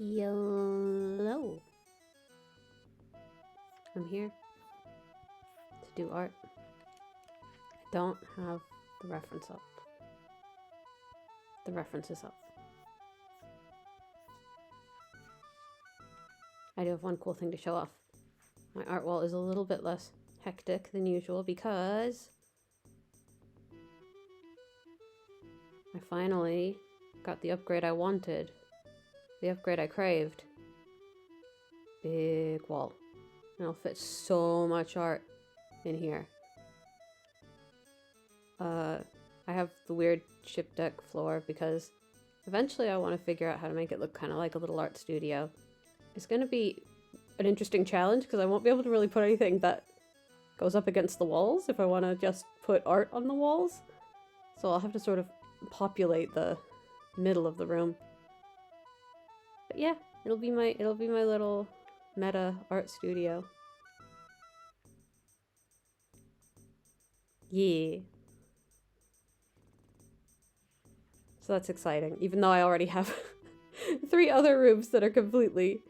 Hello. I'm here to do art. I don't have the reference up. The reference is up. I do have one cool thing to show off. My art wall is a little bit less hectic than usual because I finally got the upgrade I wanted. The upgrade I craved. Big wall. And it'll fit so much art in here. I have the weird ship deck floor because eventually I want to figure out how to make it look kind of like a little art studio. It's going to be an interesting challenge because I won't be able to really put anything that goes up against the walls if I want to just put art on the walls. So I'll have to sort of populate the middle of the room. But yeah, it'll be my little meta art studio. Yeah. So that's exciting, even though I already have 3 other rooms that are completely...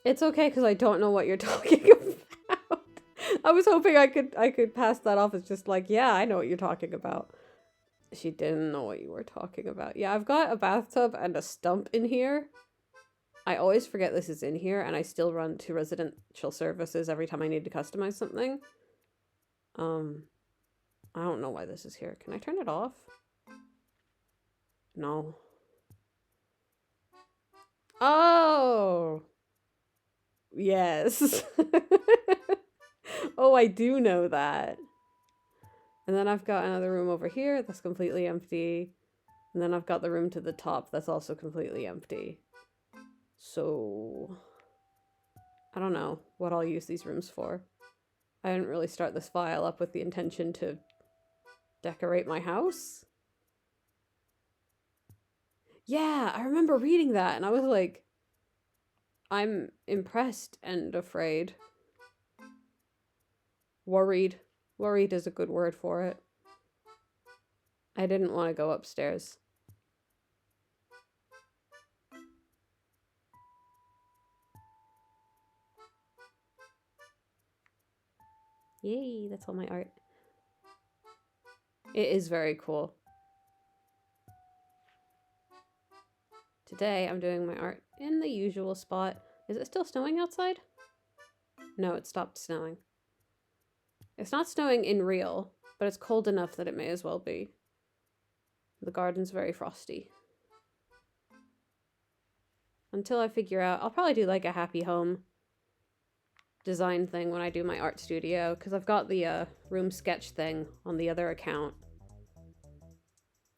It's okay because I don't know what you're talking about. I was hoping I could pass that off as just like, yeah, I know what you're talking about. She didn't know what you were talking about. Yeah, I've got a bathtub and a stump in here. I always forget this is in here, and I still run to residential services every time I need to customize something. I don't know why this is here. Can I turn it off? No. Oh! Yes. Oh, I do know that. And then I've got another room over here that's completely empty. And then I've got the room to the top that's also completely empty. So... I don't know what I'll use these rooms for. I didn't really start this file up with the intention to decorate my house. Yeah, I remember reading that and I was like, I'm impressed and afraid. Worried. Worried is a good word for it. I didn't want to go upstairs. Yay, that's all my art. It is very cool. Today I'm doing my art in the usual spot. Is it still snowing outside? No, it stopped snowing. It's not snowing in real, but it's cold enough that it may as well be. The garden's very frosty. Until I figure out, I'll probably do like a happy home design thing when I do my art studio, because I've got the room sketch thing on the other account.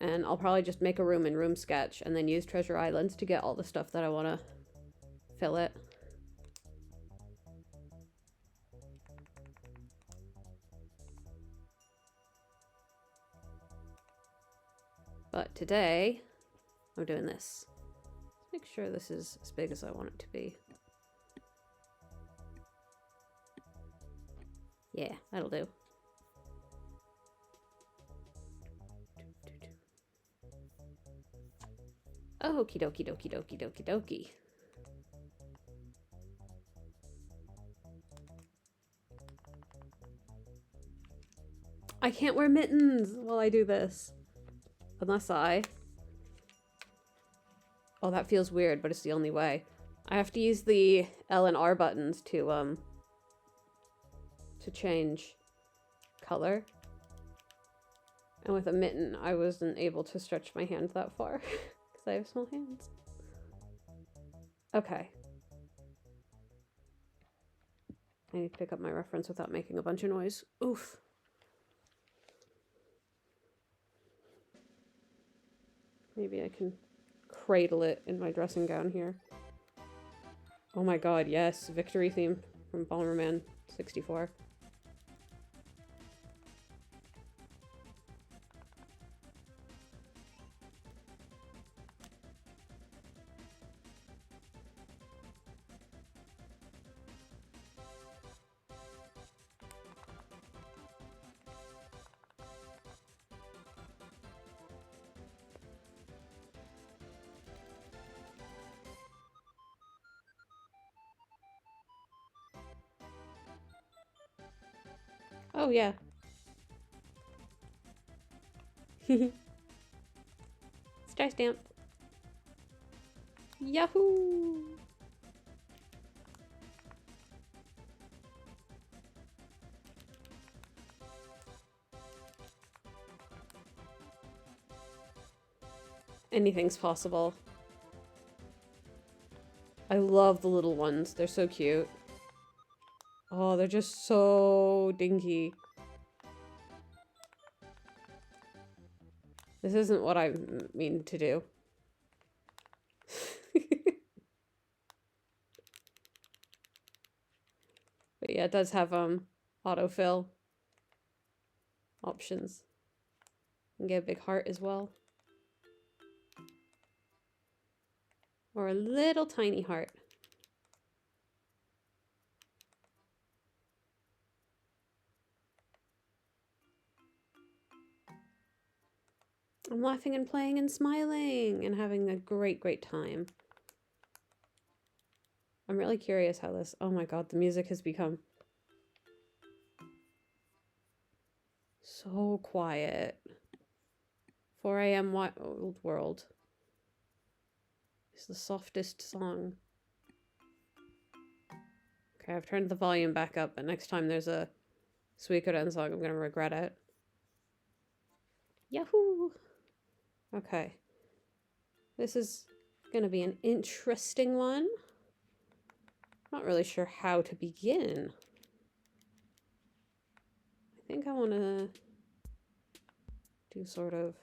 And I'll probably just make a room in Room Sketch and then use Treasure Islands to get all the stuff that I want to fill it. But today, I'm doing this. Let's make sure this is as big as I want it to be. Yeah, that'll do. Okie dokie dokie dokie dokie dokie. I can't wear mittens while I do this. Unless I... Oh, that feels weird, but it's the only way. I have to use the L and R buttons to change color. And with a mitten, I wasn't able to stretch my hand that far. Because I have small hands. Okay. I need to pick up my reference without making a bunch of noise. Oof. Maybe I can cradle it in my dressing gown here. Oh my god, yes. Victory theme from Bomberman 64. Oh, yeah. Star stamp. Yahoo! Anything's possible. I love the little ones. They're so cute. Oh, they're just so dinky. This isn't what I mean to do. But yeah, it does have autofill options. You can get a big heart as well. Or a little tiny heart. I'm laughing and playing and smiling and having a great, great time. I'm really curious how this... Oh my god, the music has become so quiet. 4 a.m. Wild World is the softest song. Okay, I've turned the volume back up, but next time there's a Suikoden song, I'm gonna regret it. Yahoo! Okay. This is gonna be an interesting one. Not really sure how to begin. I think I want to do sort of...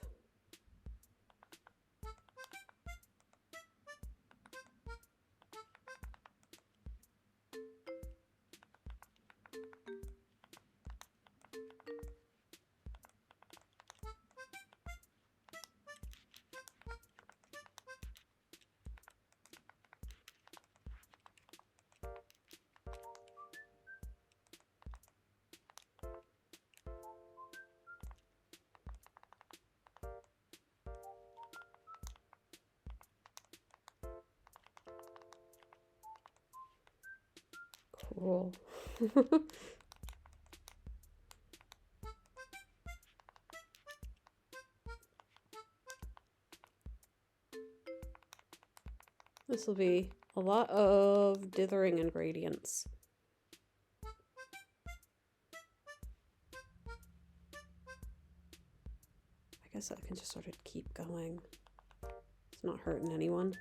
Cool. This will be a lot of dithering and gradients. I guess I can just sort of keep going. It's not hurting anyone.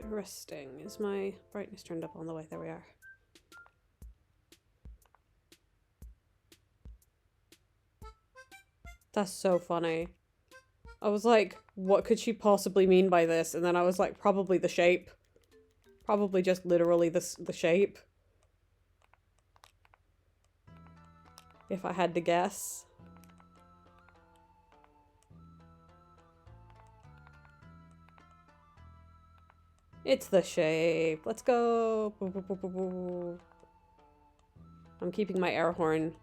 Interesting. Is my brightness turned up on the way? There we are. That's so funny. I was like, what could she possibly mean by this? And then I was like, probably the shape. Probably just literally the shape. If I had to guess. It's the shape. Let's go. Boo, boo, boo, boo, boo. I'm keeping my air horn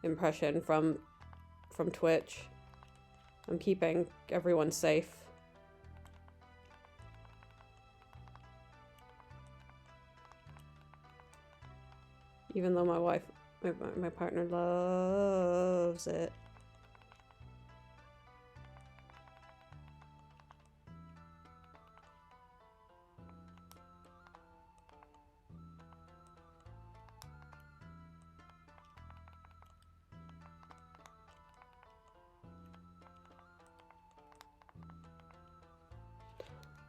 impression from Twitch. I'm keeping everyone safe. Even though my wife, my partner loves it.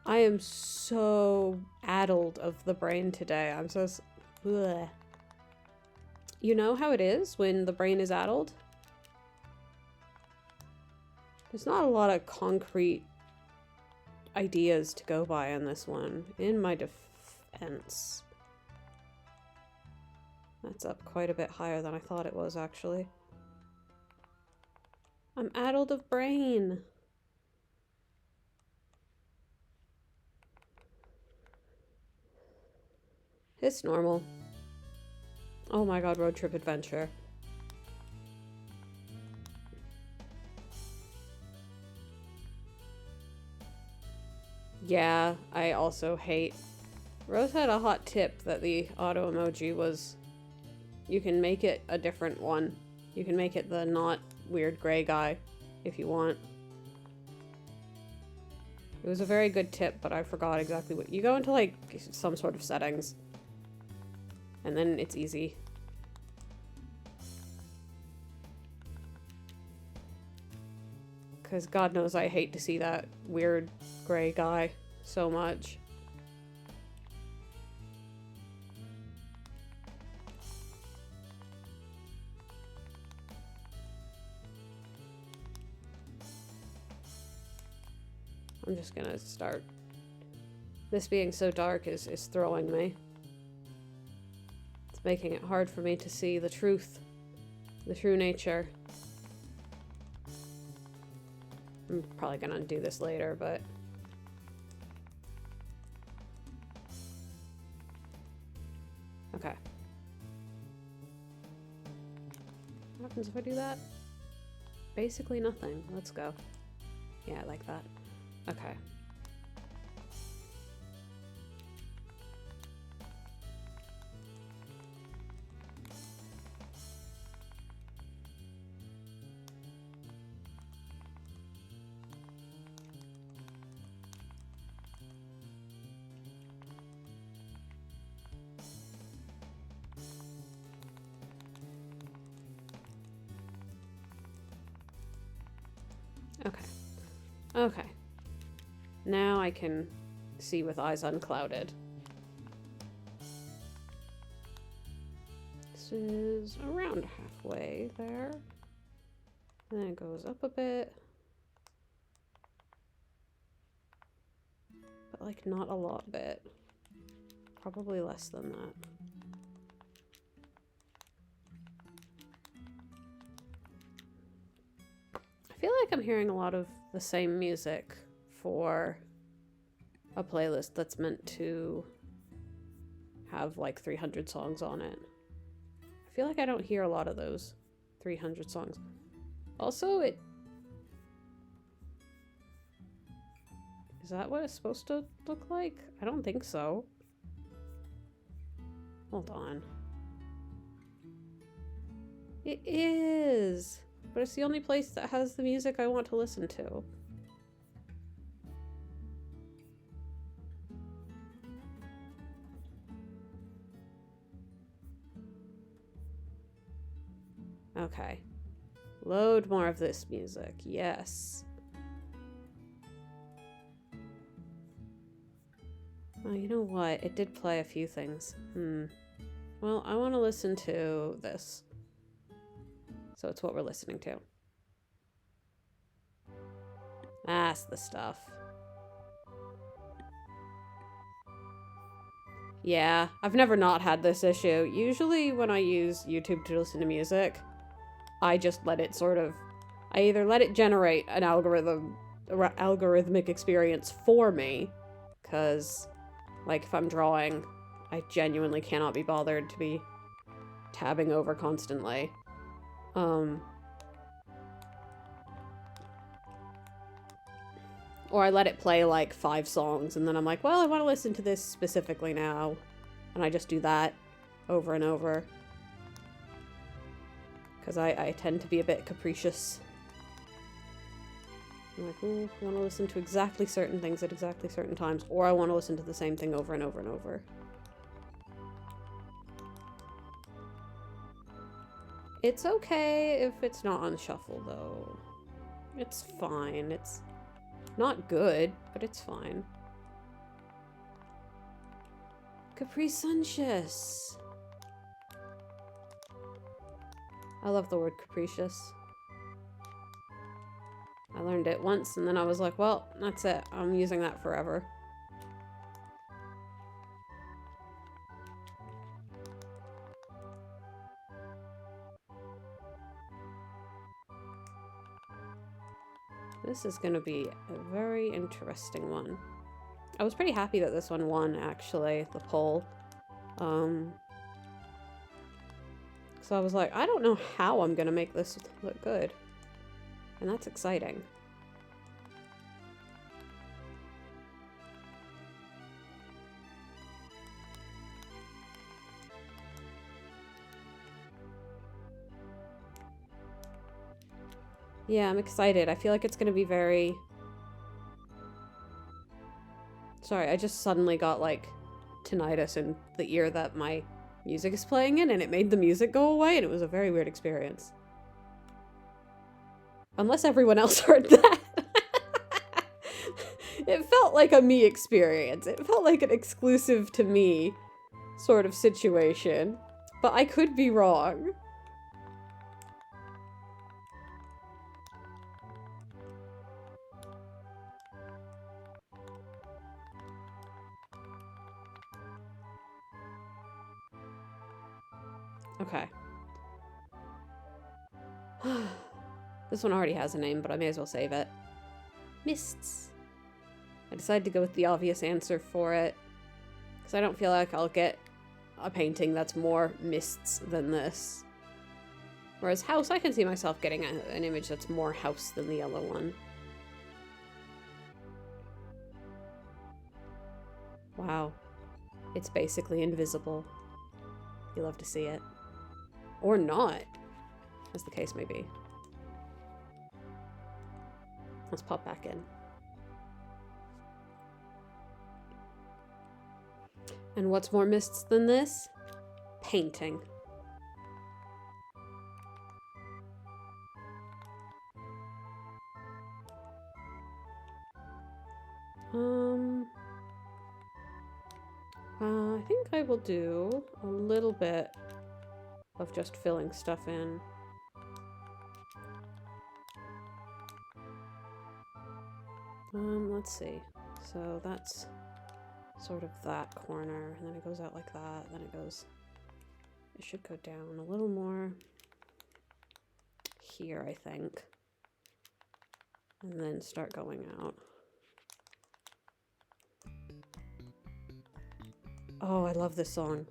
I am so addled of the brain today. I'm so... Bleh. You know how it is when the brain is addled? There's not a lot of concrete ideas to go by on this one. In my defense. That's up quite a bit higher than I thought it was, actually. I'm addled of brain. It's normal. Oh my god, road trip adventure. Yeah, I also hate... Rose had a hot tip that the auto emoji was... You can make it a different one. You can make it the not weird gray guy if you want. It was a very good tip, but I forgot exactly what... You go into, like, some sort of settings. And then it's easy. Because God knows I hate to see that weird gray guy so much. I'm just gonna start. This being so dark is throwing me. It's making it hard for me to see the truth. The true nature. I'm probably gonna do this later, but... Okay. What happens if I do that? Basically nothing. Let's go. Yeah, I like that. Okay. Okay. Okay. Now I can see with eyes unclouded. This is around halfway there. Then it goes up a bit. But like not a lot bit. Probably less than that. I feel like I'm hearing a lot of the same music for a playlist that's meant to have like 300 songs on it. I feel like I don't hear a lot of those 300 songs. Also, is that what it's supposed to look like? I don't think so. Hold on. It is! But it's the only place that has the music I want to listen to. Okay. Load more of this music. Yes. Oh, you know what? It did play a few things. Well, I want to listen to this. So it's what we're listening to. That's the stuff. Yeah, I've never not had this issue. Usually when I use YouTube to listen to music, I just let it sort of... I either let it generate an algorithmic experience for me, because, like, if I'm drawing, I genuinely cannot be bothered to be tabbing over constantly. Or I let it play like 5 songs and then I'm like, well, I want to listen to this specifically now. And I just do that over and over. Because I tend to be a bit capricious. I'm like, ooh, I want to listen to exactly certain things at exactly certain times. Or I want to listen to the same thing over and over and over. It's okay if it's not on shuffle, though. It's fine. It's not good, but it's fine. Capri Suncious. I love the word capricious. I learned it once and then I was like, well, that's it. I'm using that forever. This is going to be a very interesting one. I was pretty happy that this one won, actually, the poll. So I was like, I don't know how I'm going to make this look good. And that's exciting. Yeah, I'm excited. I feel like it's gonna be very... Sorry, I just suddenly got, like, tinnitus in the ear that my music is playing in, and it made the music go away, and it was a very weird experience. Unless everyone else heard that. It felt like a me experience. It felt like an exclusive to me sort of situation. But I could be wrong. Okay. This one already has a name, but I may as well save it. Mists. I decided to go with the obvious answer for it, because I don't feel like I'll get a painting that's more mists than this. Whereas house, I can see myself getting an image that's more house than the yellow one. Wow. It's basically invisible. You love to see it. Or not, as the case may be. Let's pop back in. And what's more mists than this? Painting. I think I will do a little bit of just filling stuff in. Let's see. So that's sort of that corner, and then it goes out like that, then it goes... It should go down a little more here, I think. And then start going out. Oh, I love this song.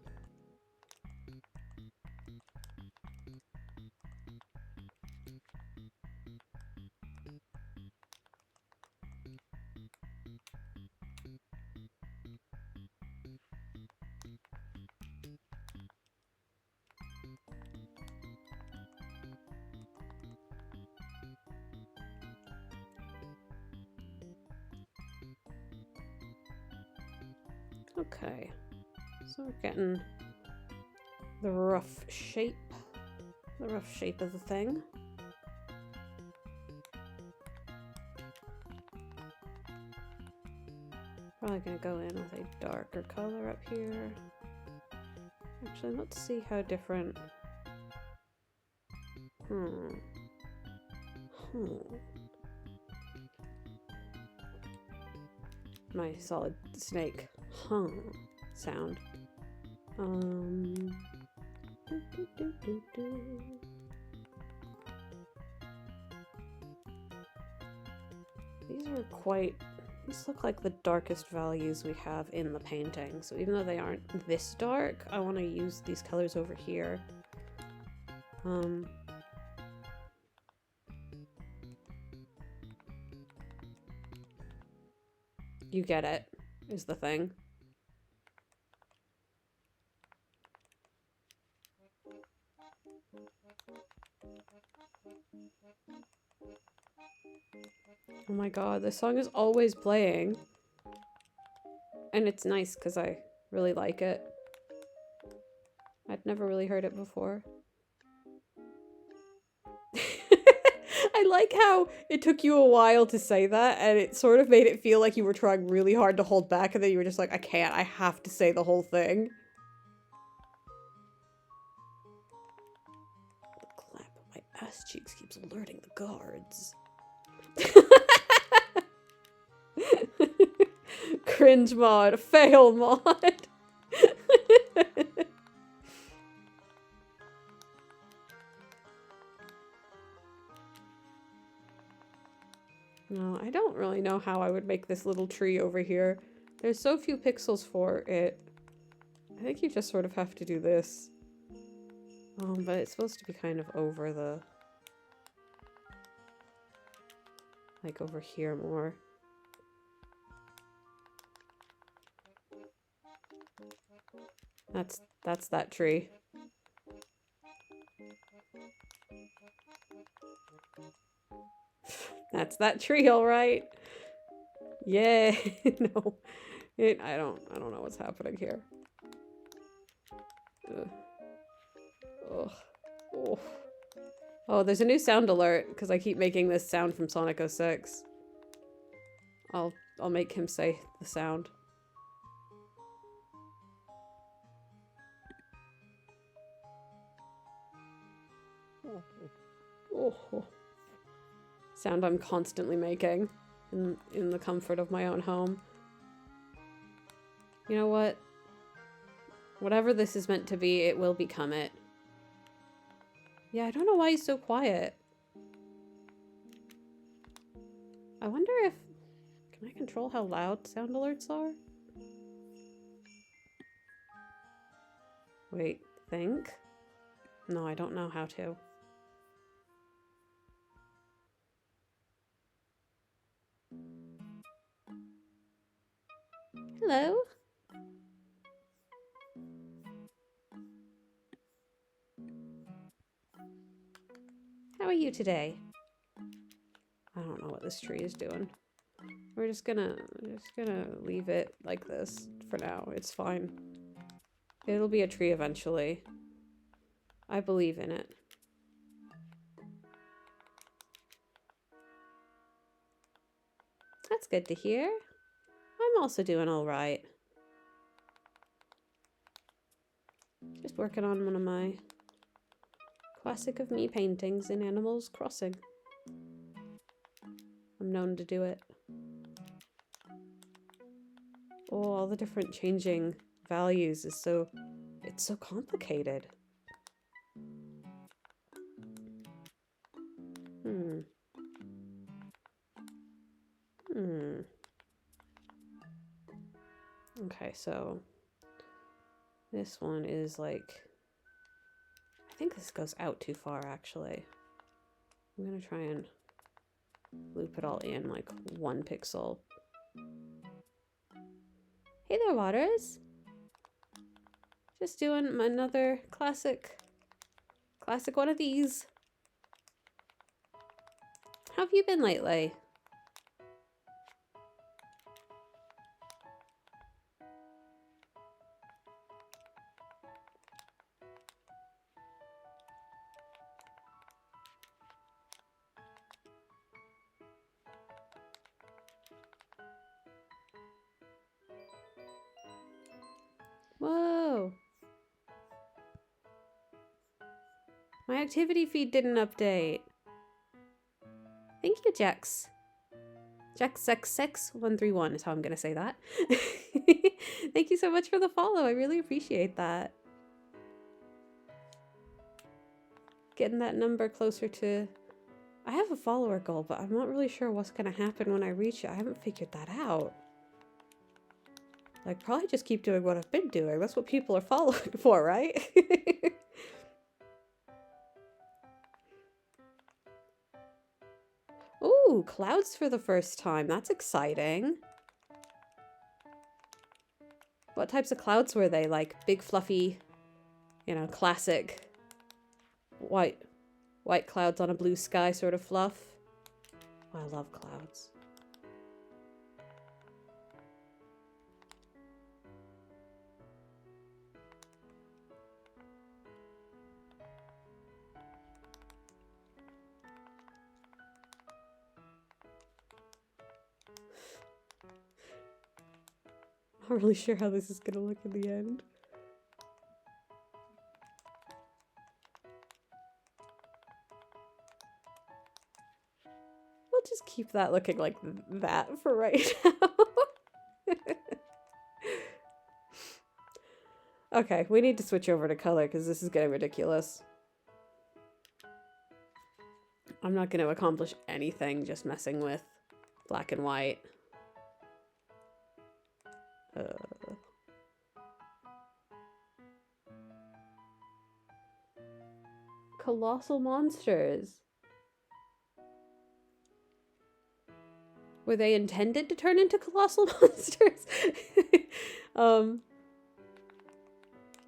Okay, so we're getting the rough shape of the thing. Probably gonna go in with a darker color up here. Actually, let's see how different. My solid snake sound. These look like the darkest values we have in the painting. So even though they aren't this dark, I want to use these colors over here. You get it, is the thing. Oh my god, this song is always playing. And it's nice because I really like it. I'd never really heard it before. I like how it took you a while to say that, and it sort of made it feel like you were trying really hard to hold back, and then you were just like, I can't, I have to say the whole thing. The clap of my ass cheeks keeps alerting the guards. Cringe mod, fail mod. No, I don't really know how I would make this little tree over here. There's so few pixels for it. I think you just sort of have to do this. But it's supposed to be kind of over the... like over here more. That's that tree. That's that tree, all right. Yeah. No. I don't know what's happening here. Ugh. Ugh. Oh. Oh, there's a new sound alert because I keep making this sound from Sonic 06. I'll make him say the sound. Oh. Sound I'm constantly making in the comfort of my own home. You know what? Whatever this is meant to be, it will become it. Yeah, I don't know why he's so quiet. I wonder if... Can I control how loud sound alerts are? Wait, think? No, I don't know how to. Hello? How are you today? I don't know what this tree is doing. We're just gonna leave it like this for now. It's fine. It'll be a tree eventually. I believe in it. That's good to hear. I'm also doing all right. Just working on one of my classic of me paintings in Animals Crossing. I'm known to do it. Oh, all the different changing values is so... It's so complicated. Okay, so... This one is like... I think this goes out too far, actually. I'm gonna try and loop it all in like 1 pixel. Hey there, Waters! Just doing another classic one of these. How have you been lately? Whoa! My activity feed didn't update. Thank you, Jax. JaxXX131 is how I'm gonna say that. Thank you so much for the follow. I really appreciate that. Getting that number closer to... I have a follower goal, but I'm not really sure what's gonna happen when I reach it. I haven't figured that out. Like, probably just keep doing what I've been doing. That's what people are following for, right? Ooh, clouds for the first time. That's exciting. What types of clouds were they? Like big fluffy, you know, classic white clouds on a blue sky sort of fluff. Oh, I love clouds. Not really sure how this is gonna look in the end. We'll just keep that looking like that for right now. Okay, we need to switch over to color because this is getting ridiculous. I'm not going to accomplish anything just messing with black and white. Colossal monsters. Were they intended to turn into colossal monsters?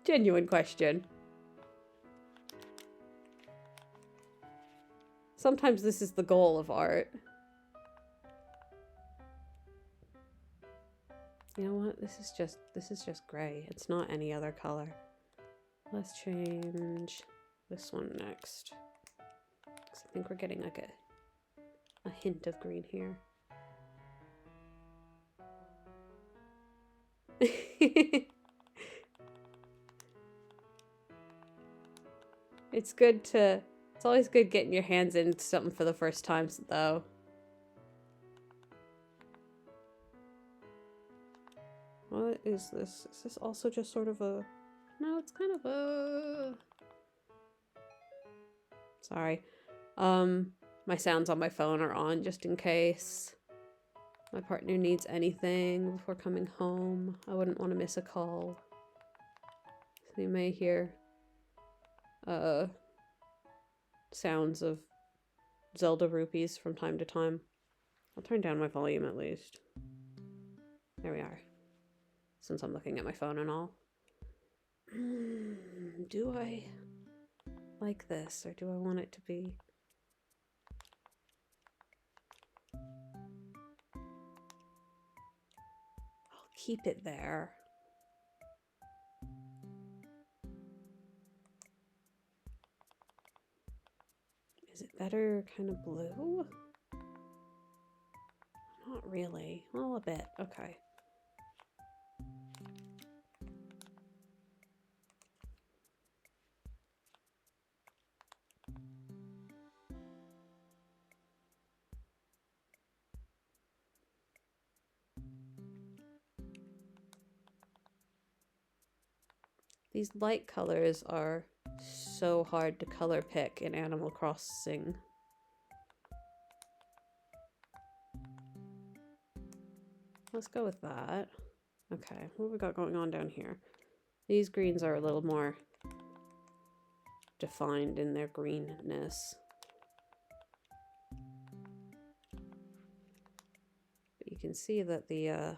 Genuine question. Sometimes this is the goal of art. You know what? This is just gray. It's not any other color. Let's change this one next. 'Cause I think we're getting like a hint of green here. It's always good getting your hands into something for the first time, though. What is this? Is this also just sort of a... No, it's kind of a... Sorry. My sounds on my phone are on just in case my partner needs anything before coming home. I wouldn't want to miss a call. So you may hear sounds of Zelda rupees from time to time. I'll turn down my volume at least. There we are. Since I'm looking at my phone and all. Do I like this, or do I want it to be... I'll keep it there. Is it better kind of blue? Not really. Well, a bit. Okay. These light colors are so hard to color pick in Animal Crossing. Let's go with that. Okay, what have we got going on down here? These greens are a little more defined in their greenness. But you can see that the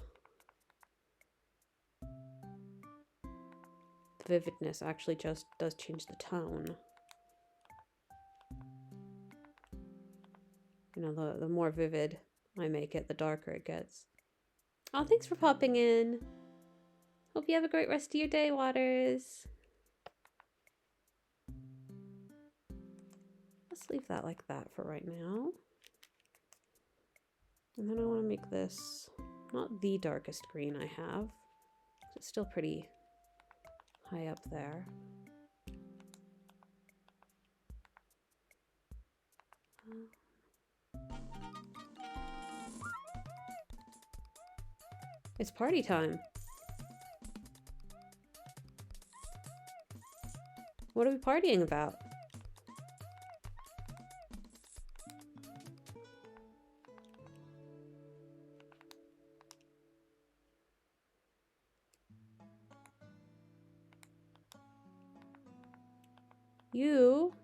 vividness actually just does change the tone. You know, the more vivid I make it, the darker it gets. Oh, thanks for popping in. Hope you have a great rest of your day, Waters. Let's leave that like that for right now. And then I want to make this not the darkest green I have. It's still pretty high up there. It's party time. What are we partying about? You?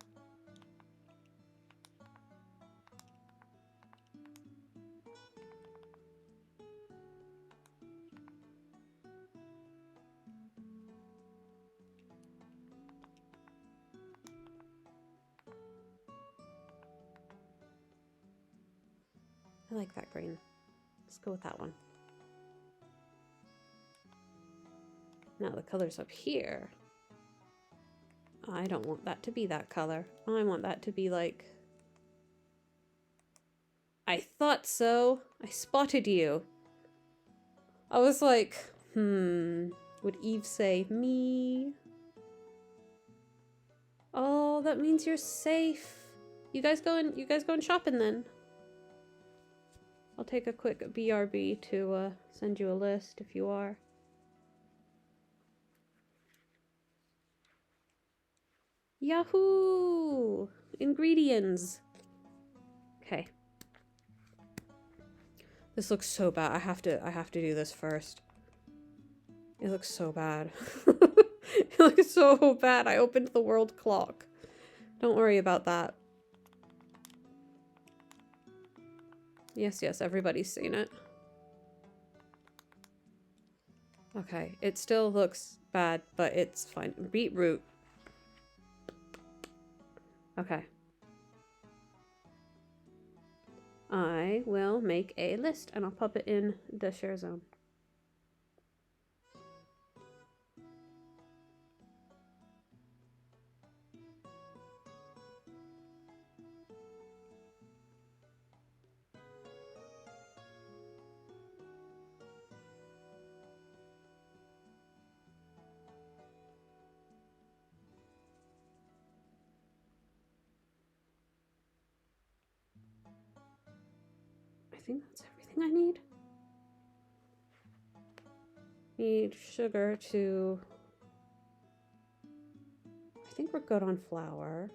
I like that green. Let's go with that one. Now the colors up here. I don't want that to be that color. I want that to be like... I thought so. I spotted you. I was like, would Eve say me? Oh, that means you're safe. You guys going shopping then? I'll take a quick BRB to send you a list if you are. Yahoo! Ingredients. Okay. This looks so bad. I have to do this first. It looks so bad. It looks so bad. I opened the world clock. Don't worry about that. Yes, yes, everybody's seen it. Okay, it still looks bad, but it's fine. Beetroot. Okay. I will make a list and I'll pop it in the share zone. I think that's everything I need. Need sugar to... I think we're good on flour.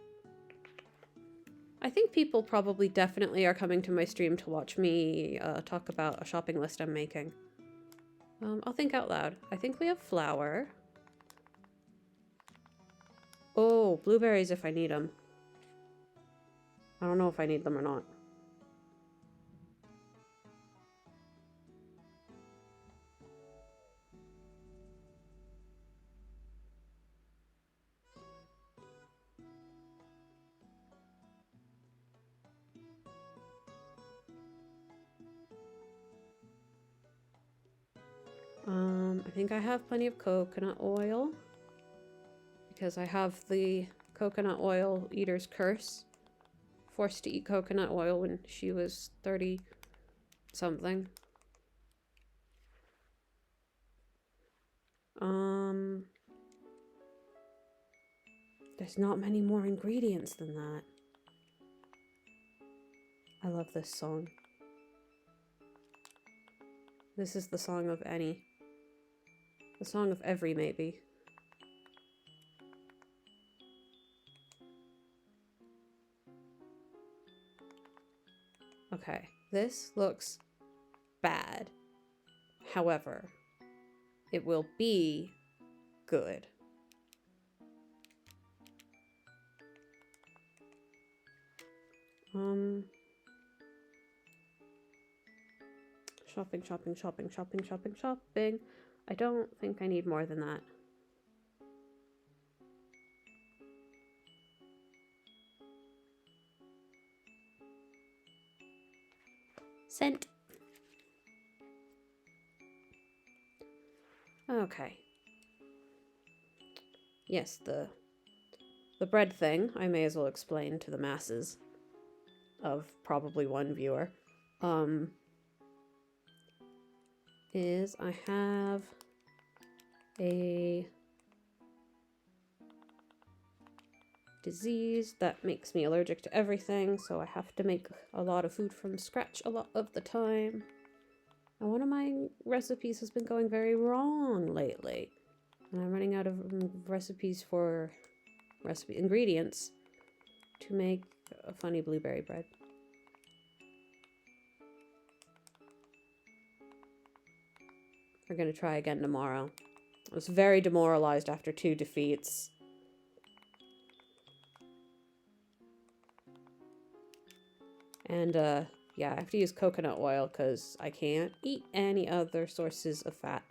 I think people probably definitely are coming to my stream to watch me talk about a shopping list I'm making. I'll think out loud. I think we have flour. Oh, blueberries if I need them. I don't know if I need them or not. I think I have plenty of coconut oil because I have the coconut oil eater's curse. Forced to eat coconut oil when she was 30 something. There's not many more ingredients than that. I love this song. This is the song of any. The song of every, maybe. Okay, this looks bad. However, it will be good. Shopping, shopping, shopping, shopping, shopping, shopping. I don't think I need more than that. Sent. Okay. Yes, the bread thing, I may as well explain to the masses of probably one viewer. Is I have a disease that makes me allergic to everything, so I have to make a lot of food from scratch a lot of the time. And one of my recipes has been going very wrong lately. And I'm running out of recipes for ingredients to make a funny blueberry bread. We're gonna try again tomorrow. I was very demoralized after 2 defeats. And yeah, I have to use coconut oil because I can't eat any other sources of fat.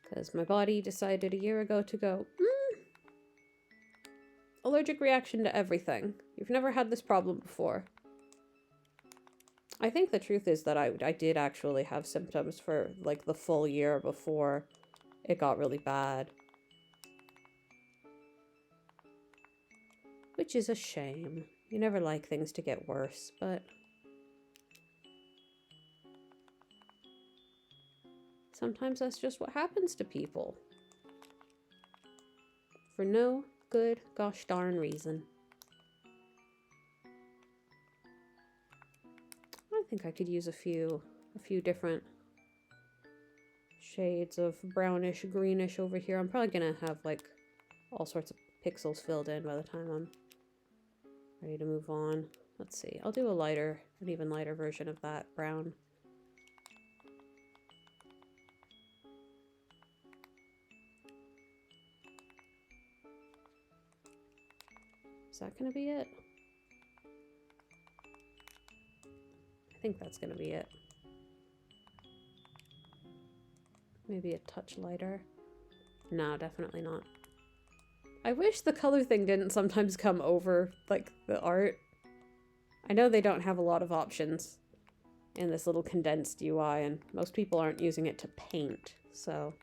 Because my body decided a year ago to go, allergic reaction to everything. You've never had this problem before. I think the truth is that I did actually have symptoms for like the full year before it got really bad. Which is a shame. You never like things to get worse, but sometimes that's just what happens to people. For no good gosh darn reason. I think I could use a few different shades of brownish, greenish over here. I'm probably gonna have like all sorts of pixels filled in by the time I'm ready to move on. Let's see. I'll do an even lighter version of that brown. Is that gonna be it? I think that's gonna be it. Maybe a touch lighter. No, definitely not. I wish the color thing didn't sometimes come over, like, the art. I know they don't have a lot of options in this little condensed UI, and most people aren't using it to paint, so...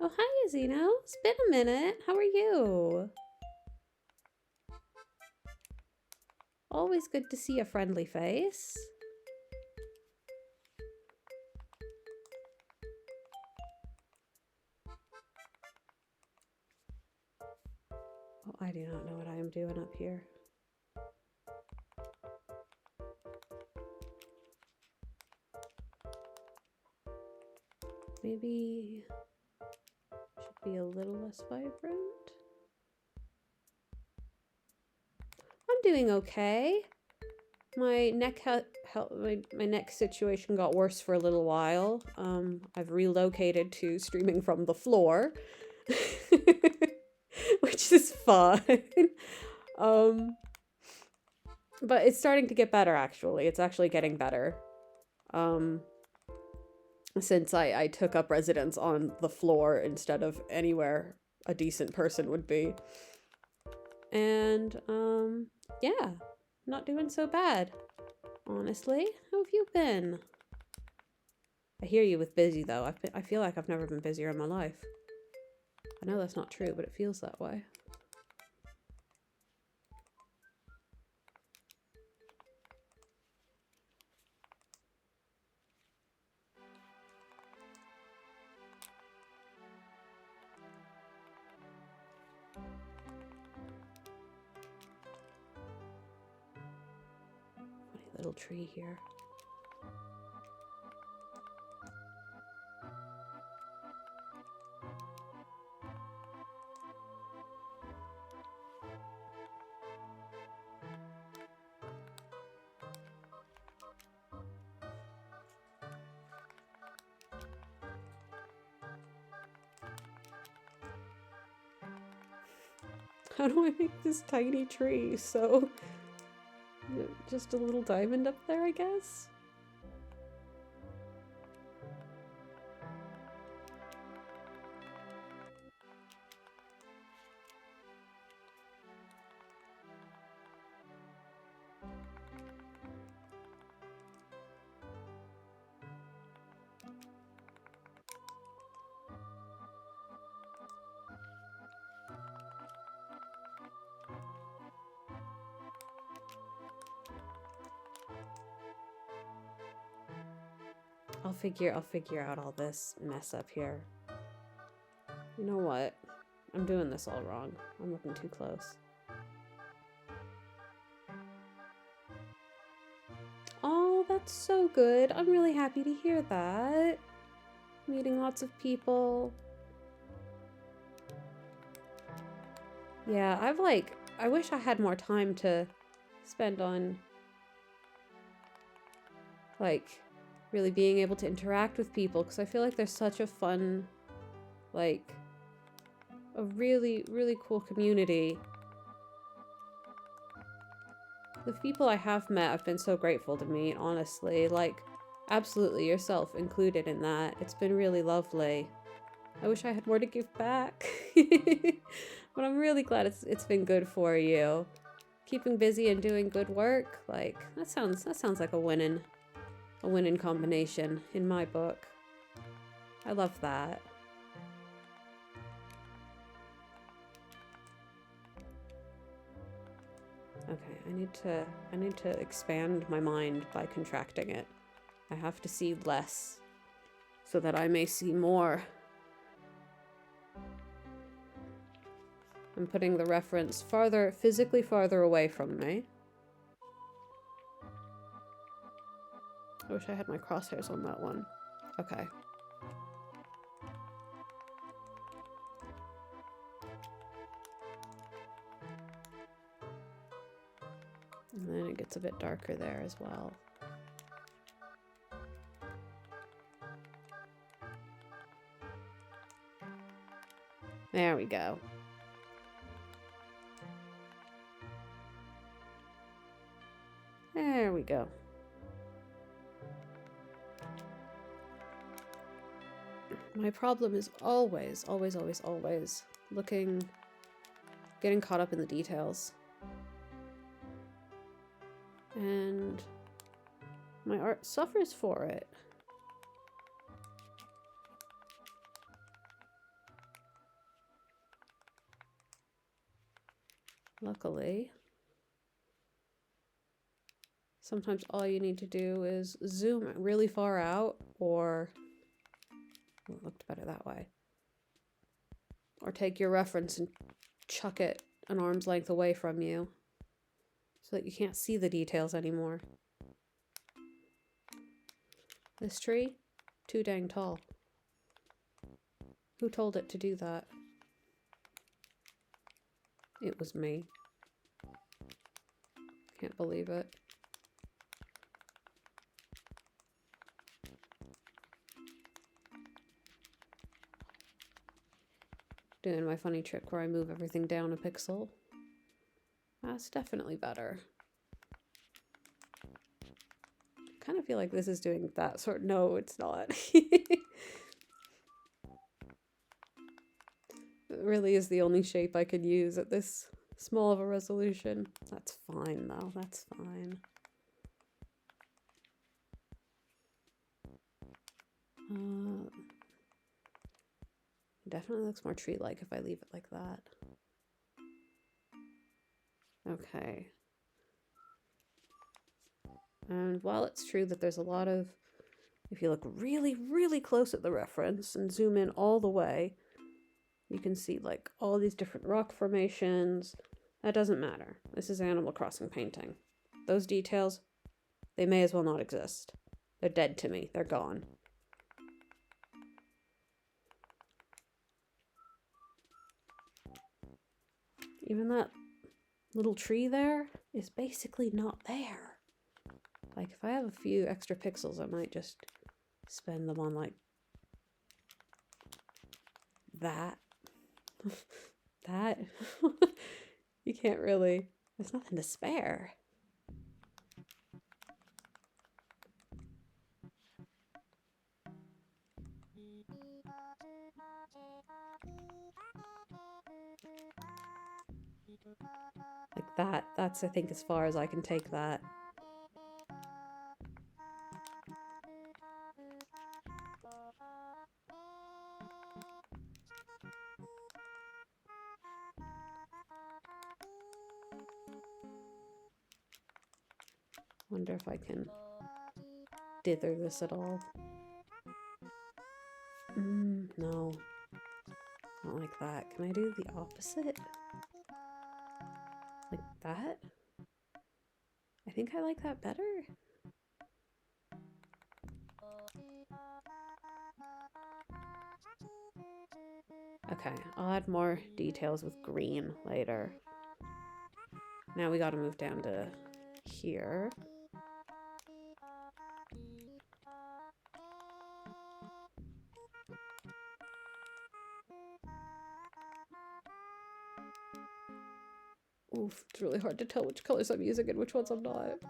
Oh, hi, Azino. It's been a minute. How are you? Always good to see a friendly face. Oh, I do not know what I am doing up here. Maybe should be a little less vibrant. I'm doing okay. My neck my neck situation got worse for a little while. I've relocated to streaming from the floor, which is fun. But it's starting to get better, actually. It's actually getting better. Since I took up residence on the floor instead of anywhere a decent person would be. And, yeah, not doing so bad, honestly. How have you been? I hear you with busy, though. I feel like I've never been busier in my life. I know that's not true, but it feels that way. Funny little tree here. How do I make this tiny tree so... just a little diamond up there, I guess? I'll figure out all this mess up here. You know what? I'm doing this all wrong. I'm looking too close. Oh, that's so good. I'm really happy to hear that. Meeting lots of people. Yeah, I wish I had more time to spend on, like, really being able to interact with people, because I feel like there's such a fun, like, a really, really cool community. The people I have met, I've been so grateful to meet, honestly. Like, absolutely yourself included in that. It's been really lovely. I wish I had more to give back. But I'm really glad it's been good for you. Keeping busy and doing good work, like, that sounds like a winning combination in my book. I love that. Okay, I need to expand my mind by contracting it. I have to see less so that I may see more. I'm putting the reference physically farther away from me. I wish I had my crosshairs on that one. Okay. And then it gets a bit darker there as well. There we go. There we go. My problem is always getting caught up in the details. And my art suffers for it. Luckily, sometimes all you need to do is zoom really far out, or well, it looked better that way. Or take your reference and chuck it an arm's length away from you so that you can't see the details anymore. This tree, too dang tall. Who told it to do that? It was me. Can't believe it. Doing my funny trick where I move everything down a pixel. That's definitely better. I kind of feel like this is doing that sort. No, it's not. It really is the only shape I could use at this small of a resolution. That's fine though, that's fine. It definitely looks more tree-like if I leave it like that. Okay. And while it's true that there's a lot of, if you look really, really close at the reference and zoom in all the way, you can see like all these different rock formations. That doesn't matter. This is Animal Crossing painting. Those details, they may as well not exist. They're dead to me. They're gone. Even that little tree there is basically not there. Like if I have a few extra pixels, I might just spend them on like that. That. You can't really, there's nothing to spare. Like that. That's, I think, as far as I can take that. Wonder if I can dither this at all. No. Not like that. Can I do the opposite? Like that? I think I like that better. Okay, I'll add more details with green later. Now we gotta move down to here. Oof, it's really hard to tell which colors I'm using and which ones I'm not.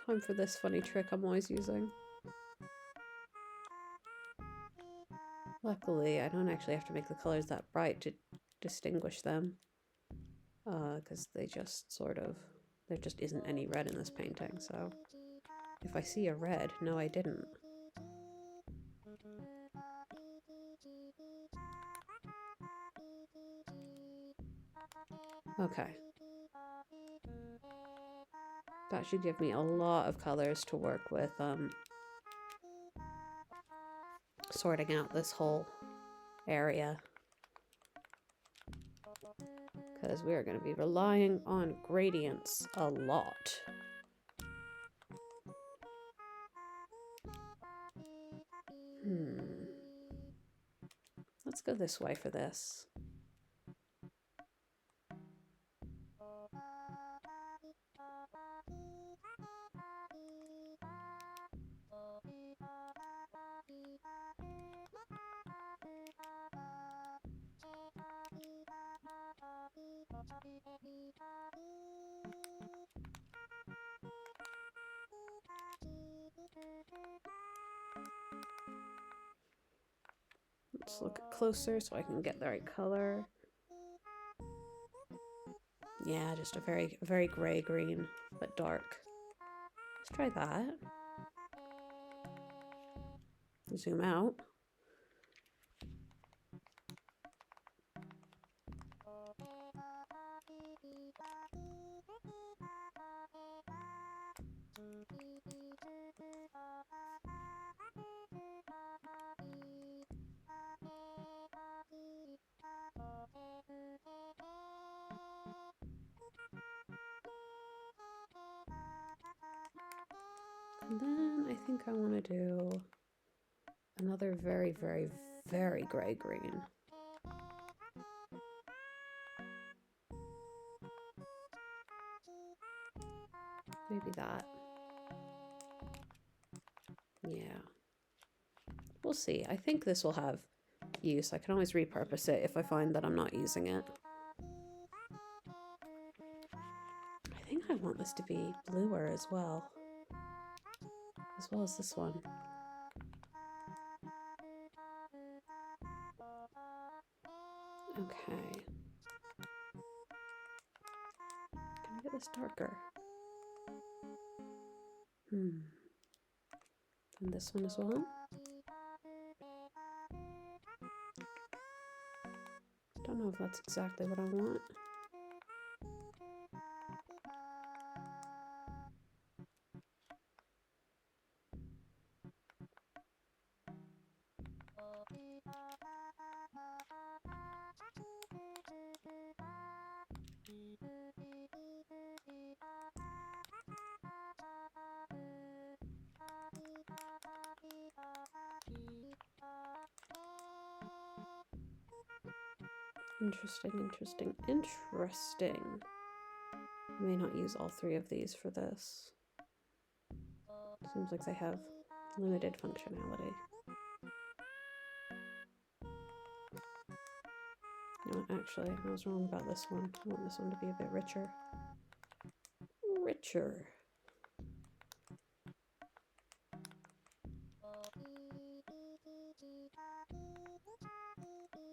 Time for this funny trick I'm always using. Luckily, I don't actually have to make the colors that bright to distinguish them. Because they just sort of, there just isn't any red in this painting, so if I see a red, no I didn't. Okay. That should give me a lot of colors to work with, sorting out this whole area. Because we're going to be relying on gradients a lot. Let's go this way for this. Let's look closer so I can get the right color. Yeah, just a very gray green, but dark. Let's try that. Zoom out. And then I think I want to do another very gray green. Maybe that. Yeah. We'll see. I think this will have use. I can always repurpose it if I find that I'm not using it. I think I want this to be bluer as well as this one. Okay. Can I get this darker? And this one as well. Don't know if that's exactly what I want. Interesting. I may not use all three of these for this. Seems like they have limited functionality. No, actually, I was wrong about this one. I want this one to be a bit richer.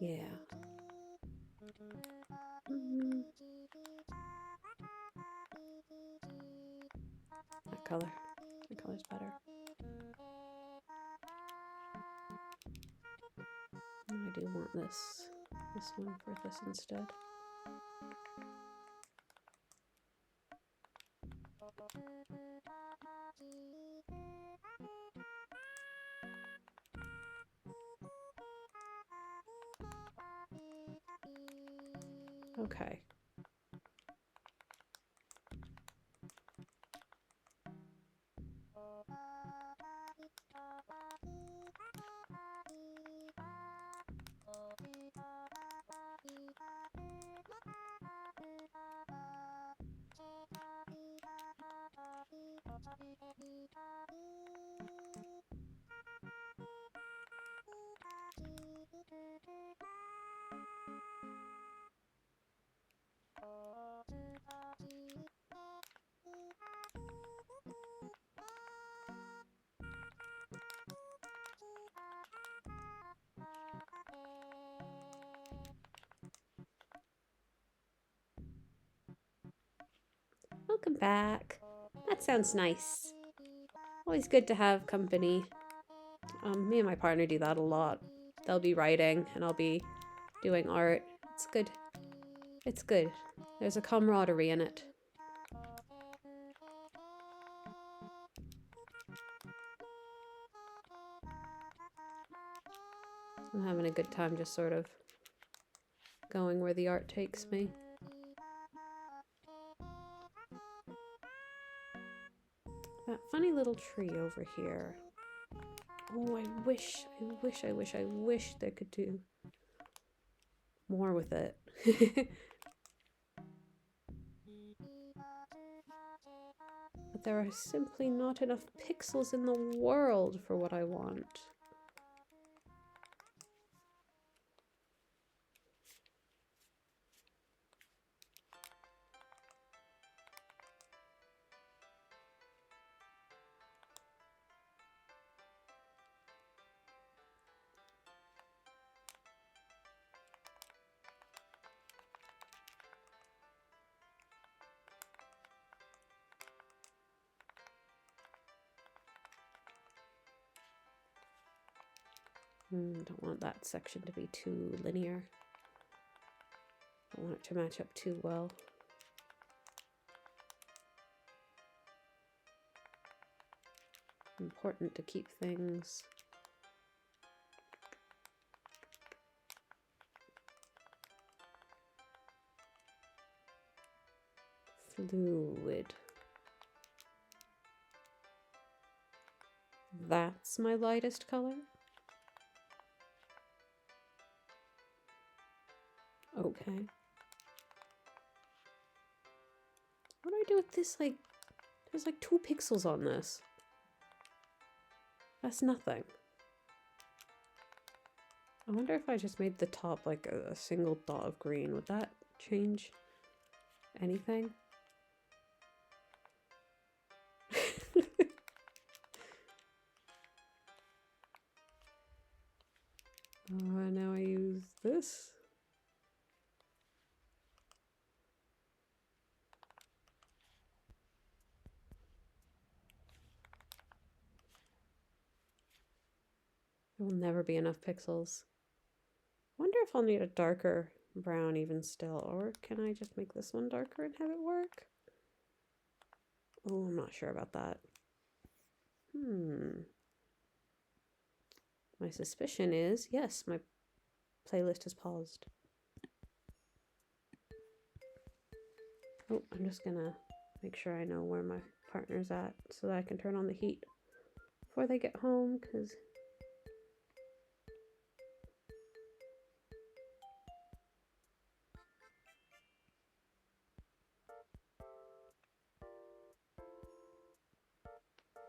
Yeah. That color's better. I do want this one for this instead. Okay. Welcome back. That sounds nice. Always good to have company. Me and my partner do that a lot. They'll be writing and I'll be doing art. It's good. It's good. There's a camaraderie in it. I'm having a good time just sort of going where the art takes me. That funny little tree over here. Oh, I wish they could do more with it. But there are simply not enough pixels in the world for what I want. Don't want that section to be too linear. Don't want it to match up too well. Important to keep things fluid. That's my lightest color. Okay. What do I do with this? Like, there's like 2 pixels on this. That's nothing. I wonder if I just made the top like a single dot of green. Would that change anything? Now I use this. There will never be enough pixels. Wonder if I'll need a darker brown even still, or can I just make this one darker and have it work? Oh, I'm not sure about that. My suspicion is, yes, my playlist is paused. Oh, I'm just gonna make sure I know where my partner's at so that I can turn on the heat before they get home, because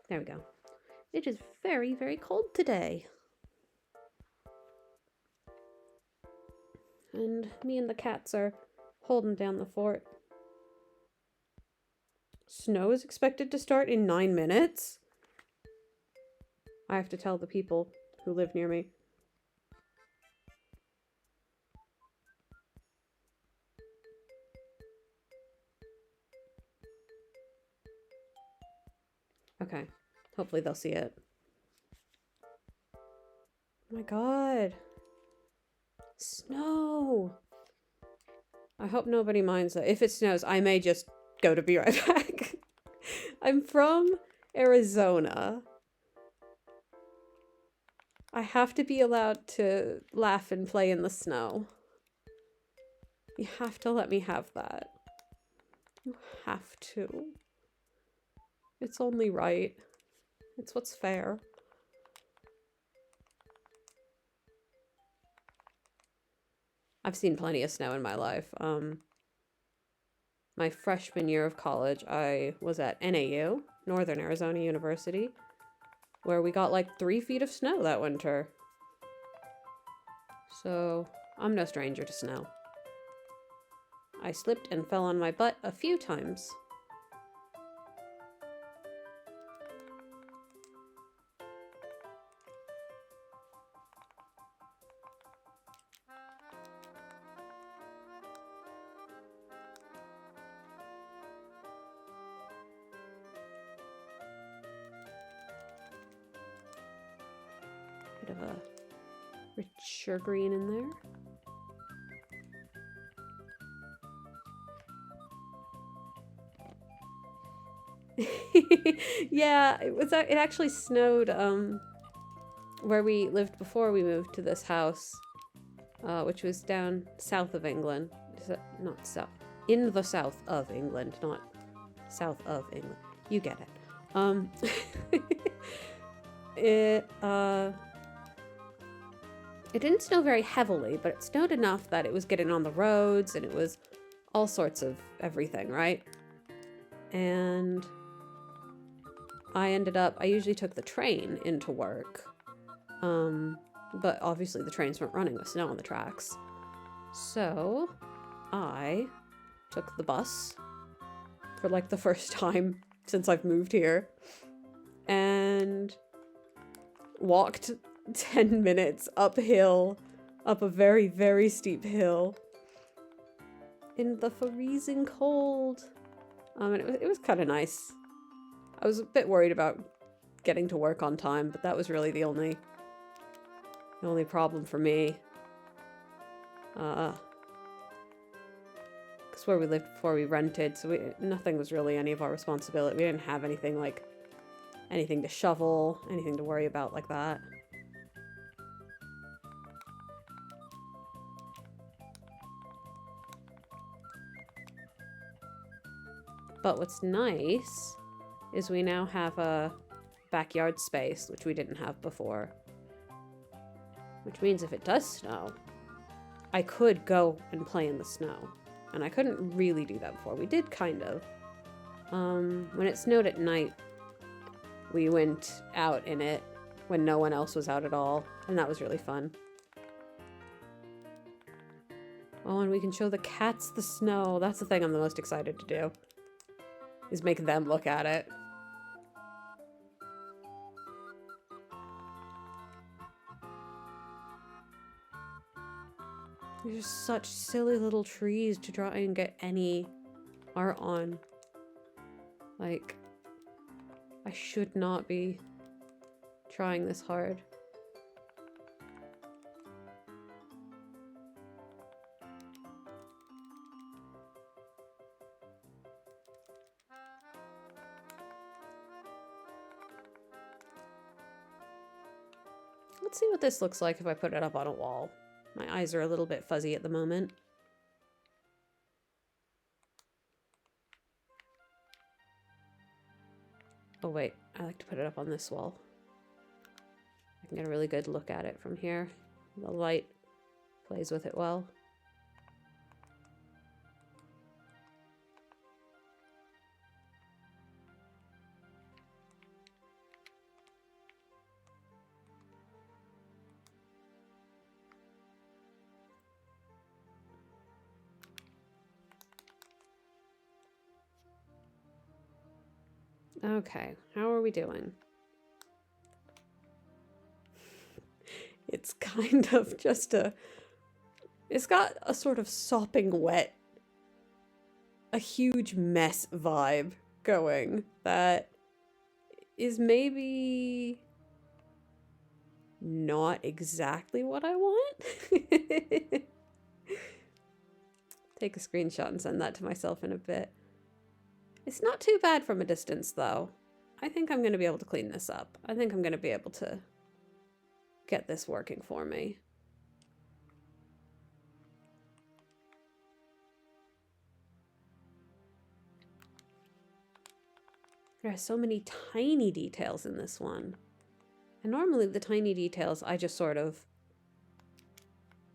there we go. It is very, very cold today. And me and the cats are holding down the fort. Snow is expected to start in 9 minutes. I have to tell the people who live near me. Okay, hopefully they'll see it. Oh my god. Snow! I hope nobody minds that. If it snows, I may just go to be right back. I'm from Arizona. I have to be allowed to laugh and play in the snow. You have to let me have that. You have to. It's only right. It's what's fair. I've seen plenty of snow in my life. My freshman year of college, I was at NAU, Northern Arizona University, where we got like 3 feet of snow that winter. So, I'm no stranger to snow. I slipped and fell on my butt a few times. Bit of a richer green in there. Yeah, it actually snowed where we lived before we moved to this house, which was down south of England. Not south, in the south of England, not south of England. You get it. It didn't snow very heavily, but it snowed enough that it was getting on the roads and it was all sorts of everything, right? And I usually took the train into work, but obviously the trains weren't running with snow on the tracks. So I took the bus for like the first time since I've moved here and walked 10 minutes uphill, up a very, very steep hill in the freezing cold. And it was kind of nice. I was a bit worried about getting to work on time, but that was really the only The only problem for me, because where we lived before we rented, so nothing was really any of our responsibility. We didn't have anything like, anything to shovel, anything to worry about like that. But what's nice is we now have a backyard space, which we didn't have before. Which means if it does snow, I could go and play in the snow. And I couldn't really do that before. We did kind of. When it snowed at night, we went out in it when no one else was out at all. And that was really fun. Oh, and we can show the cats the snow. That's the thing I'm the most excited to do. Is make them look at it. They're just such silly little trees to try and get any art on. Like, I should not be trying this hard. Let's see what this looks like if I put it up on a wall. My eyes are a little bit fuzzy at the moment. Oh wait, I like to put it up on this wall. I can get a really good look at it from here. The light plays with it well. Okay, how are we doing? It's kind of just it's got a sort of sopping wet, a huge mess vibe going that is maybe not exactly what I want. Take a screenshot and send that to myself in a bit. It's not too bad from a distance, though. I think I'm going to be able to clean this up. I think I'm going to be able to get this working for me. There are so many tiny details in this one. And normally the tiny details I just sort of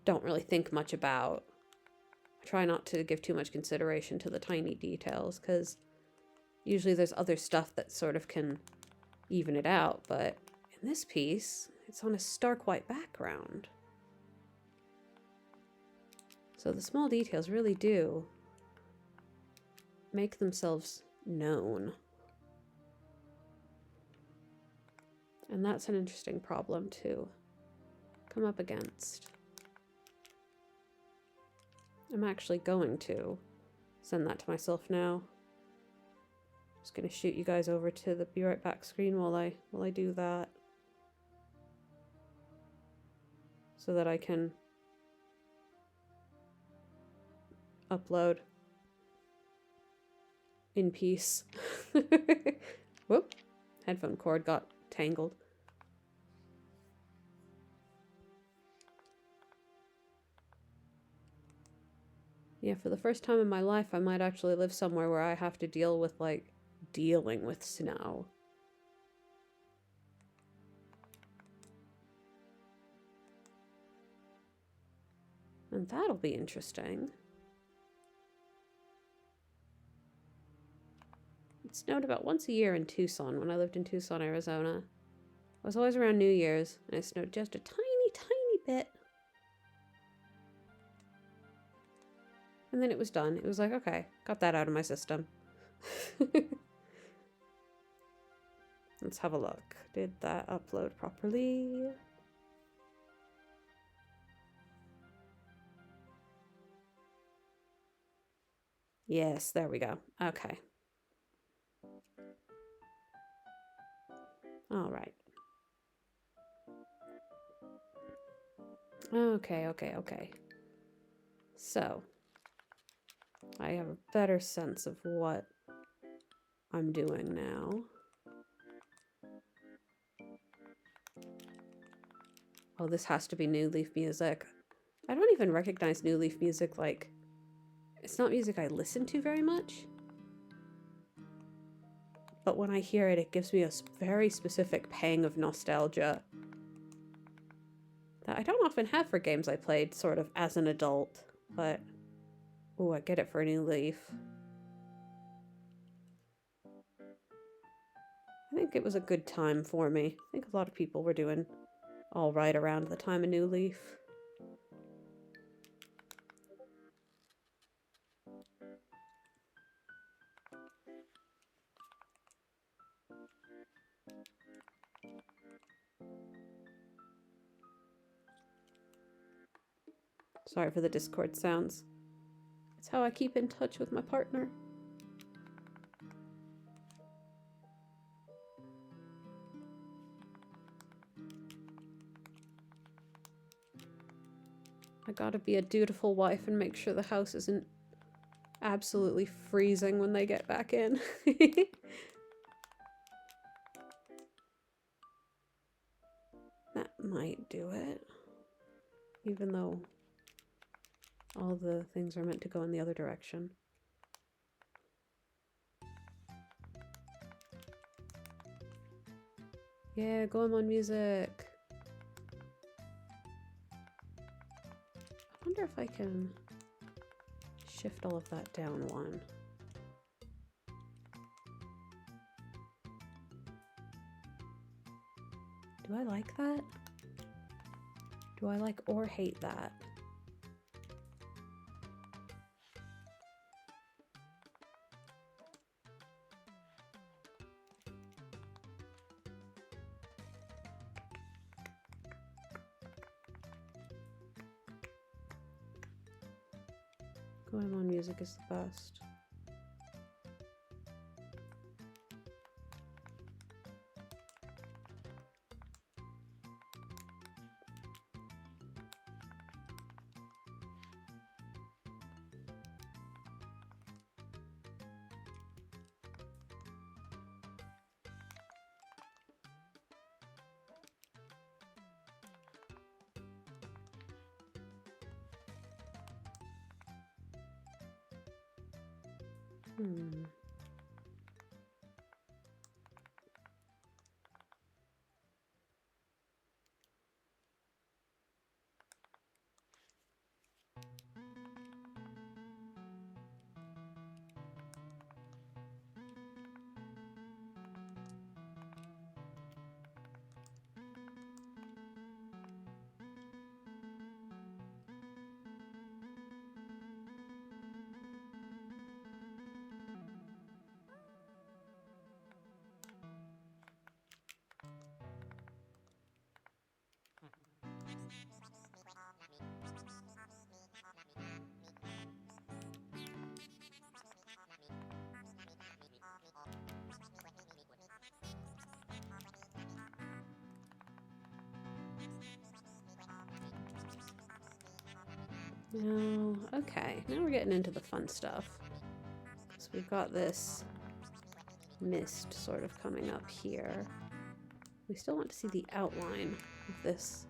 don't really think much about. I try not to give too much consideration to the tiny details because usually there's other stuff that sort of can even it out, but in this piece, it's on a stark white background. So the small details really do make themselves known. And that's an interesting problem to come up against. I'm actually going to send that to myself now. Just gonna shoot you guys over to the be right back screen while I do that. So that I can upload in peace. Whoop, headphone cord got tangled. Yeah, for the first time in my life, I might actually live somewhere where I have to deal with, like, dealing with snow. And that'll be interesting. It snowed about once a year in Tucson when I lived in Tucson, Arizona. I was always around New Year's, and it snowed just a tiny, tiny bit. And then it was done. It was like, okay, got that out of my system. Let's have a look. Did that upload properly? Yes, there we go. Okay. All right. Okay, okay, okay. So, I have a better sense of what I'm doing now. Oh, this has to be New Leaf music. I don't even recognize New Leaf music, like, it's not music I listen to very much. But when I hear it, it gives me a very specific pang of nostalgia that I don't often have for games I played sort of as an adult, but oh, I get it for New Leaf. I think it was a good time for me. I think a lot of people were doing all right around the time of New Leaf. Sorry for the Discord sounds. It's how I keep in touch with my partner. I gotta be a dutiful wife and make sure the house isn't absolutely freezing when they get back in. That might do it. Even though all the things are meant to go in the other direction. Yeah, Goemon music. I wonder if I can shift all of that down one. Do I like that? Do I like or hate that? Goemon music is the best. Hmm. No, okay, now we're getting into the fun stuff. So we've got this mist sort of coming up here. We still want to see the outline of this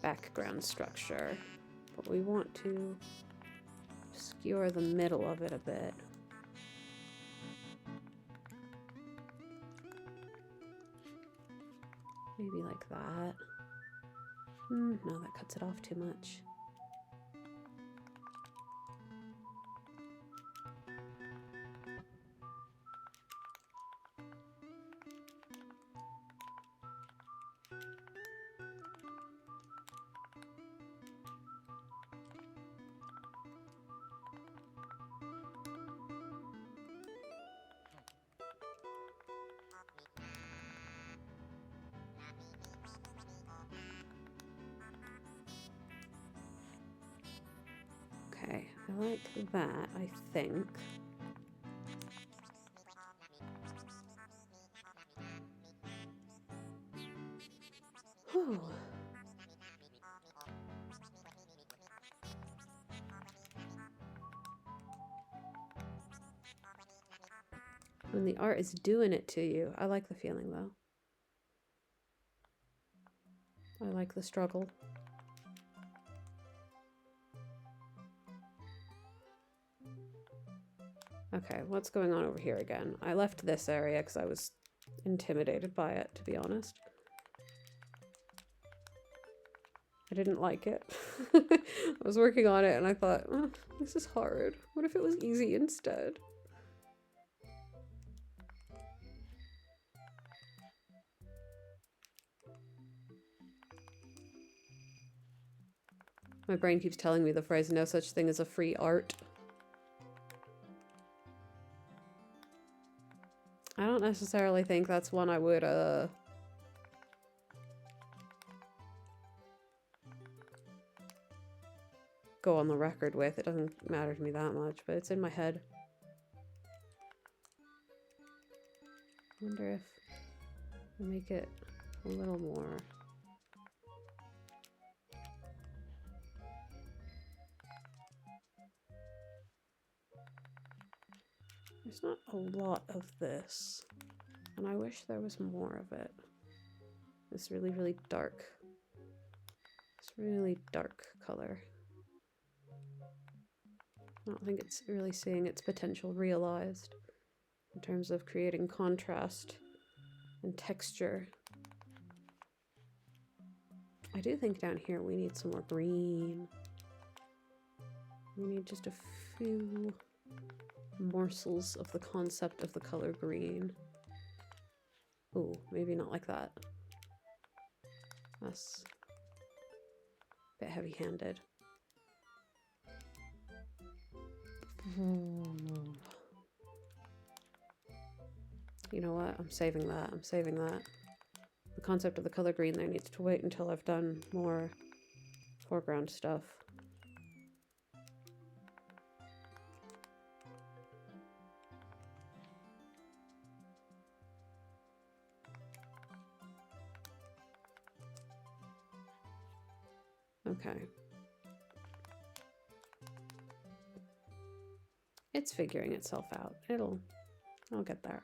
background structure, but we want to obscure the middle of it a bit. Maybe like that. No, that cuts it off too much. Okay, I like that, I think. Whew. When the art is doing it to you. I like the feeling though. I like the struggle. Okay, what's going on over here again? I left this area because I was intimidated by it, to be honest. I didn't like it. I was working on it and I thought, oh, this is hard. What if it was easy instead? My brain keeps telling me the phrase, no such thing as a free art. I don't necessarily think that's one I would, go on the record with. It doesn't matter to me that much, but it's in my head. I wonder if I make it a little more. There's not a lot of this, and I wish there was more of it. This really, really dark. This really dark color. I don't think it's really seeing its potential realized in terms of creating contrast and texture. I do think down here we need some more green. We need just a few morsels of the concept of the color green. Ooh, maybe not like that. That's a bit heavy-handed. You know what? I'm saving that. I'm saving that. The concept of the color green there needs to wait until I've done more foreground stuff. Okay. It's figuring itself out. I'll get there.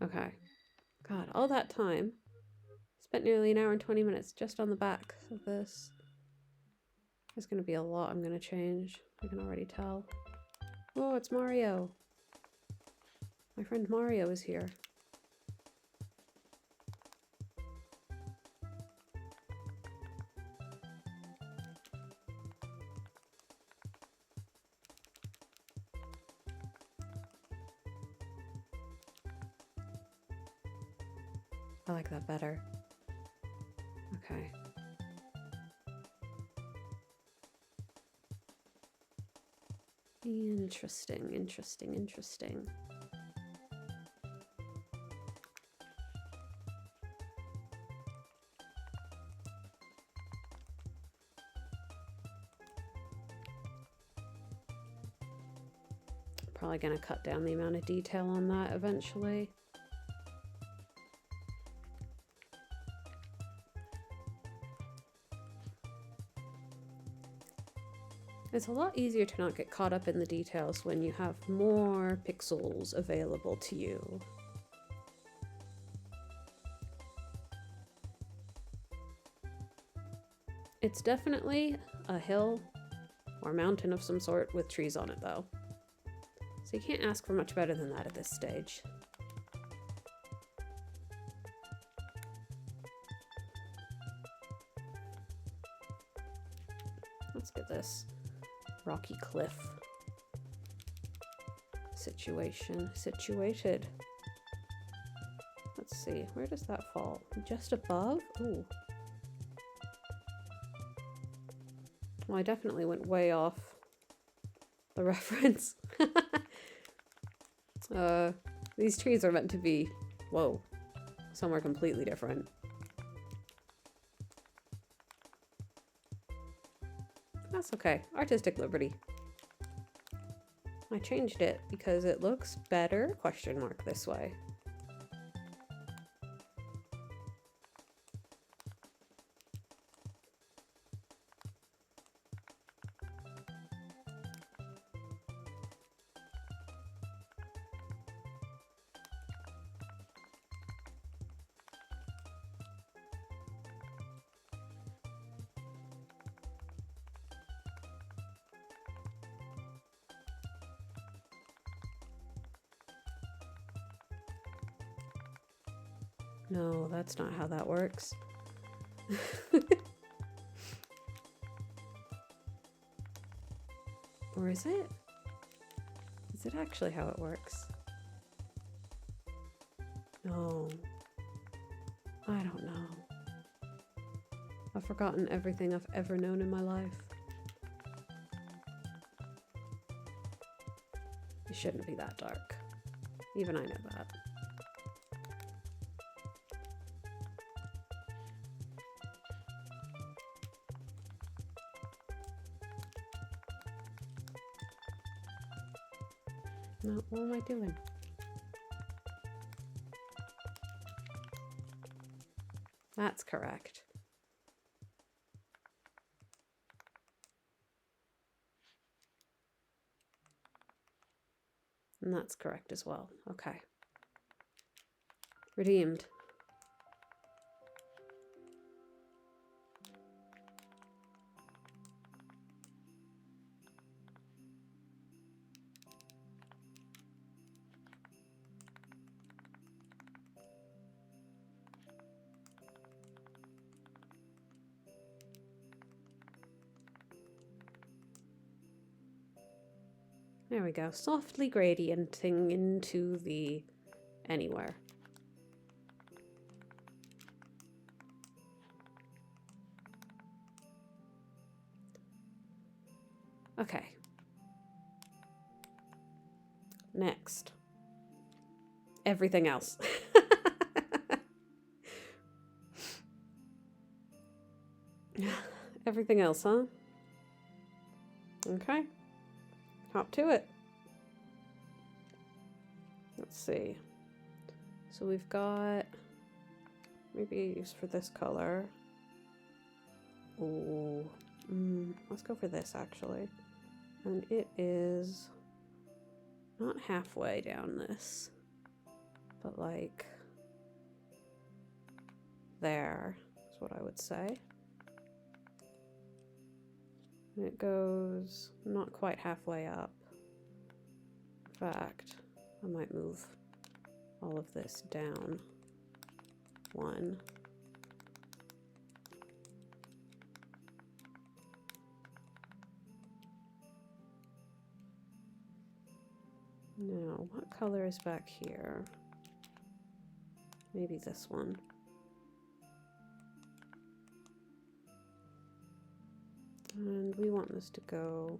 Okay. God, all that time. Spent nearly an hour and 20 minutes just on the back of this. There's going to be a lot I'm going to change. I can already tell. Oh, it's Mario. My friend Mario is here. I like that better. Okay. Interesting, interesting, interesting. Probably gonna cut down the amount of detail on that eventually. It's a lot easier to not get caught up in the details when you have more pixels available to you. It's definitely a hill or mountain of some sort with trees on it though. So you can't ask for much better than that at this stage. Let's get this rocky cliff situation situated. Let's see, where does that fall? Just above? Ooh. Well, I definitely went way off the reference. These trees are meant to be, whoa, somewhere completely different. That's okay. Artistic liberty. I changed it because it looks better, question mark, this way. No, that's not how that works. Or is it? Is it actually how it works? No. I don't know. I've forgotten everything I've ever known in my life. It shouldn't be that dark. Even I know that. No, what am I doing? That's correct. And that's correct as well. Okay. Redeemed. There we go. Softly gradienting into the anywhere. Okay. Next. Everything else. Everything else, huh? Okay. Hop to it. Let's see. So we've got maybe a use for this color. Oh, let's go for this actually. And it is not halfway down this, but like there is what I would say. And it goes not quite halfway up. In fact, I might move all of this down one. Now, what color is back here? Maybe this one. And we want this to go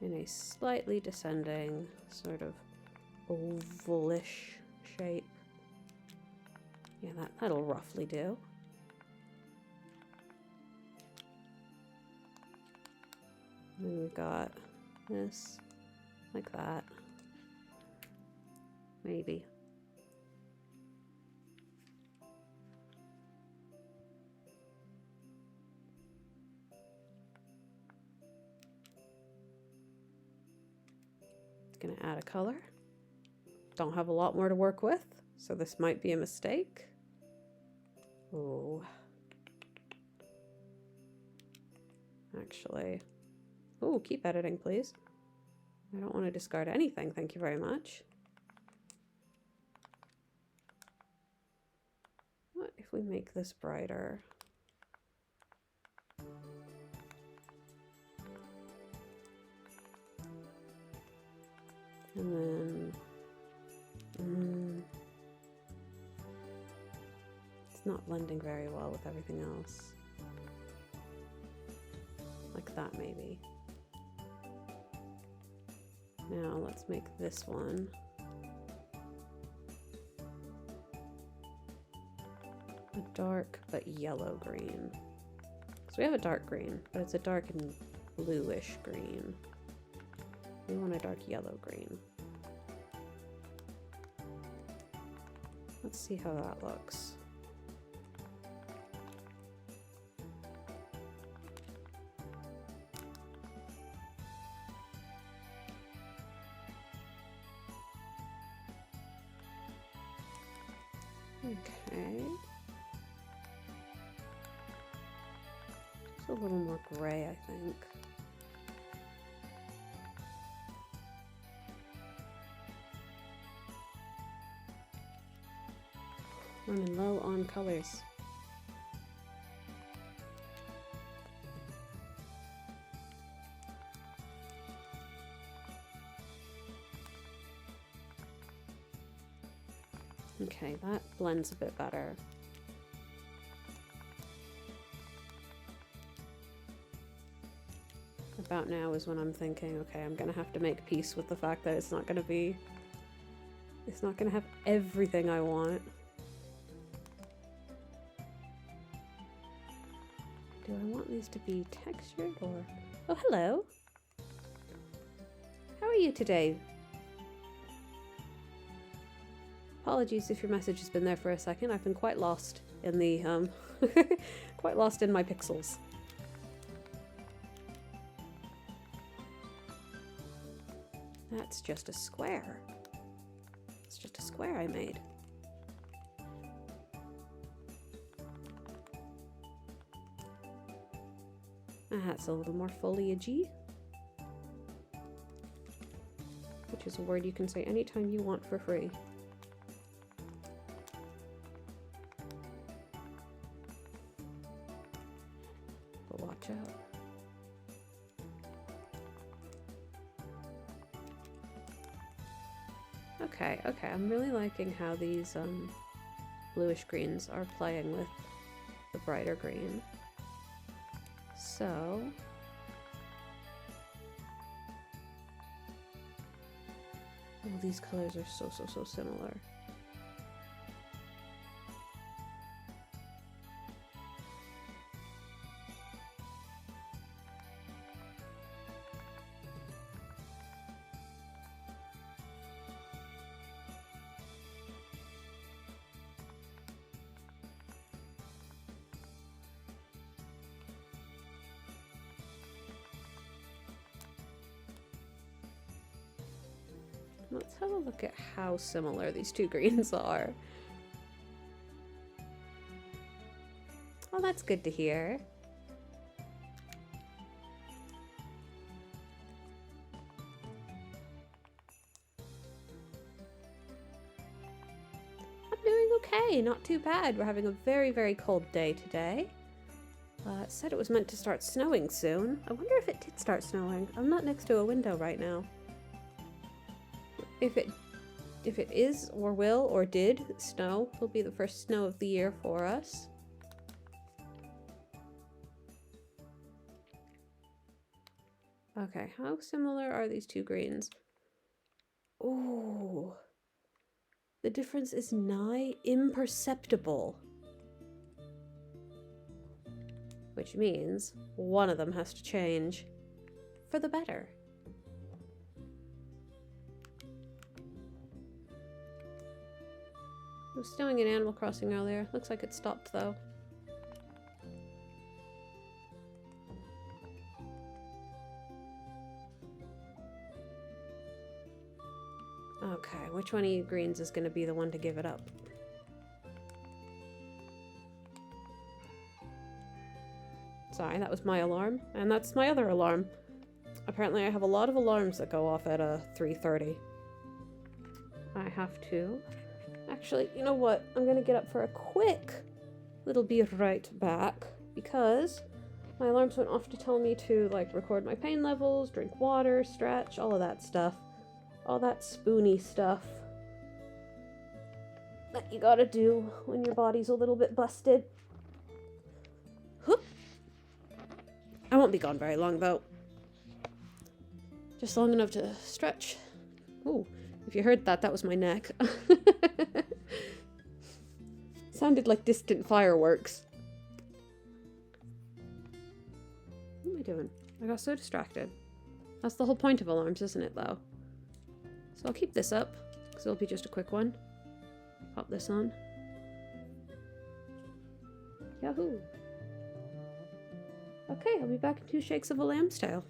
in a slightly descending, sort of ovalish shape. Yeah, that'll roughly do. And then we've got this, like that. Maybe. Gonna add a color. Don't have a lot more to work with, so this might be a mistake. Oh. Actually. Oh, keep editing, please. I don't want to discard anything, thank you very much. What if we make this brighter? And then, it's not blending very well with everything else. Like that, maybe. Now let's make this one a dark but yellow green. So we have a dark green, but it's a dark and bluish green. We want a dark yellow green. Let's see how that looks. Okay. It's a little more gray, I think. Running low on colors. Okay, that blends a bit better. About now is when I'm thinking, okay, I'm gonna have to make peace with the fact that it's not gonna have everything I want. Do I want these to be textured or... Oh, hello! How are you today? Apologies if your message has been there for a second. I've been quite lost in the, quite lost in my pixels. That's just a square. It's just a square I made. That's a little more foliagey. Which is a word you can say anytime you want for free. But watch out. Okay, okay, I'm really liking how these bluish greens are playing with the brighter green. So, oh, these colors are so similar. Let's have a look at how similar these two greens are. Well, that's good to hear. I'm doing okay, not too bad. We're having a very cold day today. It said it was meant to start snowing soon. I wonder if it did start snowing. I'm not next to a window right now. If it is or will or did snow, it'll be the first snow of the year for us. Okay, how similar are these two greens? Ooh, the difference is nigh imperceptible. Which means one of them has to change for the better. It was snowing in Animal Crossing earlier. Looks like it stopped though. Okay, which one of you greens is going to be the one to give it up? Sorry, that was my alarm, and that's my other alarm. Apparently I have a lot of alarms that go off at 3:30. I have to... Actually, you know what? I'm gonna get up for a quick little be right back because my alarms went off to tell me to like record my pain levels, drink water, stretch, all of that stuff. All that spoony stuff that you gotta do when your body's a little bit busted. Whoop. I won't be gone very long though. Just long enough to stretch. Ooh. If you heard that, that was my neck. Sounded like distant fireworks. doing? I got so distracted. That's the whole point of alarms, isn't it, though? So I'll keep this up, because it'll be just a quick one. Pop this on. Yahoo! Okay, I'll be back in 2 shakes of a lamb's tail.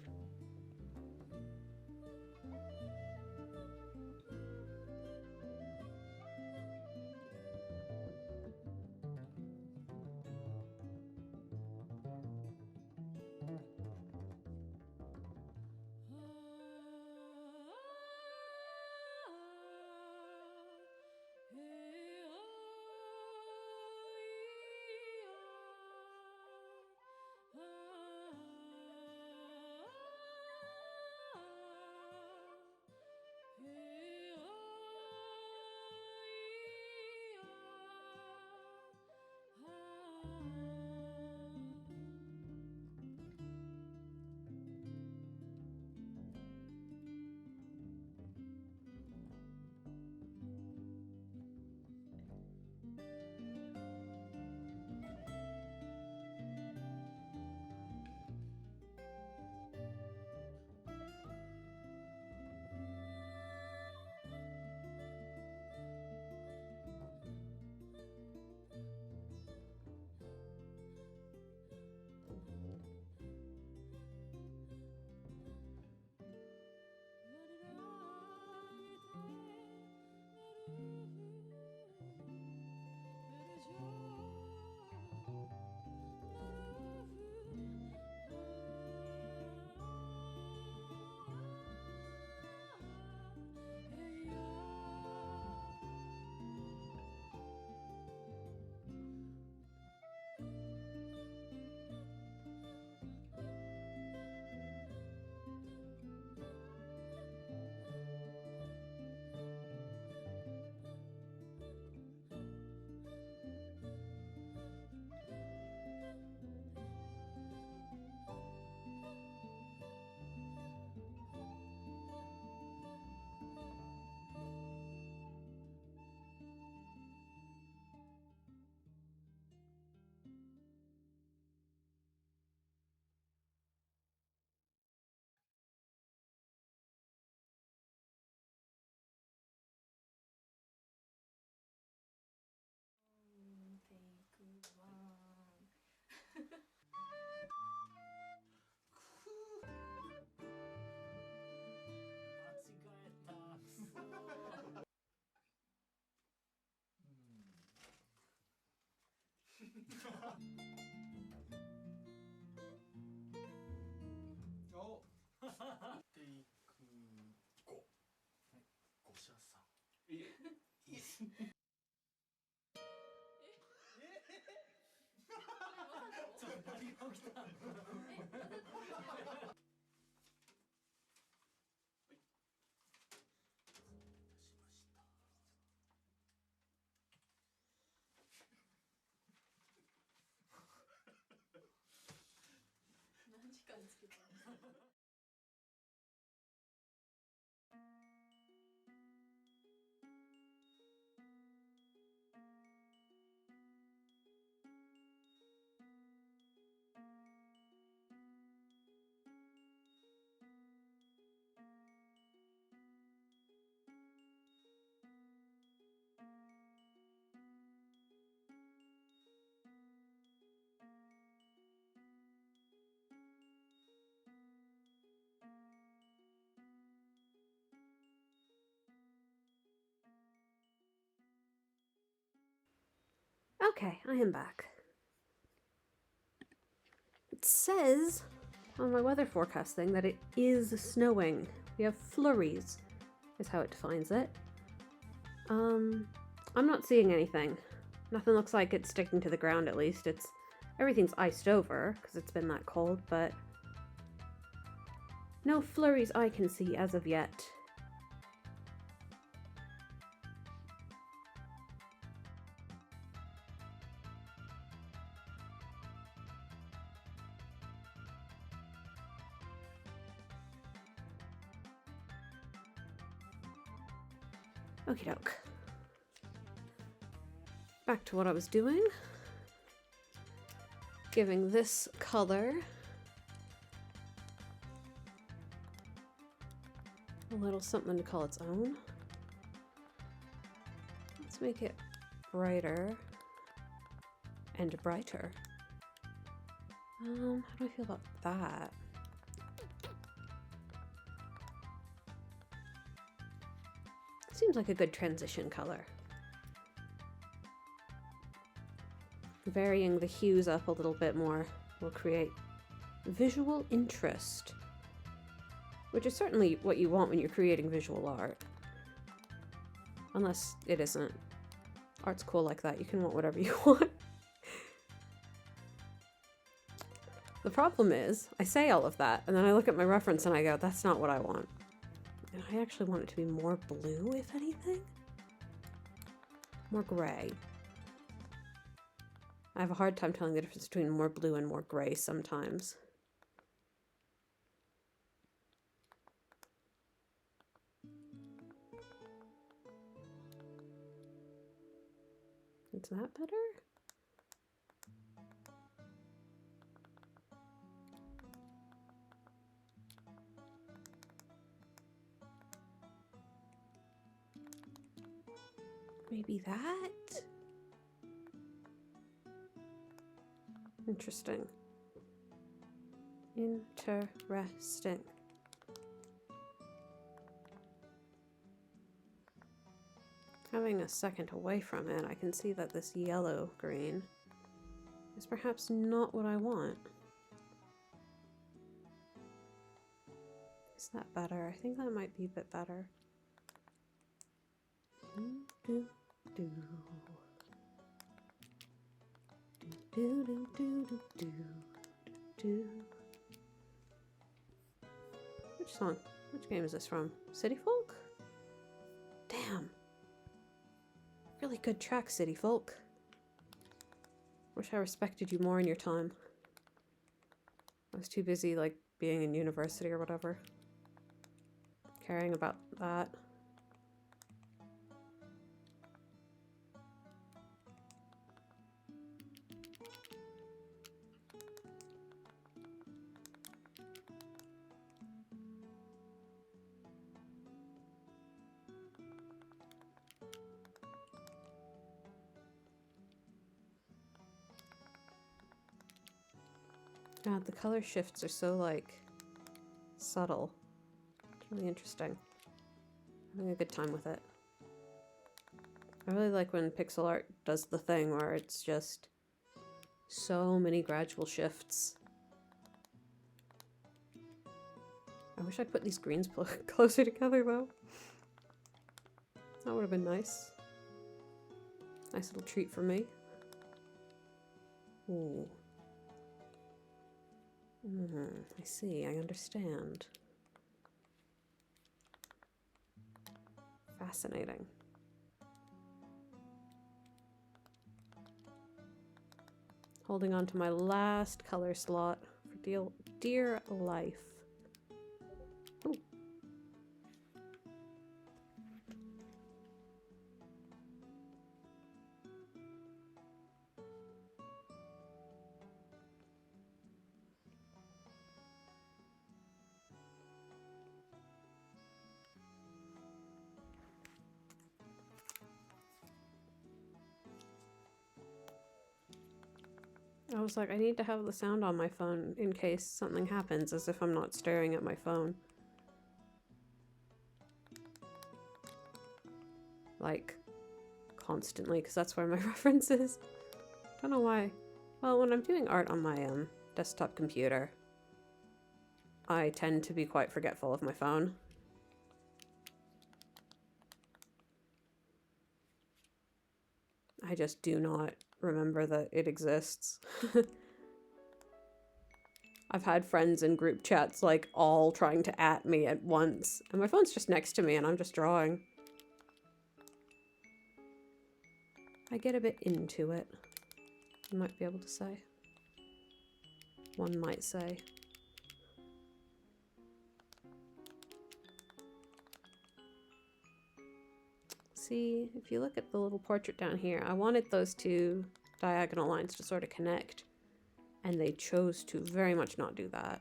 Okay, I am back. It says on my weather forecast thing that it is snowing. We have flurries, is how it defines it. I'm not seeing anything. Nothing looks like it's sticking to the ground, at least. Everything's iced over because it's been that cold, but no flurries I can see as of yet. Okie doke. Back to what I was doing. Giving this color little something to call its own. Let's make it brighter and brighter. How do I feel about that? Seems like a good transition color. Varying the hues up a little bit more will create visual interest, which is certainly what you want when you're creating visual art. Unless it isn't. Art's cool like that. You can want whatever you want. The problem is, I say all of that, and then I look at my reference and I go, that's not what I want. And I actually want it to be more blue, if anything. More gray. I have a hard time telling the difference between more blue and more gray sometimes. Is that better? Maybe that? Interesting. Interesting. Having a second away from it, I can see that this yellow green is perhaps not what I want. Is that better? I think that might be a bit better. Do, do, do, do, do, do, do, do. Which song? Which game is this from? City Folk? Damn. Really good track, City Folk. Wish I respected you more in your time. I was too busy, like, being in university or whatever. Caring about that. God, the color shifts are so, like, subtle. It's really interesting. Having a good time with it. I really like when pixel art does the thing where it's just so many gradual shifts. I wish I'd put these greens closer together, though. That would have been nice. Nice little treat for me. Ooh. I see, I understand. Fascinating. Holding on to my last color slot for dear life. Ooh. I was like, I need to have the sound on my phone in case something happens, as if I'm not staring at my phone. Like, constantly, because that's where my reference is. Don't know why. Well, when I'm doing art on my desktop computer, I tend to be quite forgetful of my phone. I just do not remember that it exists. I've had friends in group chats, like, all trying to at me at once, and my phone's just next to me and I'm just drawing. I get a bit into it, you might be able to say. One might say. See, if you look at the little portrait down here, I wanted those two diagonal lines to sort of connect, and they chose to very much not do that.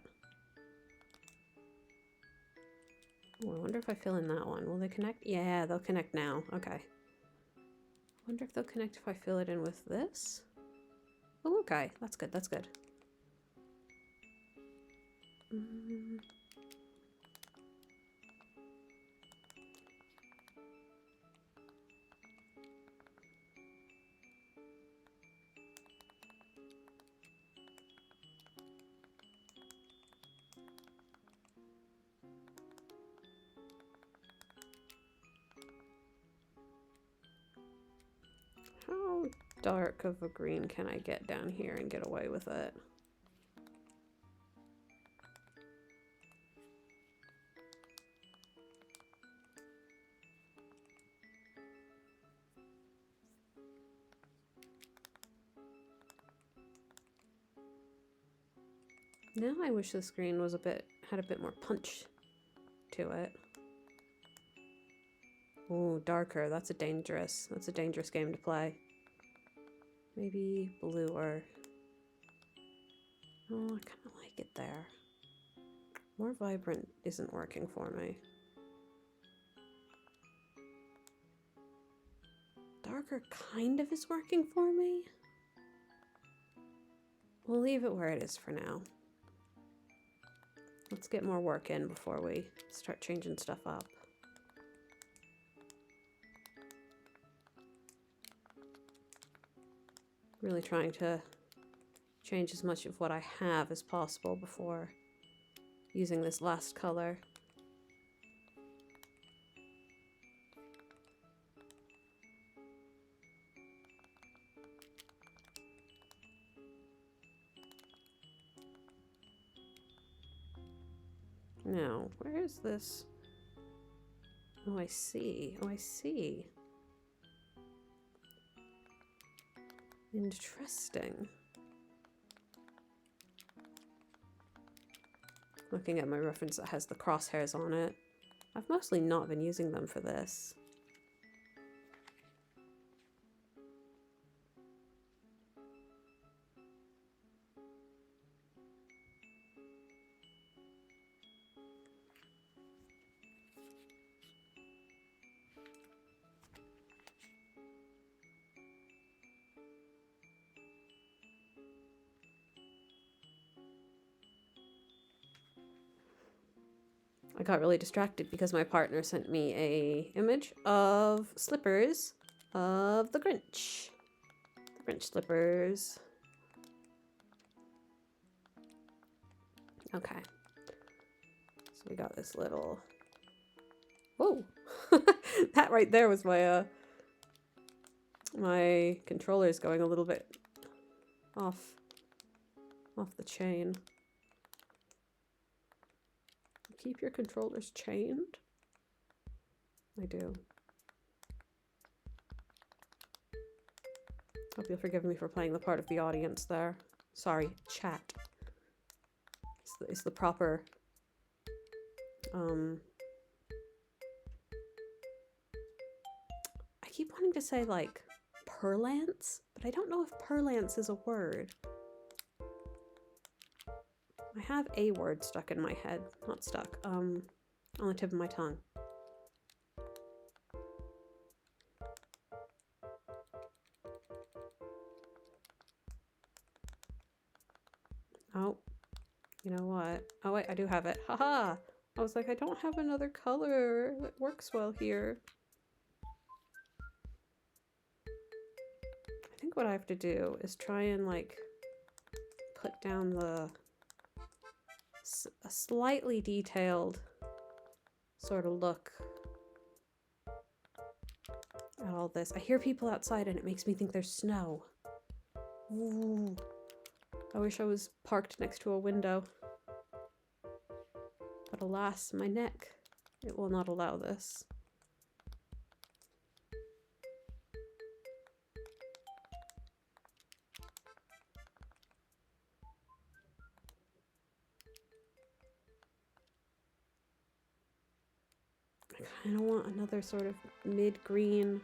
Oh, I wonder if I fill in that one. Will they connect? Yeah, they'll connect now. Okay. I wonder if they'll connect if I fill it in with this. Oh, okay. That's good. That's good. How dark of a green can I get down here and get away with it? Now I wish this green was had a bit more punch to it. Oh, darker. That's a dangerous game to play. Maybe blue or... Oh, I kind of like it there. More vibrant isn't working for me. Darker kind of is working for me. We'll leave it where it is for now. Let's get more work in before we start changing stuff up. Really trying to change as much of what I have as possible before using this last color. Now, where is this? Oh, I see. Oh, I see. Interesting. Looking at my reference that has the crosshairs on it. I've mostly not been using them for this. I got really distracted because my partner sent me a image of slippers of the Grinch. The Grinch slippers. Okay. So we got this little... Whoa! That right there was my, my controller's going a little bit off the chain. Keep your controllers chained? I do. Hope you'll forgive me for playing the part of the audience there. Sorry, chat. It's the proper... I keep wanting to say, like, parlance, but I don't know if parlance is a word. I have a word stuck in my head. Not stuck. On the tip of my tongue. Oh. You know what? Oh wait, I do have it. Haha! I was like, I don't have another color that works well here. I think what I have to do is try and, like, put down a slightly detailed sort of look at all this. I hear people outside and it makes me think there's snow. Ooh. I wish I was parked next to a window. But alas, my neck, it will not allow this. I kind of want another sort of mid-green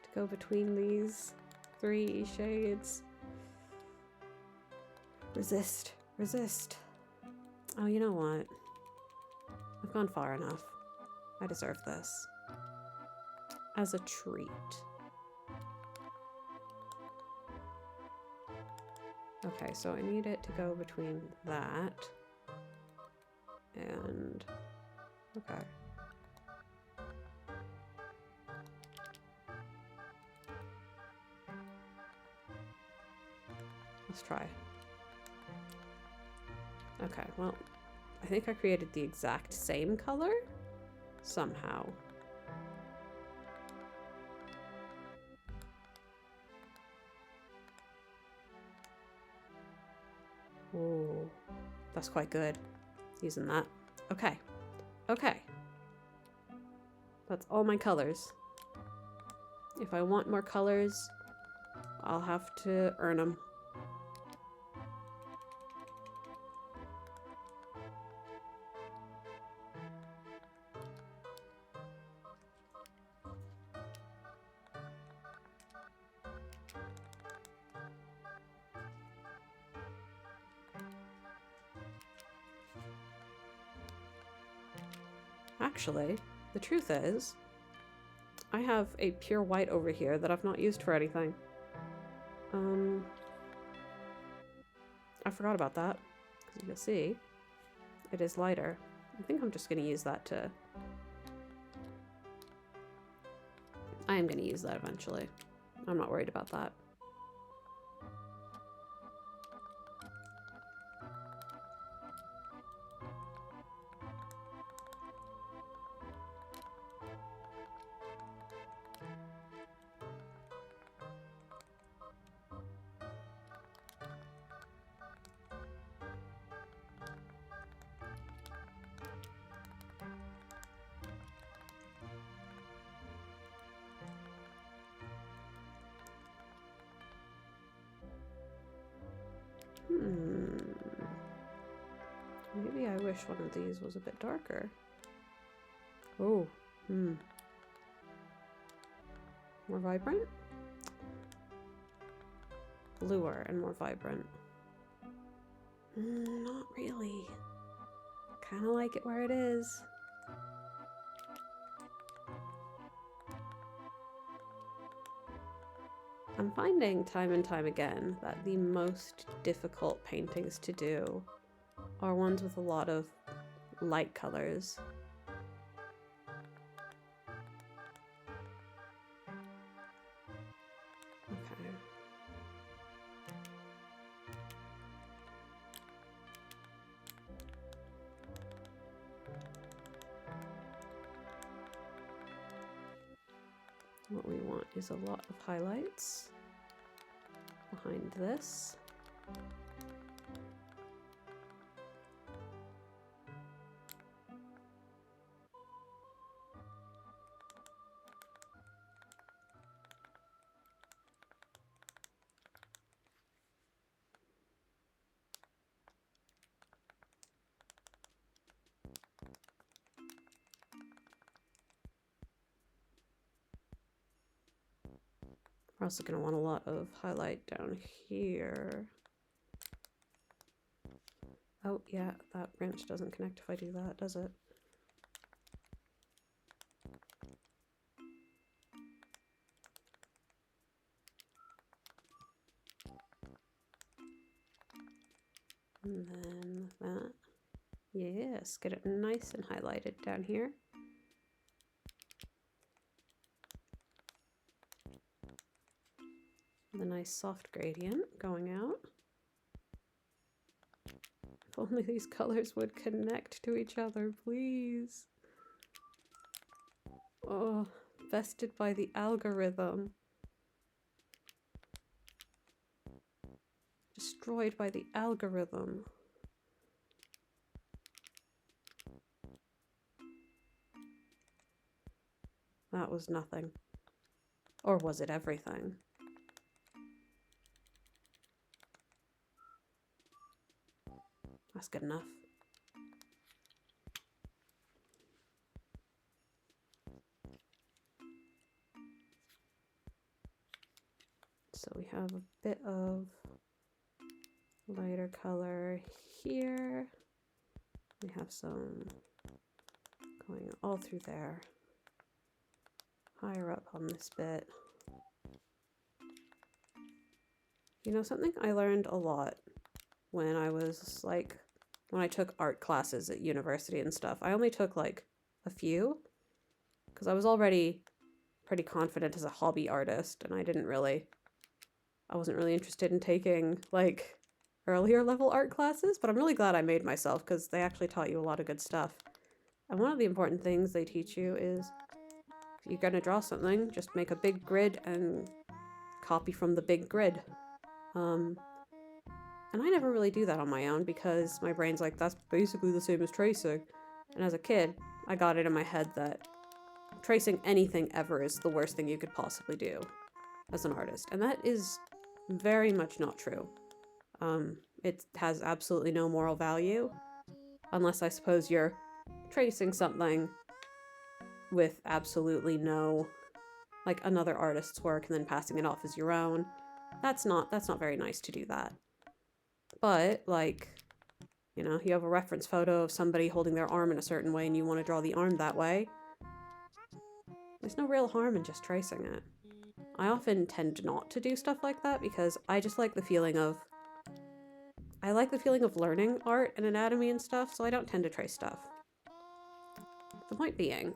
to go between these three shades. Resist, resist. Oh, you know what? I've gone far enough. I deserve this. As a treat. Okay, so I need it to go between that and... okay. Let's try. Okay, well, I think I created the exact same color somehow. Oh, that's quite good. Using that. Okay. Okay. That's all my colors. If I want more colors, I'll have to earn them. Actually, the truth is, I have a pure white over here that I've not used for anything. I forgot about that, because you'll see, it is lighter. I think I'm just going to use that to... I am going to use that eventually. I'm not worried about that. Maybe I wish one of these was a bit darker. Oh, more vibrant? Bluer and more vibrant. Not really. Kind of like it where it is. I'm finding time and time again that the most difficult paintings to do are ones with a lot of light colors. Okay. What we want is a lot of highlights behind this. We're also going to want a lot of highlight down here. Oh, yeah, that branch doesn't connect if I do that, does it? And then that. Yes, get it nice and highlighted down here. The nice soft gradient going out. If only these colors would connect to each other, please. Oh, bested by the algorithm. Destroyed by the algorithm. That was nothing. Or was it everything? That's good enough. So we have a bit of lighter color here. We have some Going all through there. Higher up on this bit. You know something? I learned a lot when I was like, when I took art classes at university and stuff. I only took like a few because I was already pretty confident as a hobby artist, and I wasn't really interested in taking like earlier level art classes, but I'm really glad I made myself because they actually taught you a lot of good stuff. And one of the important things they teach you is if you're going to draw something, just make a big grid and copy from the big grid. And I never really do that on my own because my brain's like, that's basically the same as tracing. And as a kid, I got it in my head that tracing anything ever is the worst thing you could possibly do as an artist. And that is very much not true. It has absolutely no moral value, unless I suppose you're tracing something with absolutely no, like another artist's work and then passing it off as your own. That's not very nice to do that. But, like, you know, you have a reference photo of somebody holding their arm in a certain way and you want to draw the arm that way. There's no real harm in just tracing it. I often tend not to do stuff like that because I just like the feeling of... I like the feeling of learning art and anatomy and stuff, so I don't tend to trace stuff. The point being,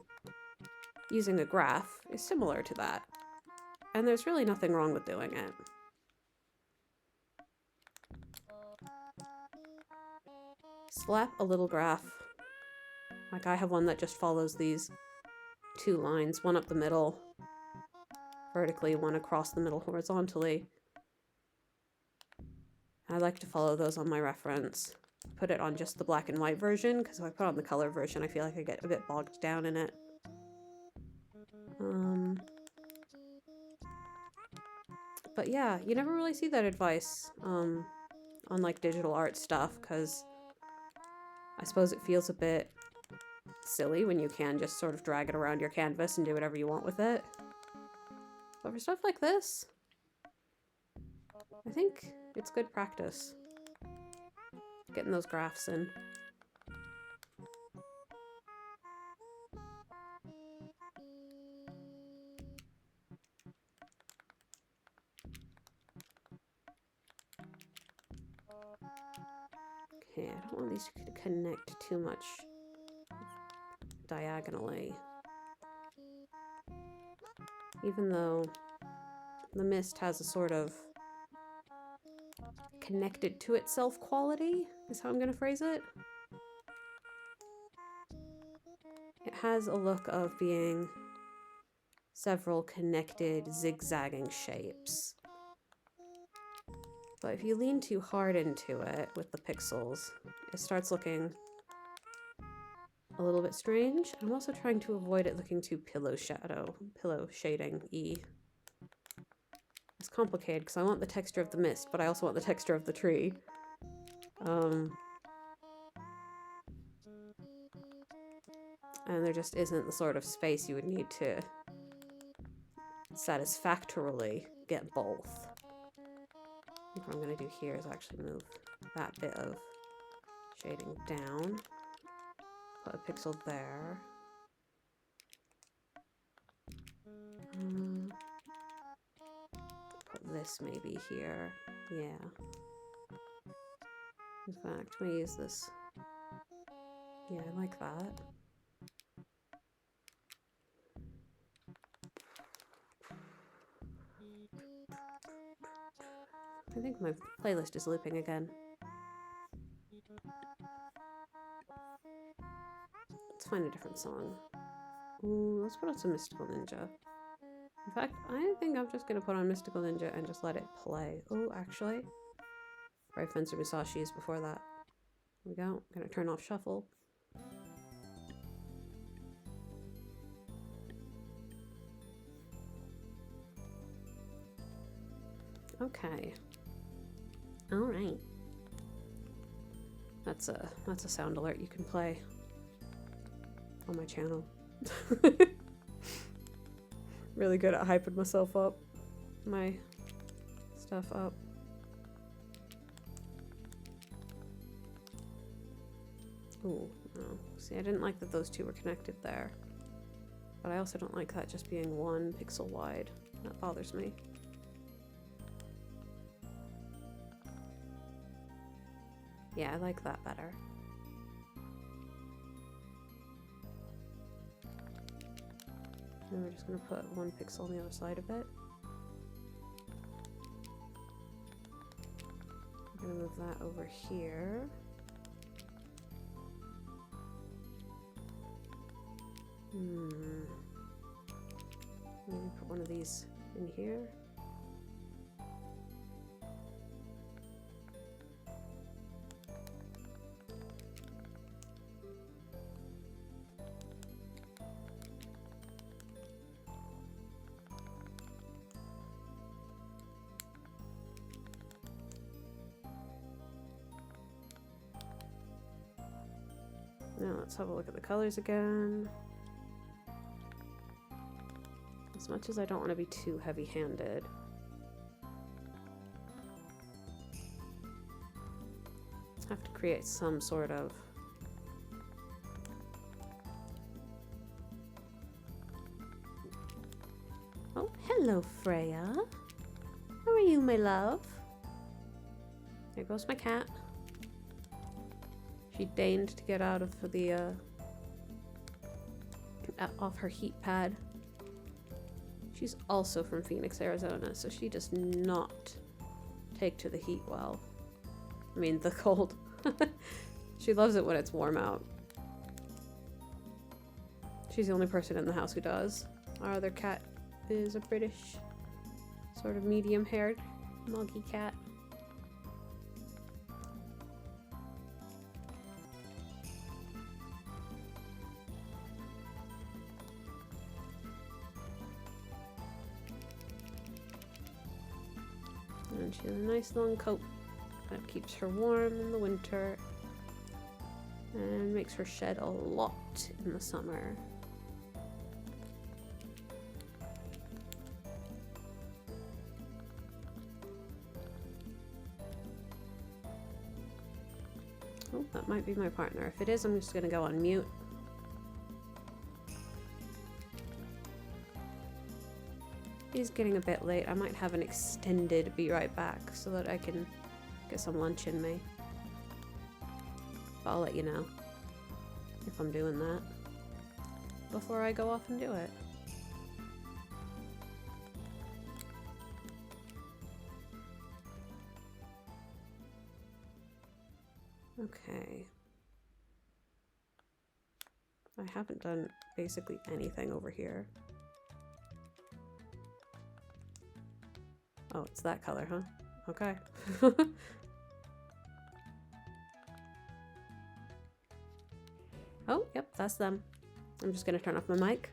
using a graph is similar to that. And there's really nothing wrong with doing it. Slap a little graph. Like I have one that just follows these two lines, one up the middle vertically, one across the middle horizontally. I like to follow those on my reference. Put it on just the black and white version, because if I put on the color version, I feel like I get a bit bogged down in it. But yeah, you never really see that advice on like digital art stuff, because I suppose it feels a bit silly when you can just sort of drag it around your canvas and do whatever you want with it. But for stuff like this, I think it's good practice. Getting those graphs in. Okay, I don't want these to connect too much diagonally. Even though the mist has a sort of connected to itself quality, is how I'm going to phrase it. It has a look of being several connected, zigzagging shapes. But if you lean too hard into it with the pixels, it starts looking a little bit strange. I'm also trying to avoid it looking too pillow shading-y. It's complicated because I want the texture of the mist, but I also want the texture of the tree. And there just isn't the sort of space you would need to satisfactorily get both. I think what I'm going to do here is actually move that bit of shading down. Put a pixel there. Put this maybe here. Yeah. In fact, let me use this. Yeah, I like that. I think my playlist is looping again. Let's find a different song. Ooh, let's put on some Mystical Ninja. In fact, I think I'm just going to put on Mystical Ninja and just let it play. Oh, actually. Brave Fencer Musashi is before that. Here we go. I'm going to turn off Shuffle. Okay. All right. That's a sound alert you can play on my channel. Really good at hyping myself up. My stuff up. Ooh, Oh, see, I didn't like that those two were connected there. But I also don't like that just being 1 pixel wide. That bothers me. Yeah, I like that better. And we're just going to put 1 pixel on the other side of it. I'm going to move that over here. Maybe put one of these in here. Now let's have a look at the colors again. As much as I don't want to be too heavy-handed. I have to create some sort of Oh, hello, Freya. How are you, my love? There goes my cat. She deigned to get out of the off her heat pad. She's also from Phoenix, Arizona, so she does not take to the heat well. I mean, the cold. She loves it when it's warm out. She's the only person in the house who does. Our other cat is a British, sort of medium-haired, muggy cat. And she has a nice long coat that keeps her warm in the winter and makes her shed a lot in the summer. Oh, that might be my partner. If it is, I'm just gonna go on mute. It is getting a bit late. I might have an extended be right back so that I can get some lunch in me. But I'll let you know if I'm doing that before I go off and do it. Okay. I haven't done basically anything over here. Oh, it's that color, huh? Okay. Oh, yep, that's them. I'm just gonna turn off my mic.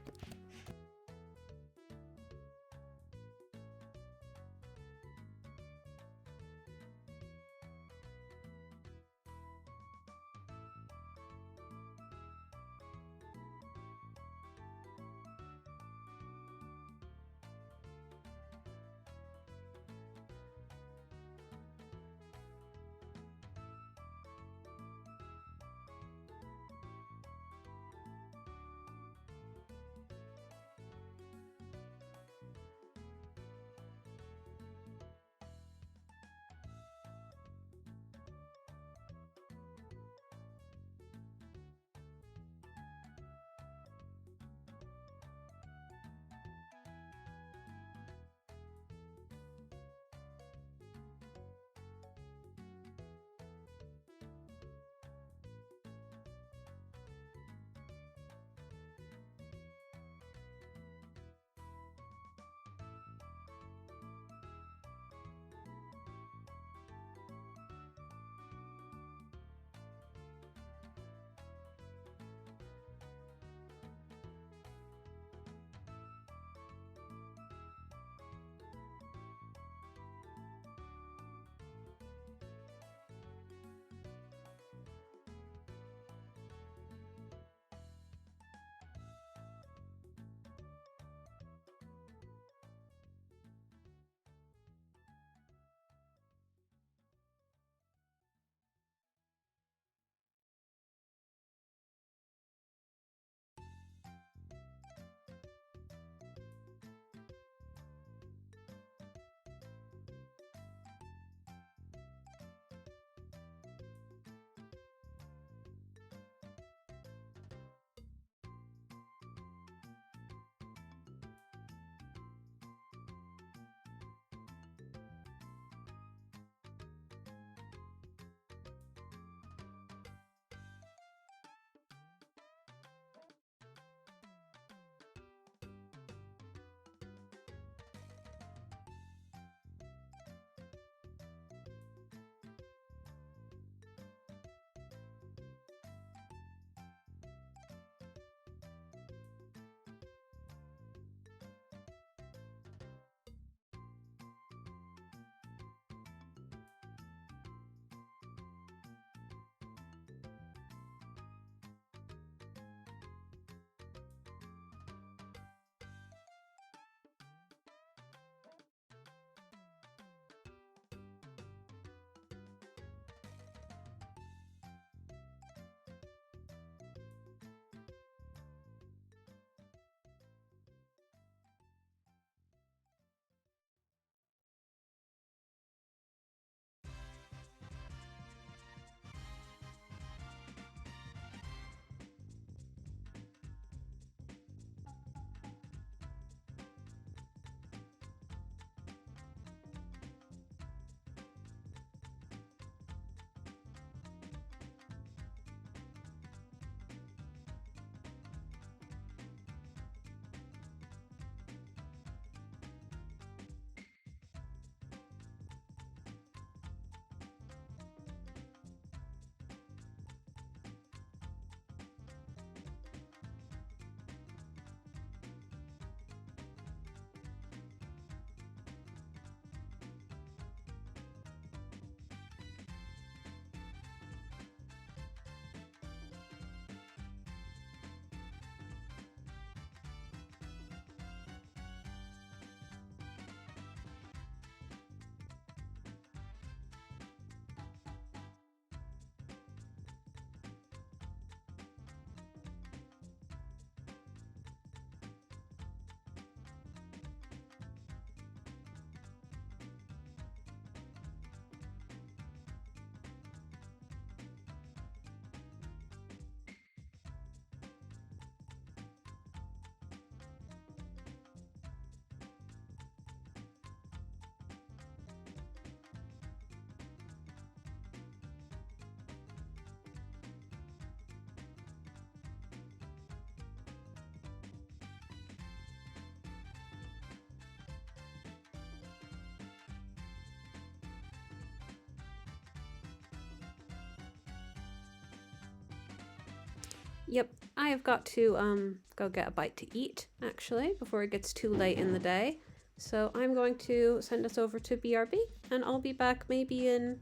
I have got to go get a bite to eat, actually, before it gets too late in the day. So I'm going to send us over to BRB, and I'll be back maybe in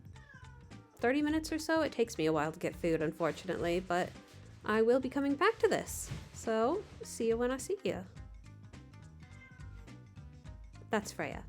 30 minutes or so. It takes me a while to get food, unfortunately, but I will be coming back to this. So, see you when I see you. That's Freya.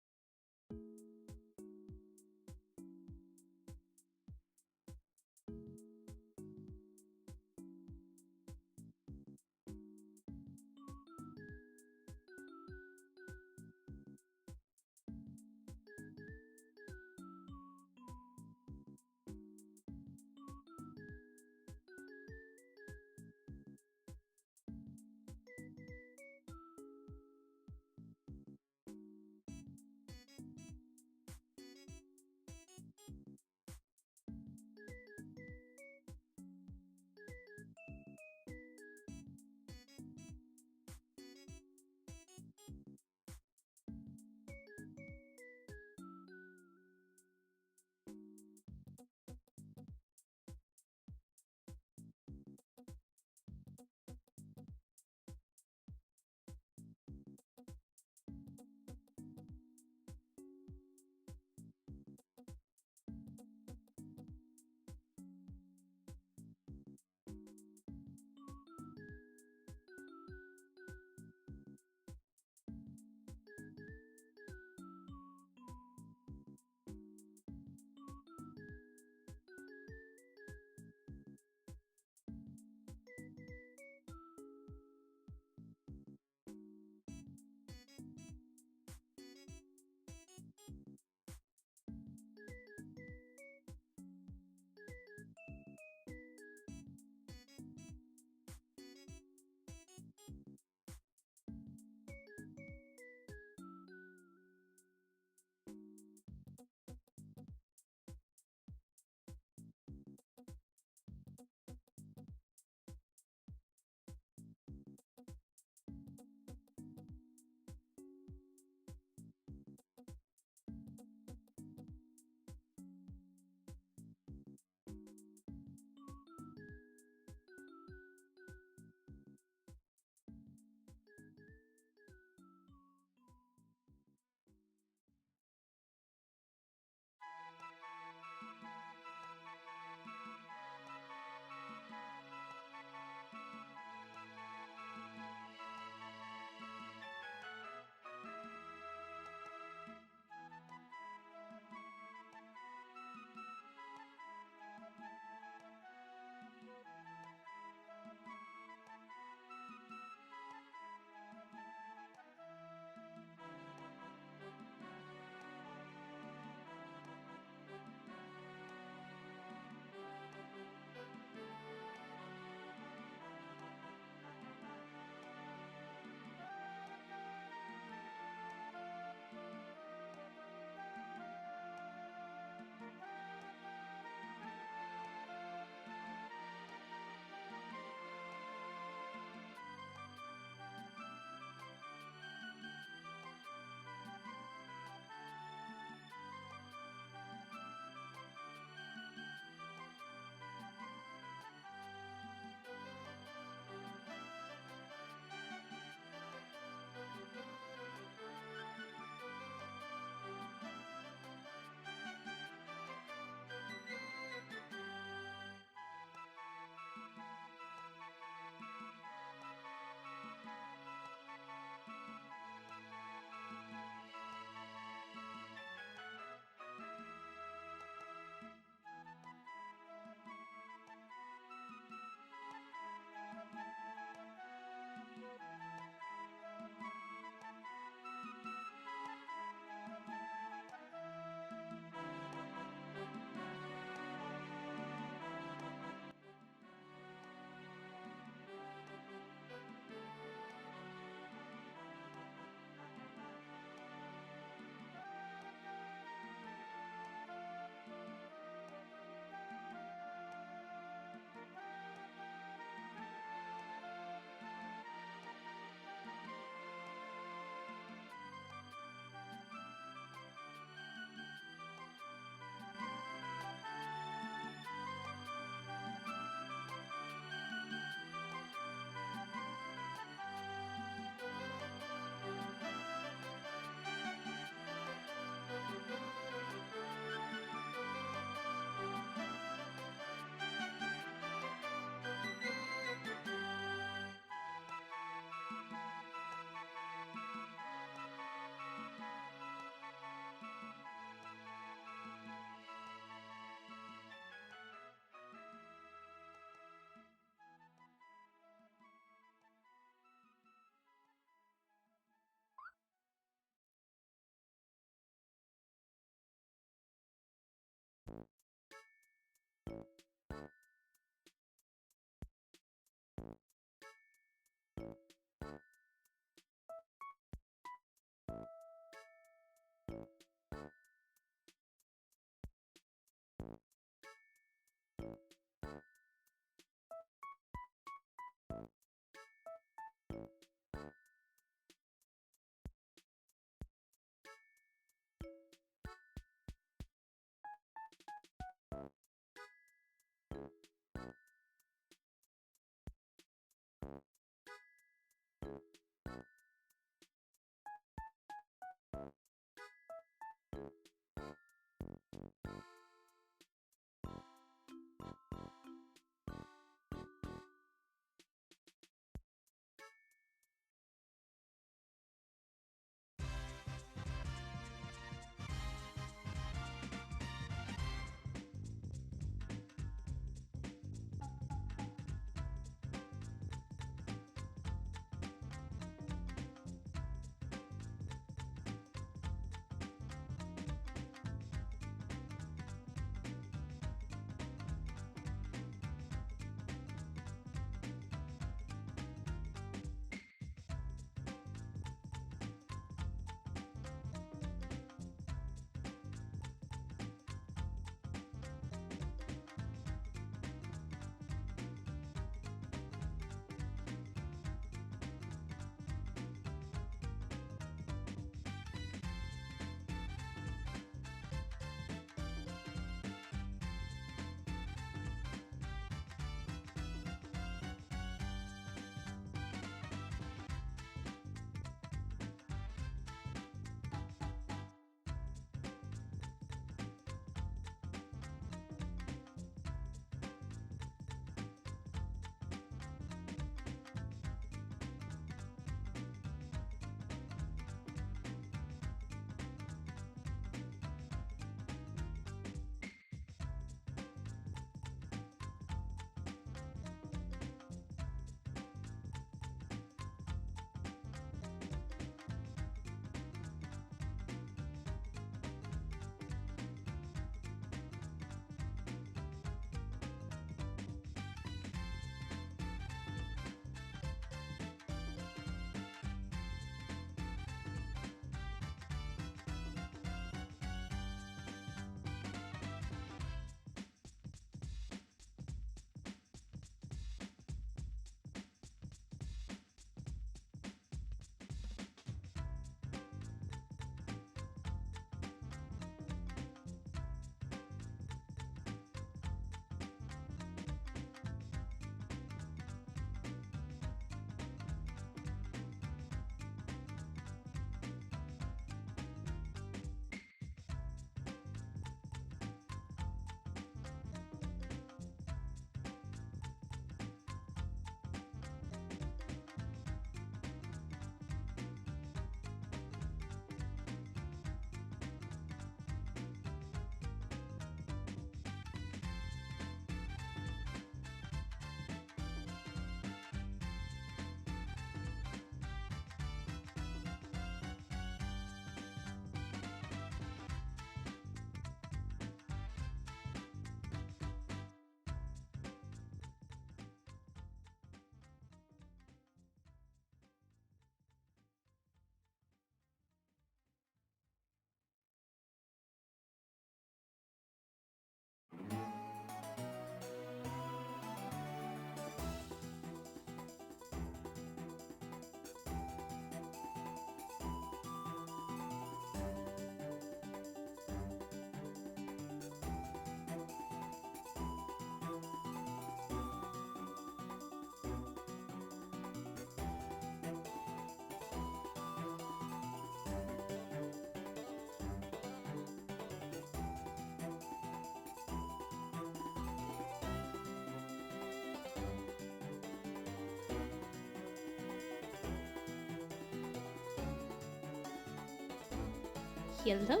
Hello,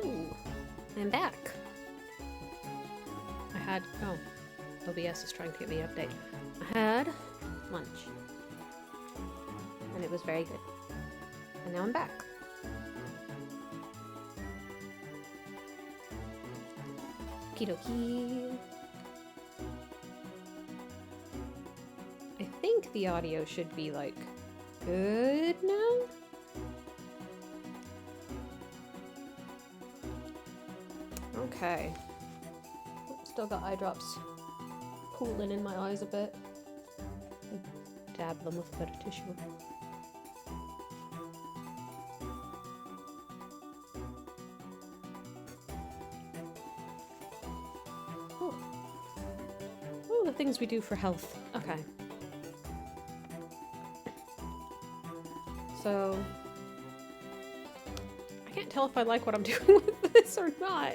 I'm back. OBS is trying to get me an update. I had lunch, and it was very good. And now I'm back. Okie dokie. I think the audio should be like good now. Okay. Still got eye drops pooling in my eyes a bit. Dab them with a bit of tissue. Oh. Oh, the things we do for health. Okay. So, I can't tell if I like what I'm doing with this or not.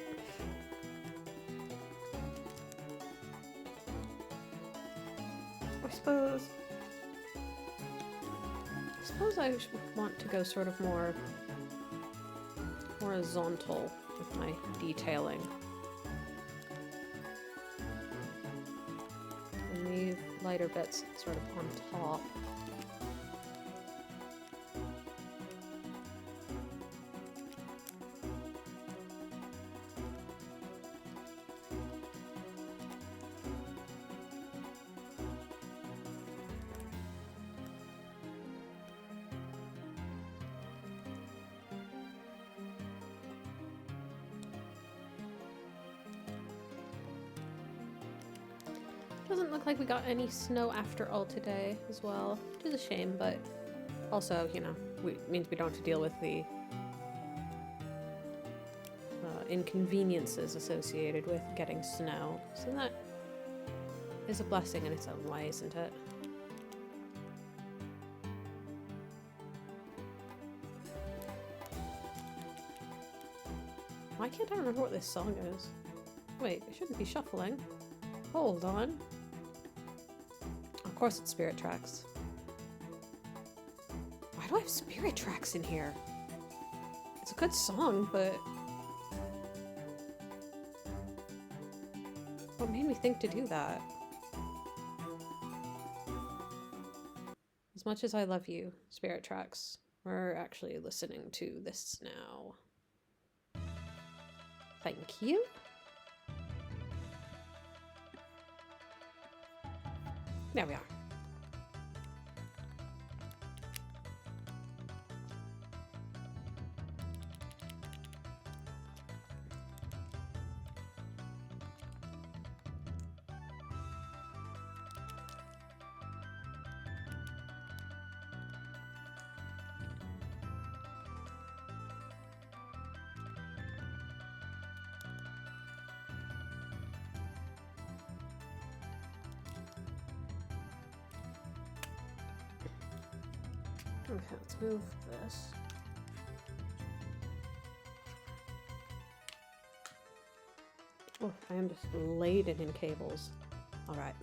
I suppose I want to go sort of more horizontal with my detailing. And leave lighter bits sort of on top. Doesn't look like we got any snow after all today as well, which is a shame, but also, you know, it means we don't have to deal with the inconveniences associated with getting snow. So that is a blessing in its own way, isn't it? Why can't I remember what this song is? Wait, it shouldn't be shuffling. Hold on. Of course it's Spirit Tracks. Why do I have Spirit Tracks in here? It's a good song, but... what made me think to do that? As much as I love you, Spirit Tracks, we're actually listening to this now. Thank you. There we are. Okay, let's move this. Oh, I am just laden in cables. All right.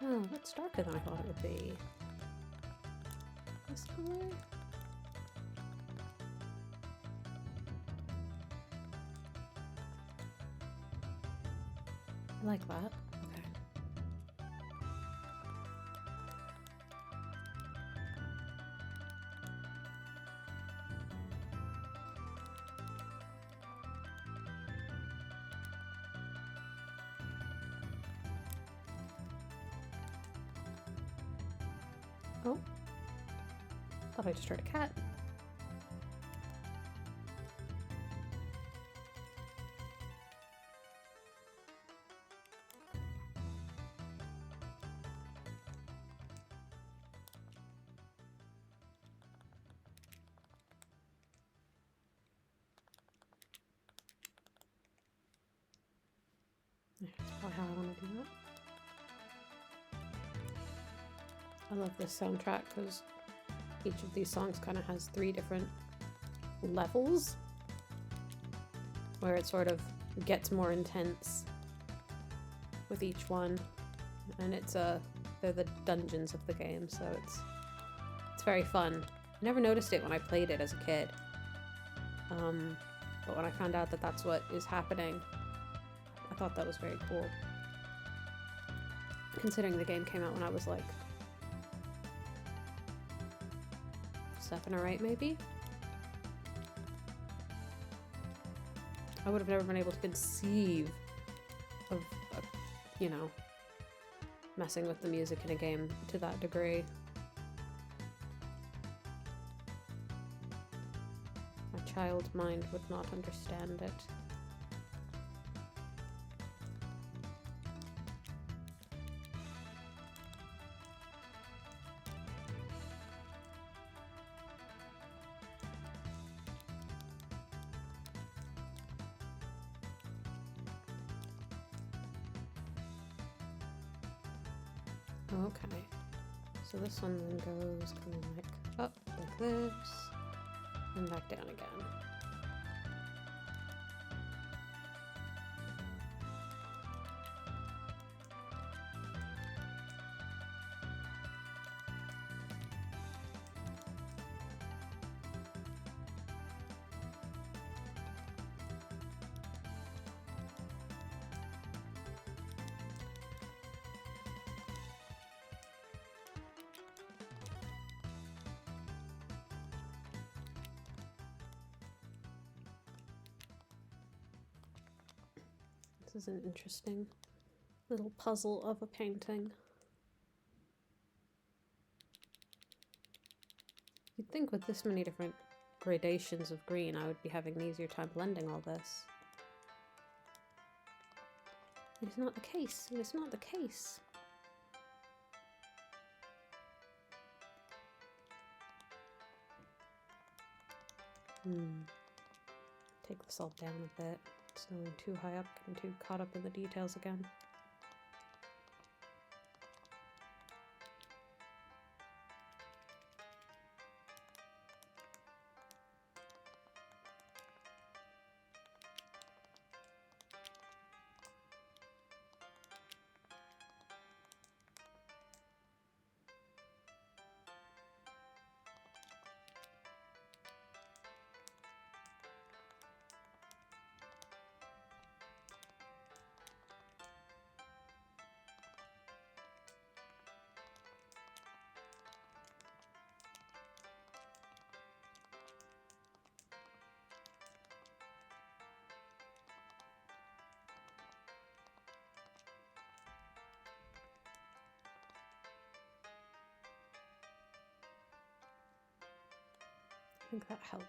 Oh, that's darker than I thought it would be. This color? I like that. Okay. Oh. Thought I just heard a cat. Yeah, that's probably how I want to do that. I love this soundtrack because each of these songs kind of has 3 different levels where it sort of gets more intense with each one, and it's they're the dungeons of the game, so it's very fun. I never noticed it when I played it as a kid, but when I found out that that's what is happening, I thought that was very cool, considering the game came out when I was like 7 or 8 maybe. I would have never been able to conceive of, you know, messing with the music in a game to that degree. My child mind would not understand it. Okay, so this one then goes kind of like up like this, and back down again. This is an interesting little puzzle of a painting. You'd think with this many different gradations of green, I would be having an easier time blending all this. It is not the case. It is not the case. Take this all down a bit. It's going too high up, getting too caught up in the details again. I think that helped.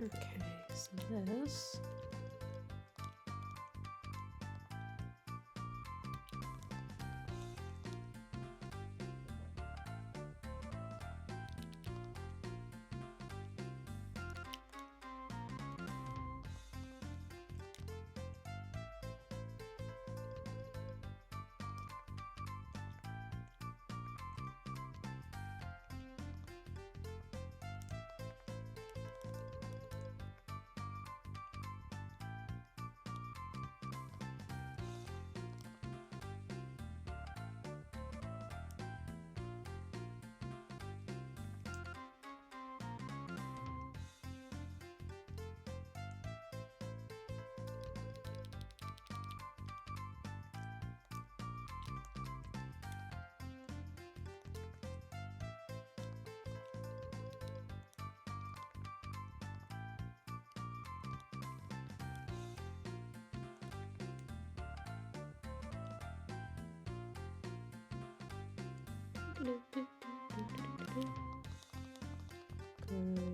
Okay, so this.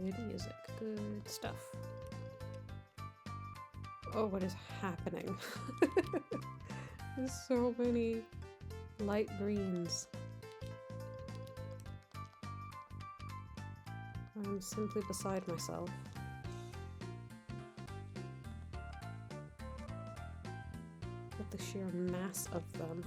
Good music, good stuff. Oh, what is happening? There's so many light greens. I'm simply beside myself. With the sheer mass of them.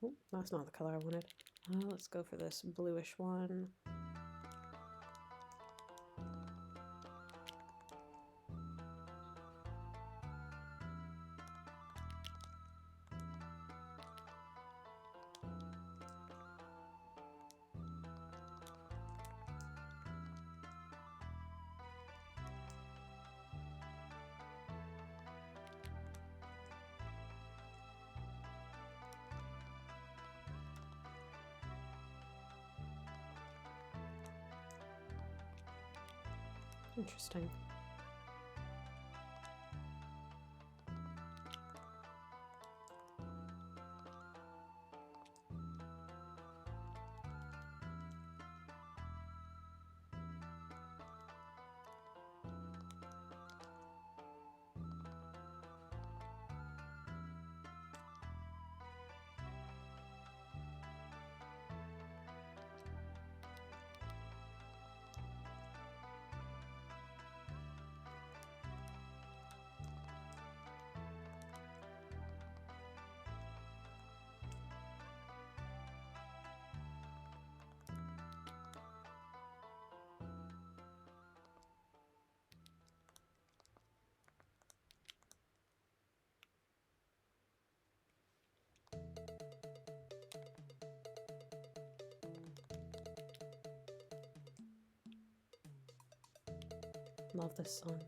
Oh, that's not the color I wanted. Let's go for this bluish one. Interesting. Love this song.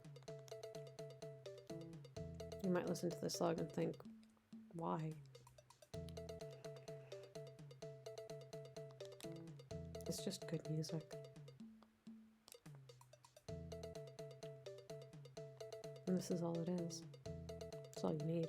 You might listen to this song and think, why? It's just good music. And this is all it is. It's all you need.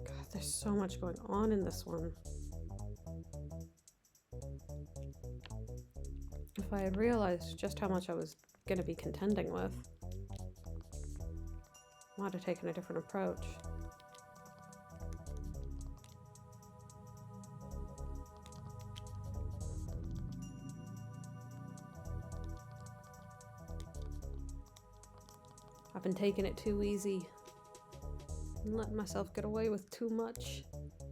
God, there's so much going on in this one. If I had realized just how much I was going to be contending with, I might have taken a different approach. I've been taking it too easy and letting myself get away with too much,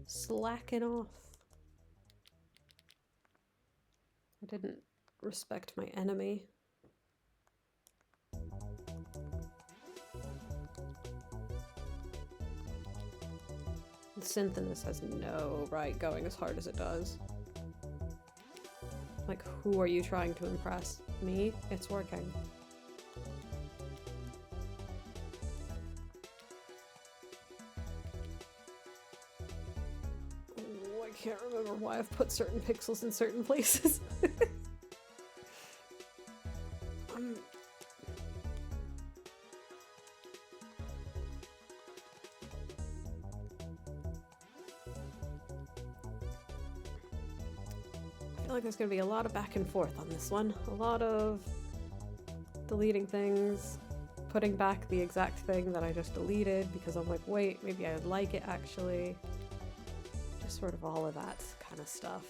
slacking off. I didn't respect my enemy. The synth in this has no right going as hard as it does. Like, who are you trying to impress? Me? It's working. Oh, I can't remember why I've put certain pixels in certain places. I feel like there's going to be a lot of back and forth on this one. A lot of deleting things, putting back the exact thing that I just deleted because I'm like, wait, maybe I would like it actually. Just sort of all of that kind of stuff.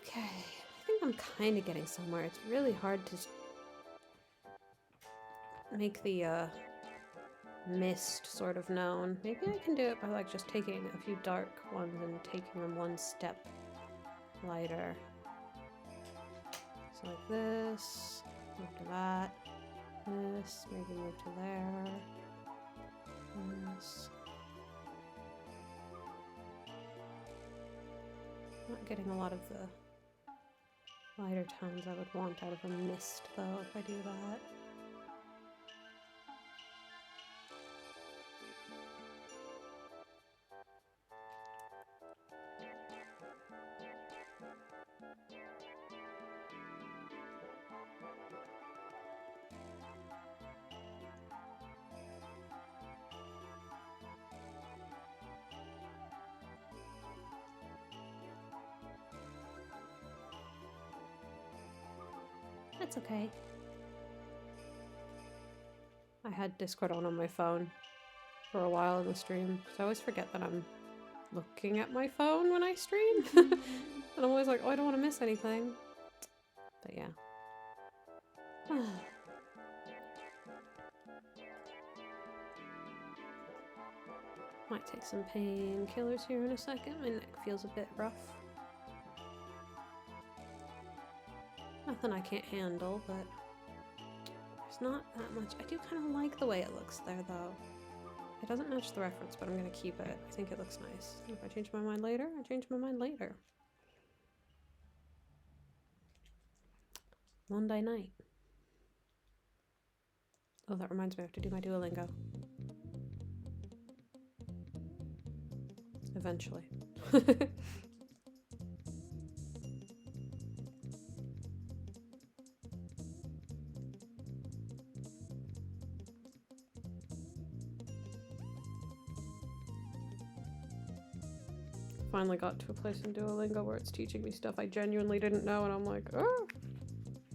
Okay, I think I'm kind of getting somewhere. It's really hard to make the mist sort of known. Maybe I can do it by like just taking a few dark ones and taking them one step lighter. So like this, move to that, this, maybe move to there, this. Not getting a lot of the lighter tones I would want out of a mist though if I do that. That's okay. I had Discord on my phone for a while in the stream, so I always forget that I'm looking at my phone when I stream. And I'm always like, oh, I don't want to miss anything. But yeah. Might take some painkillers here in a second. My neck feels a bit rough. Nothing I can't handle, but there's not that much. I do kind of like the way it looks there, though. It doesn't match the reference, but I'm going to keep it. I think it looks nice. And if I change my mind later, I change my mind later. Monday night. Oh, that reminds me I have to do my Duolingo. Eventually. Finally got to a place in Duolingo where it's teaching me stuff I genuinely didn't know, and I'm like, oh,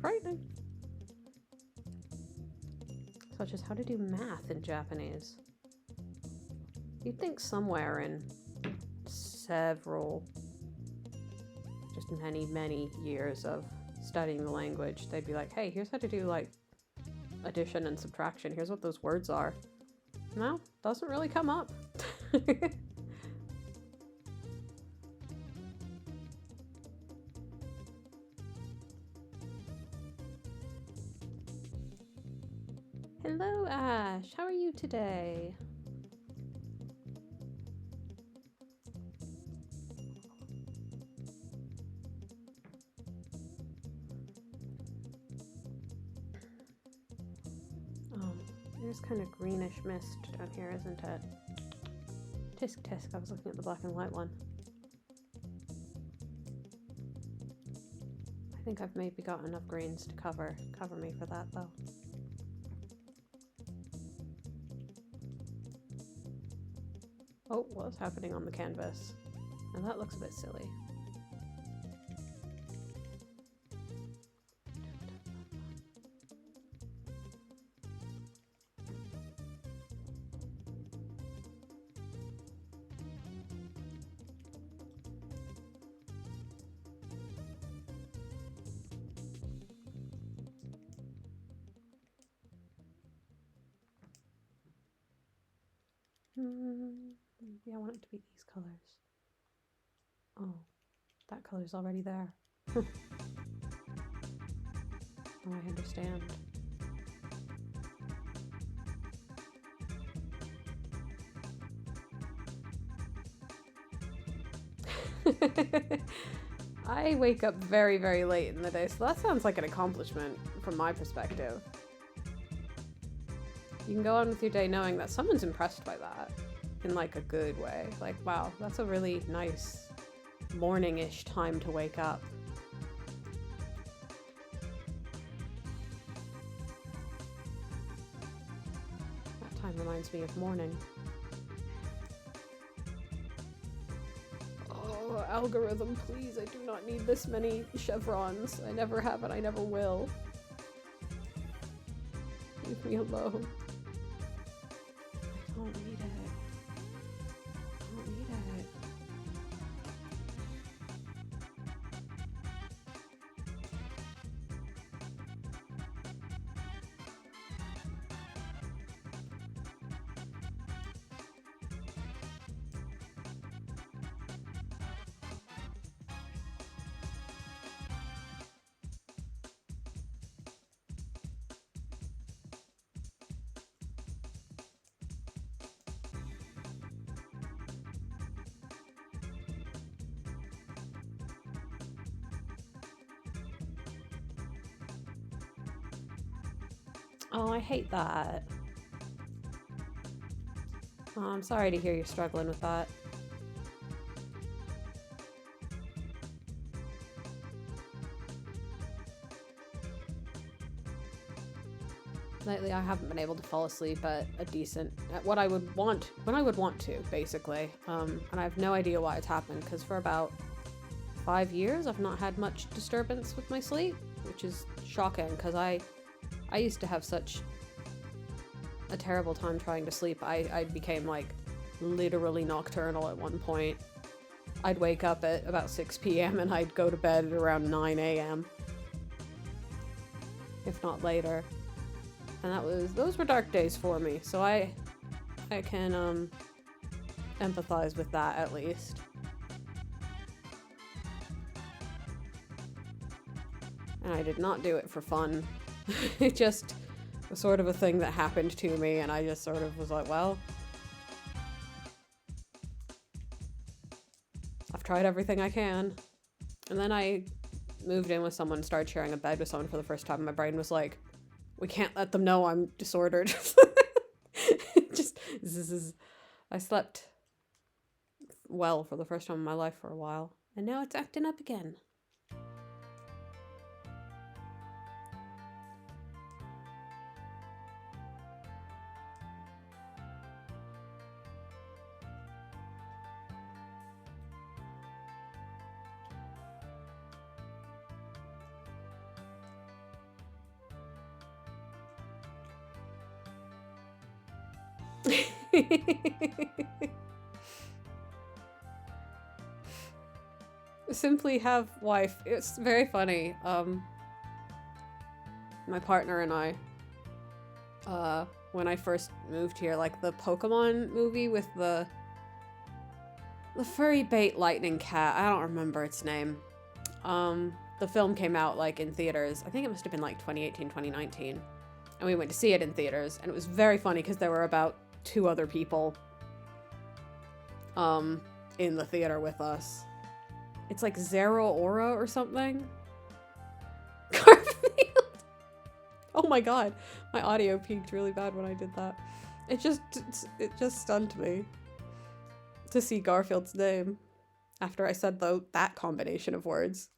frightening. Such as how to do math in Japanese. You'd think somewhere in several, just many years of studying the language, they'd be like, hey, here's how to do like addition and subtraction. Here's what those words are. No, doesn't really come up. Hello, Ash. How are you today? Oh, there's kind of greenish mist down here, isn't it? Tisk tisk. I was looking at the black and white one. I think I've maybe got enough greens to cover me for that, though. Oh, what's happening on the canvas? And that looks a bit silly. Maybe I want it to be these colors. Oh, that color's already there. Oh, I understand. I wake up very, very late in the day, so that sounds like an accomplishment from my perspective. You can go on with your day knowing that someone's impressed by that in like a good way. Like, wow, that's a really nice morning-ish time to wake up. That time reminds me of morning. Oh, algorithm, please, I do not need this many chevrons. I never have and I never will. Leave me alone. I don't need it. I don't need it. Oh, I hate that. Oh, I'm sorry to hear you're struggling with that. Lately, I haven't been able to fall asleep at what I would want, when I would want to, basically. And I have no idea why it's happened, because for about 5 years, I've not had much disturbance with my sleep, which is shocking, because I used to have such a terrible time trying to sleep. I became, like, literally nocturnal at one point. I'd wake up at about 6 p.m. and I'd go to bed at around 9 a.m. if not later. And those were dark days for me, so I can empathize with that at least. And I did not do it for fun. It just was sort of a thing that happened to me, and I just sort of was like, well, I've tried everything I can. And then I moved in with someone, started sharing a bed with someone for the first time, and my brain was like, we can't let them know I'm disordered. I slept well for the first time in my life for a while, and now it's acting up again. Simply have wife. It's very funny. My partner and I, when I first moved here, like the Pokemon movie with the furry bait lightning cat, I don't remember its name. The film came out like in theaters. I think it must have been like 2018, 2019. And we went to see it in theaters, and it was very funny because there were about 2 other people in the theater with us. It's like Zero Aura or something. Garfield. Oh my god, my audio peaked really bad when I did that. It just stunned me to see Garfield's name after I said that combination of words.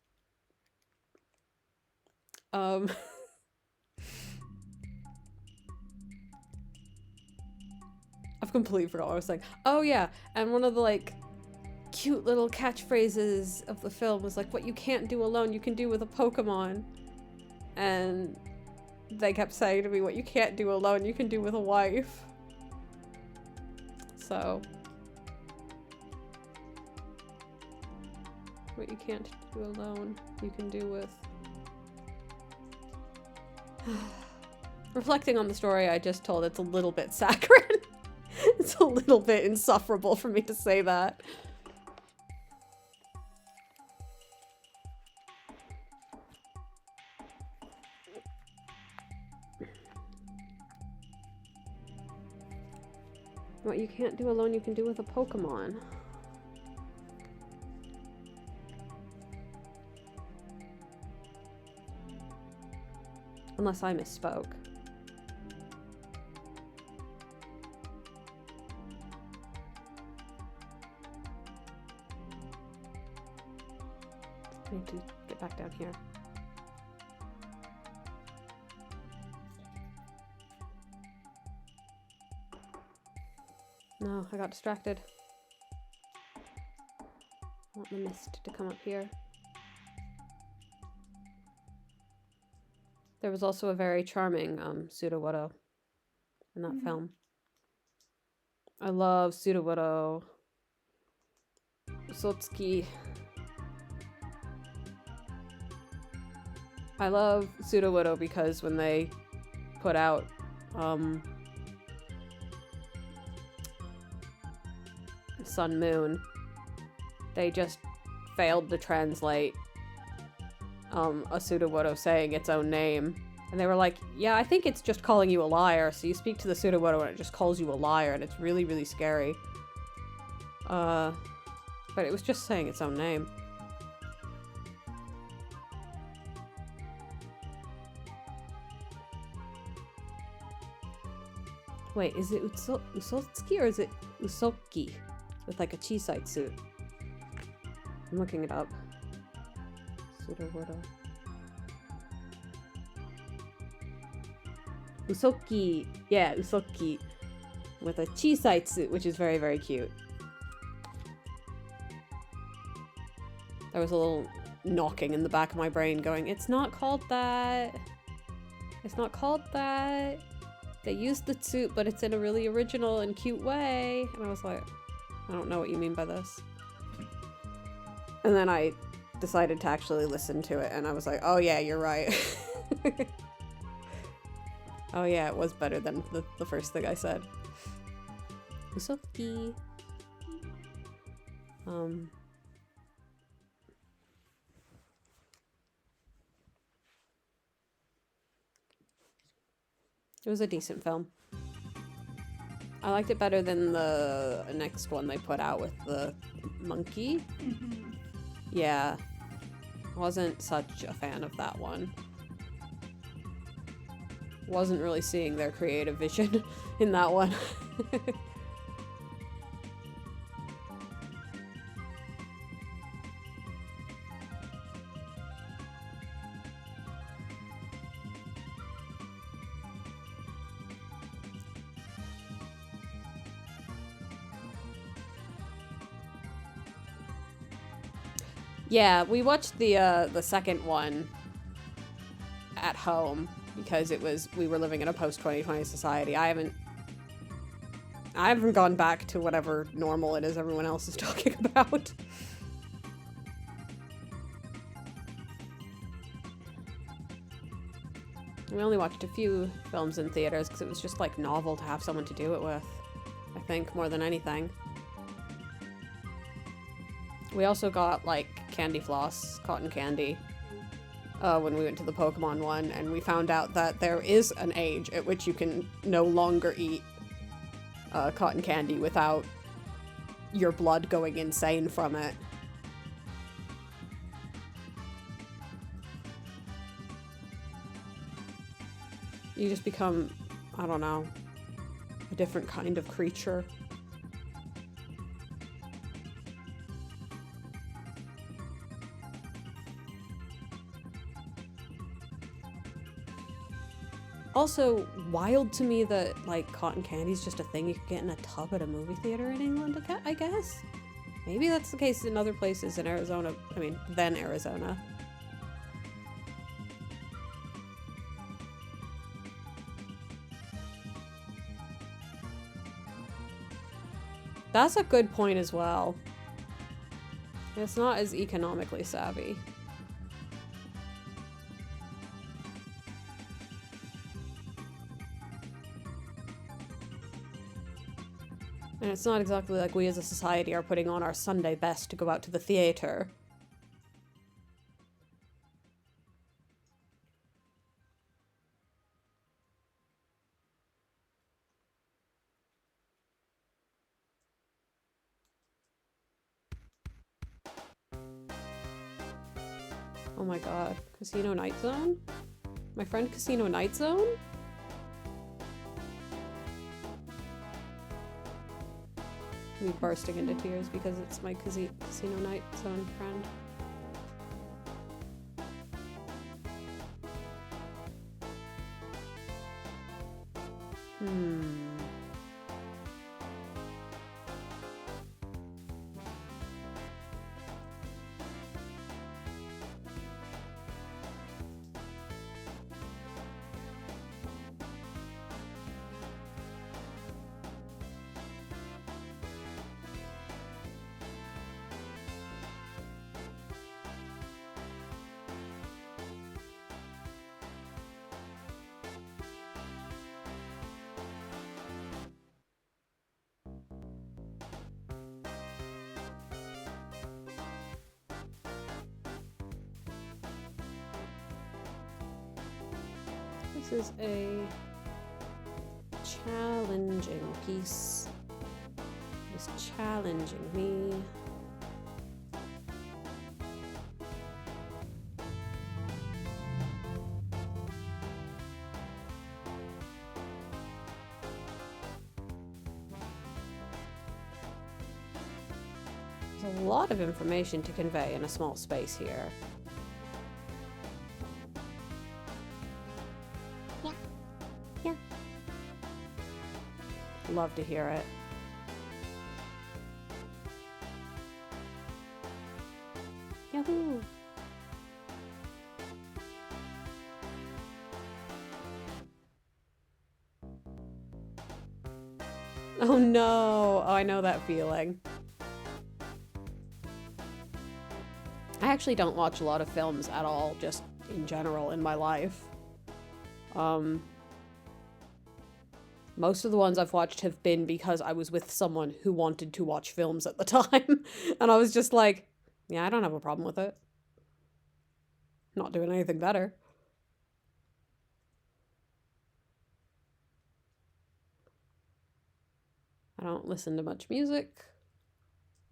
I've completely forgot what I was saying. Oh yeah, and one of the like cute little catchphrases of the film was like, what you can't do alone, you can do with a Pokemon. And they kept saying to me, what you can't do alone, you can do with a wife. So, what you can't do alone, you can do with... Reflecting on the story I just told, it's a little bit saccharine. It's a little bit insufferable for me to say that. What you can't do alone, you can do with a Pokemon. Unless I misspoke. I need to get back down here. No, I got distracted. I want the mist to come up here. There was also a very charming Sudowoodo in that film. I love Sudowoodo. Usotsuki. I love Sudowoodo because when they put out Sun Moon, they just failed to translate a Sudowoodo saying its own name. And they were like, yeah, I think it's just calling you a liar. So you speak to the Sudowoodo and it just calls you a liar, and it's really, really scary. But it was just saying its own name. Wait, is it Usotsuki or is it Usoki? With like a cheese-side suit. I'm looking it up. Usoki. Yeah, Usoki. With a cheese-side suit, which is very, very cute. There was a little knocking in the back of my brain going, it's not called that. It's not called that. They used the suit, but it's in a really original and cute way. And I was like, I don't know what you mean by this. And then I decided to actually listen to it, and I was like, oh yeah, you're right. Oh yeah, it was better than the first thing I said. Usoki. It was a decent film. I liked it better than the next one they put out with the monkey. Mm-hmm. Yeah. Wasn't such a fan of that one. Wasn't really seeing their creative vision in that one. Yeah, we watched the second one at home because we were living in a post-2020 society. I haven't gone back to whatever normal it is everyone else is talking about. We only watched a few films in theaters because it was just like novel to have someone to do it with, I think, more than anything. We also got like candy floss, cotton candy, when we went to the Pokemon one, and we found out that there is an age at which you can no longer eat cotton candy without your blood going insane from it. You just become, I don't know, a different kind of creature. Also, wild to me that, like, cotton candy is just a thing you could get in a tub at a movie theater in England, I guess? Maybe that's the case in other places in Arizona. I mean, then Arizona. That's a good point as well. It's not as economically savvy. And it's not exactly like we as a society are putting on our Sunday best to go out to the theater. Oh my god. Casino Night Zone? My friend Casino Night Zone? Me bursting into tears because it's my Casino Night Zone friend. This is a challenging piece. It's challenging me. There's a lot of information to convey in a small space here. Yeah. Yeah. Love to hear it. Yahoo! Oh no! Oh, I know that feeling. I actually don't watch a lot of films at all, just in general in my life. Most of the ones I've watched have been because I was with someone who wanted to watch films at the time. And I was just like, yeah, I don't have a problem with it. Not doing anything better. I don't listen to much music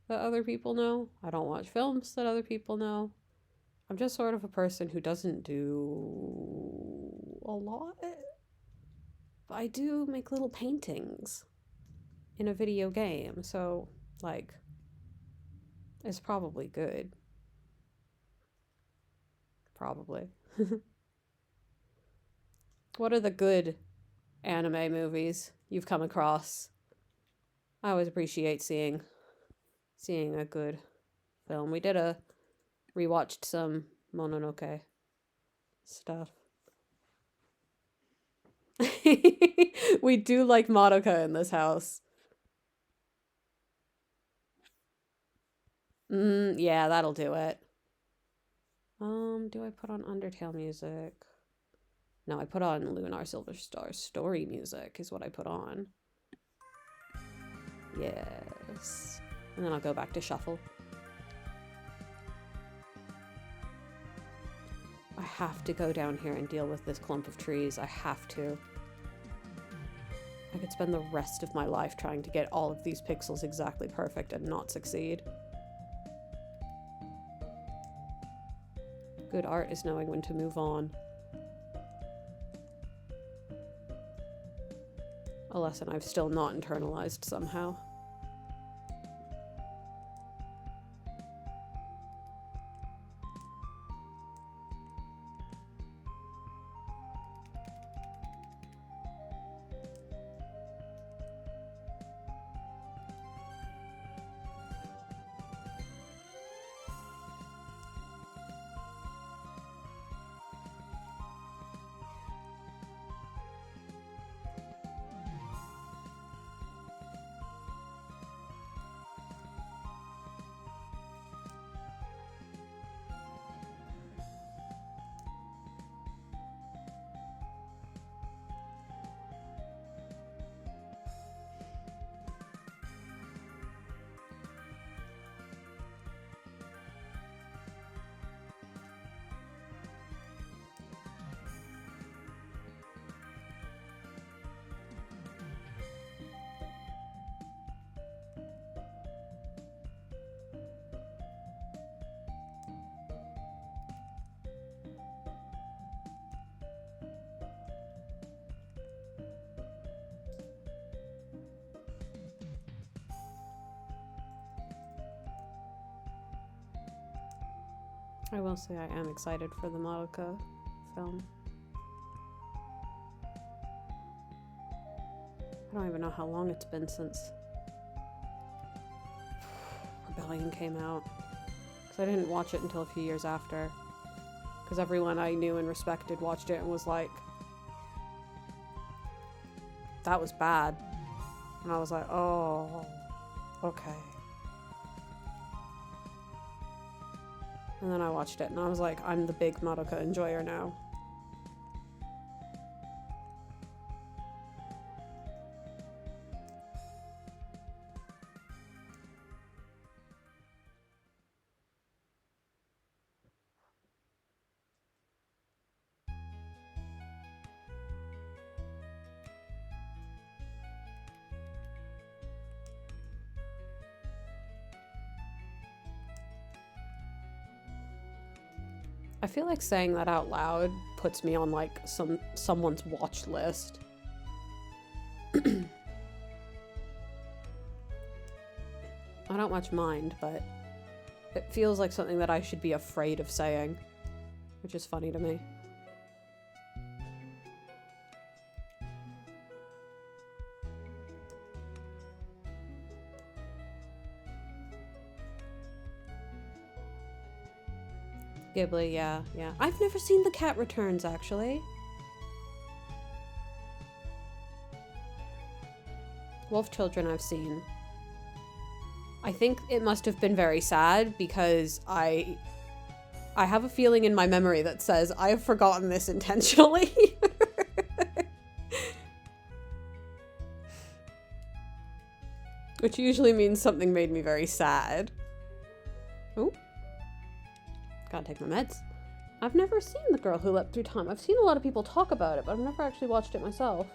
that other people know. I don't watch films that other people know. I'm just sort of a person who doesn't do a lot. I do make little paintings in a video game, so, like, it's probably good. Probably. What are the good anime movies you've come across? I always appreciate seeing a good film. We rewatched some Mononoke stuff. We do like Madoka in this house. Yeah, that'll do it. Do I put on Undertale music? No, I put on Lunar Silver Star story music is what I put on. Yes. And then I'll go back to shuffle. I have to go down here and deal with this clump of trees. I have to. I could spend the rest of my life trying to get all of these pixels exactly perfect and not succeed. Good art is knowing when to move on. A lesson I've still not internalized somehow. I will say I am excited for the Madoka film. I don't even know how long it's been since Rebellion came out. Because I didn't watch it until a few years after. Because everyone I knew and respected watched it and was like, that was bad. And I was like, oh, okay. And then I watched it and I was like, I'm the big Madoka enjoyer now. I feel like saying that out loud puts me on like someone's watch list. I don't much mind, but It feels like something that I should be afraid of saying, which is funny to me. Ghibli, yeah. I've never seen The Cat Returns, actually. Wolf Children I've seen. I think it must have been very sad because I have a feeling in my memory that says I have forgotten this intentionally. Which usually means something made me very sad. Oh. Gotta take my meds. I've never seen The Girl Who Leapt Through Time. I've seen a lot of people talk about it, but I've never actually watched it myself.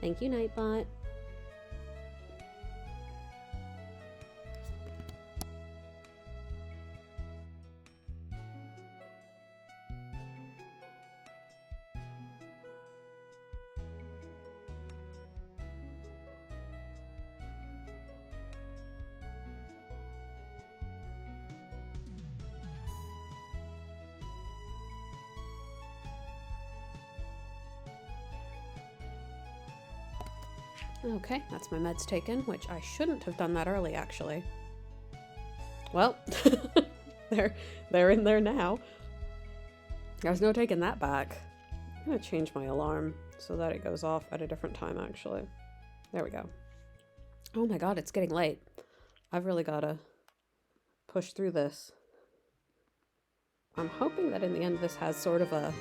Thank you, Nightbot. Okay, that's my meds taken, which I shouldn't have done that early, actually. Well, they're in there now. There's no taking that back. I'm gonna change my alarm so that it goes off at a different time, actually. There we go. Oh my god, it's getting late. I've really gotta push through this. I'm hoping that in the end this has sort of a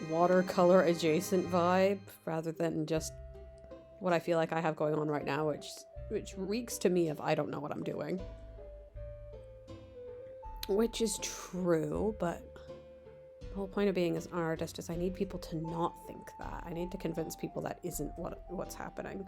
watercolor adjacent vibe rather than just what I feel like I have going on right now, which reeks to me of I don't know what I'm doing. Which is true, but the whole point of being as an artist is I need people to not think that. I need to convince people that isn't what's happening.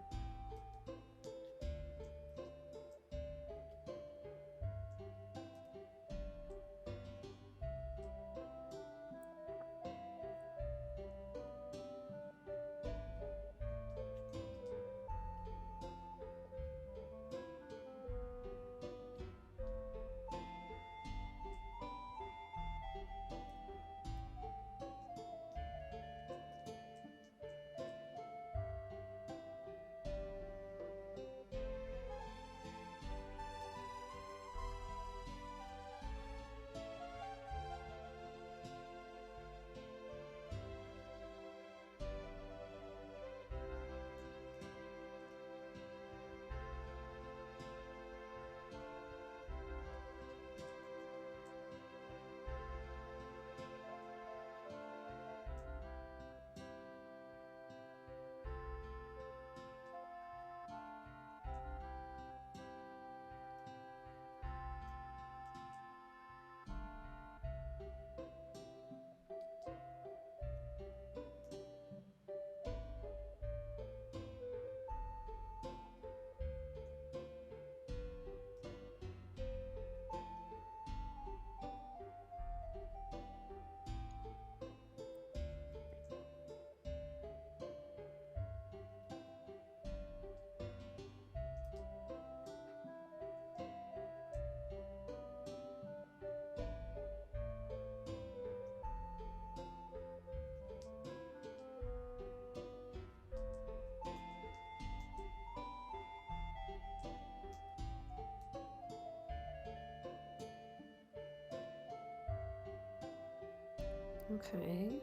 Okay.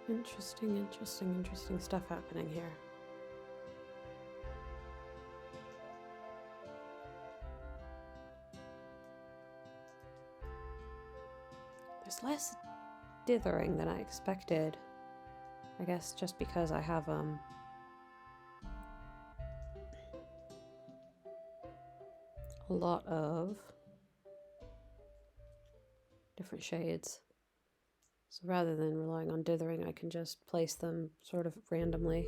Interesting stuff happening here. There's less dithering than I expected. I guess just because I have a lot of different shades. So rather than relying on dithering, I can just place them sort of randomly.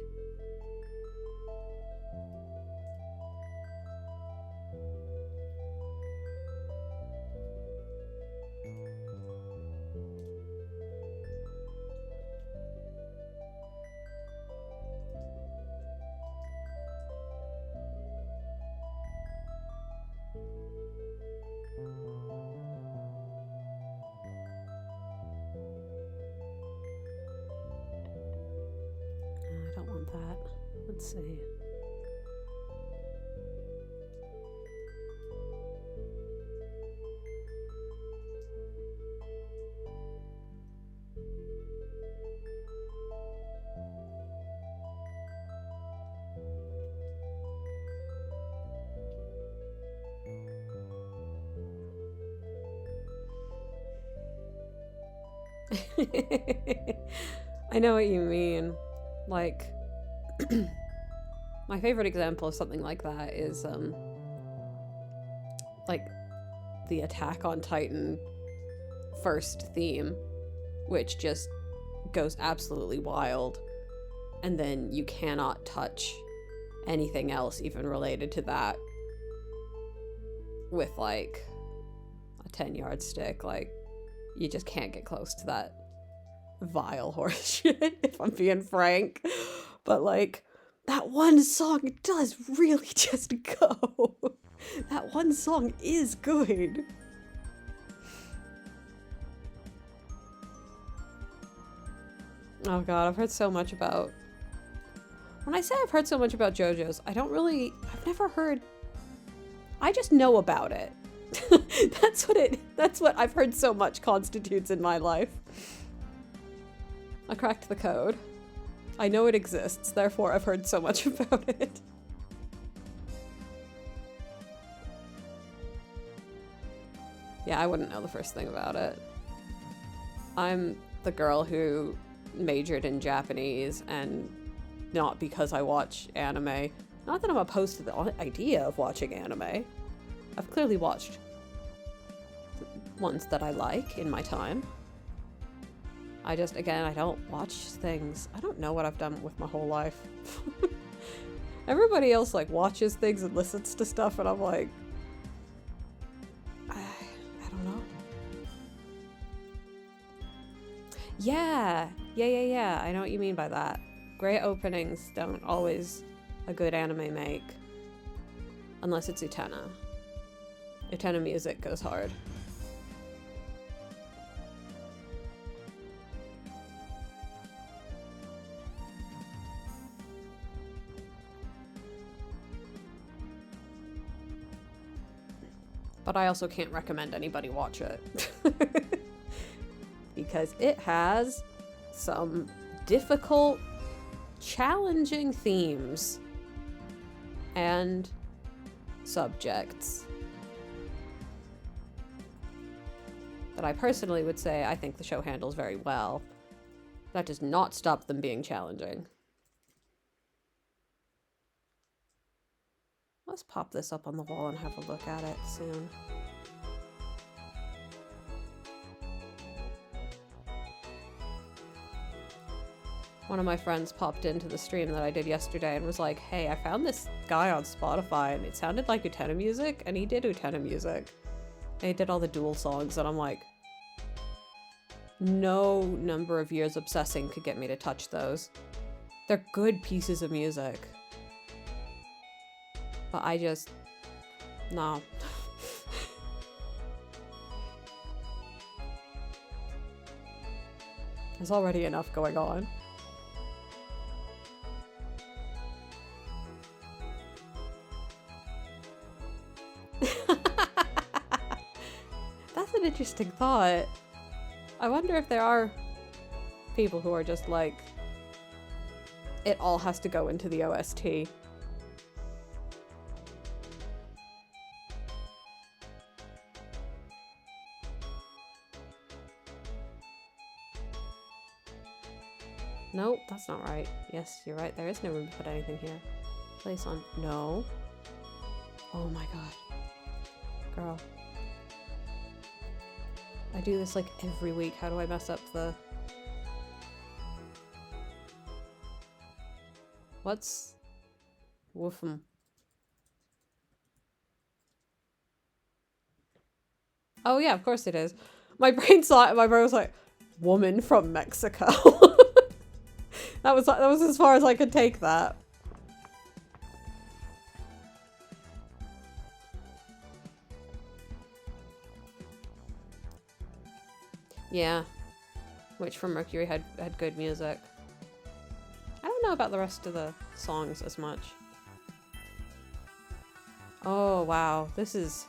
Let's see. I know what you mean. Like, my favorite example of something like that is, like, the Attack on Titan first theme, which just goes absolutely wild, and then you cannot touch anything else even related to that with, like, a 10-yard stick. Like, you just can't get close to that vile horse shit, if I'm being frank. But, like, that one song does really just go. That one song is good. Oh god, I've heard so much about... When I say I've heard so much about JoJo's, I've never heard... I just know about it. That's what I've heard so much constitutes in my life. I cracked the code. I know it exists, therefore I've heard so much about it. Yeah, I wouldn't know the first thing about it. I'm the girl who majored in Japanese, and not because I watch anime. Not that I'm opposed to the idea of watching anime. I've clearly watched ones that I like in my time. I just, again, I don't watch things. I don't know what I've done with my whole life. Everybody else, like, watches things and listens to stuff, and I'm like, I don't know. Yeah. I know what you mean by that. Great openings don't always a good anime make. Unless it's Utena. Utena music goes hard. But I also can't recommend anybody watch it. Because it has some difficult, challenging themes and subjects that I personally would say I think the show handles very well. That does not stop them being challenging. Let's pop this up on the wall and have a look at it soon. One of my friends popped into the stream that I did yesterday and was like, hey, I found this guy on Spotify and it sounded like Utena music, and he did Utena music. And he did all the dual songs, and I'm like, no number of years obsessing could get me to touch those. They're good pieces of music. But I just... no. There's already enough going on. That's an interesting thought. I wonder if there are people who are just like, it all has to go into the OST. Nope, that's not right. Yes, you're right. There is no room to put anything here. Place on... no. Oh my god. Girl. I do this like every week. How do I mess up the... what's... woofum. Oh yeah, of course it is. My brain saw it and my brain was like, woman from Mexico. That was as far as I could take that. Yeah. Witch from Mercury had good music. I don't know about the rest of the songs as much. Oh, wow. This is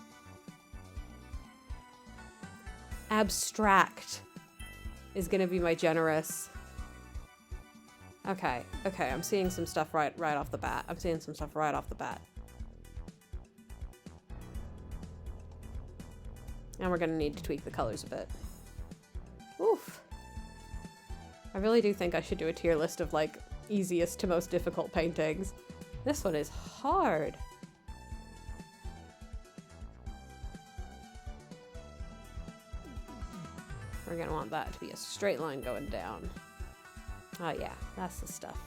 abstract is gonna be my generous. Okay, okay, I'm seeing some stuff right off the bat. I'm seeing some stuff right off the bat. And we're gonna need to tweak the colors a bit. Oof. I really do think I should do a tier list of, like, easiest to most difficult paintings. This one is hard. We're gonna want that to be a straight line going down. Oh yeah, that's the stuff.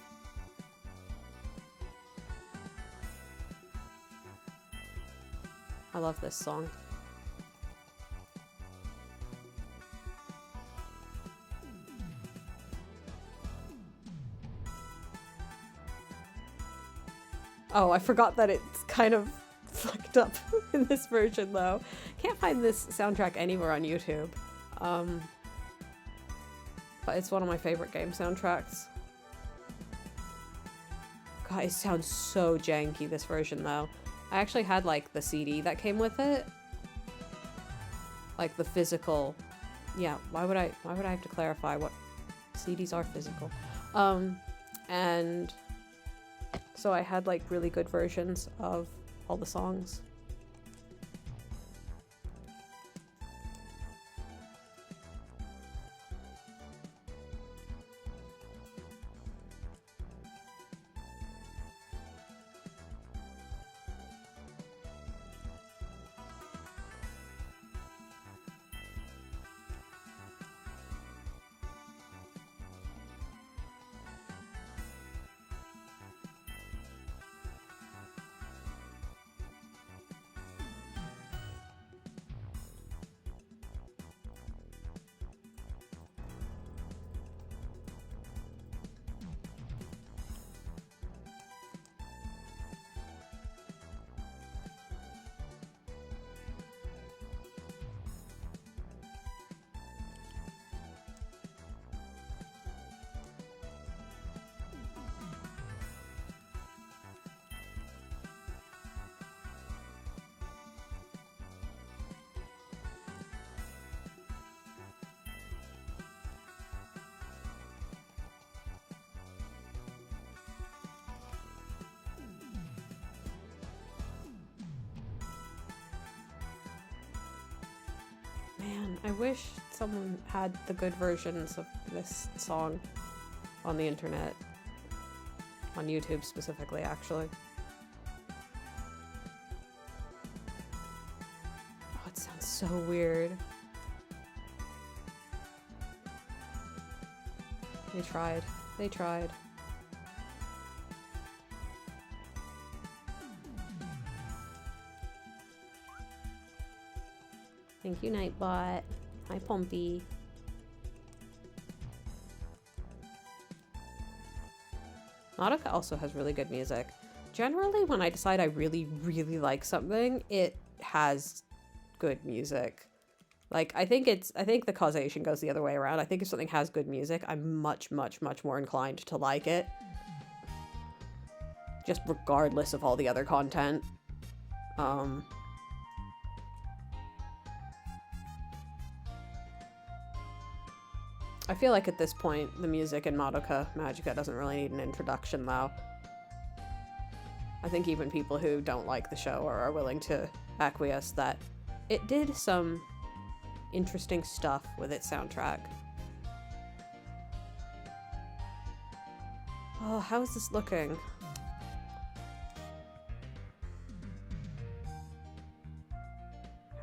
I love this song. Oh, I forgot that it's kind of fucked up in this version though. Can't find this soundtrack anywhere on YouTube. But it's one of my favorite game soundtracks. God, it sounds so janky, this version though. I actually had like the CD that came with it. Like the physical. Yeah, why would I have to clarify what CDs are physical? And so I had like really good versions of all the songs. Man, I wish someone had the good versions of this song on the internet. On YouTube specifically, actually. Oh, it sounds so weird. They tried. They tried. Thank you, Nightbot. Hi, Pompey. Madoka also has really good music. Generally, when I decide I really, really like something, it has good music. Like, I think the causation goes the other way around. I think if something has good music, I'm much, much, much more inclined to like it. Just regardless of all the other content. I feel like at this point, the music in Madoka Magica doesn't really need an introduction, though. I think even people who don't like the show are willing to acquiesce that it did some interesting stuff with its soundtrack. Oh, how is this looking?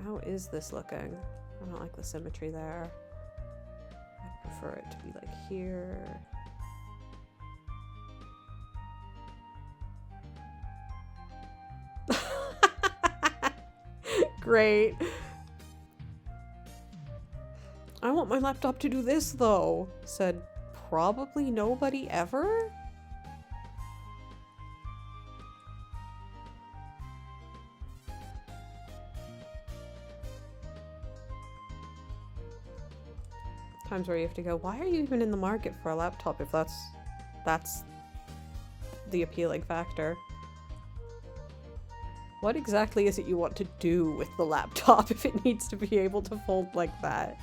How is this looking? I don't like the symmetry there. I prefer it to be like here. Great. I want my laptop to do this though, said probably nobody ever? Times where you have to go, why are you even in the market for a laptop if that's the appealing factor. What exactly is it you want to do with the laptop if it needs to be able to fold like that?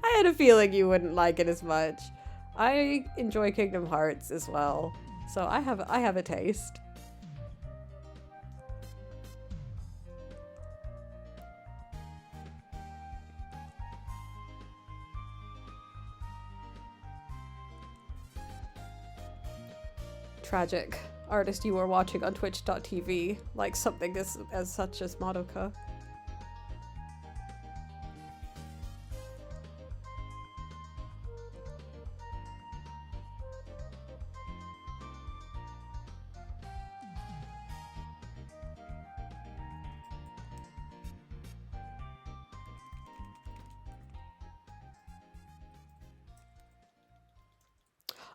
I had a feeling you wouldn't like it as much. I enjoy Kingdom Hearts as well, so I have a taste. Tragic. Artist you were watching on twitch.tv, like something as such as Madoka.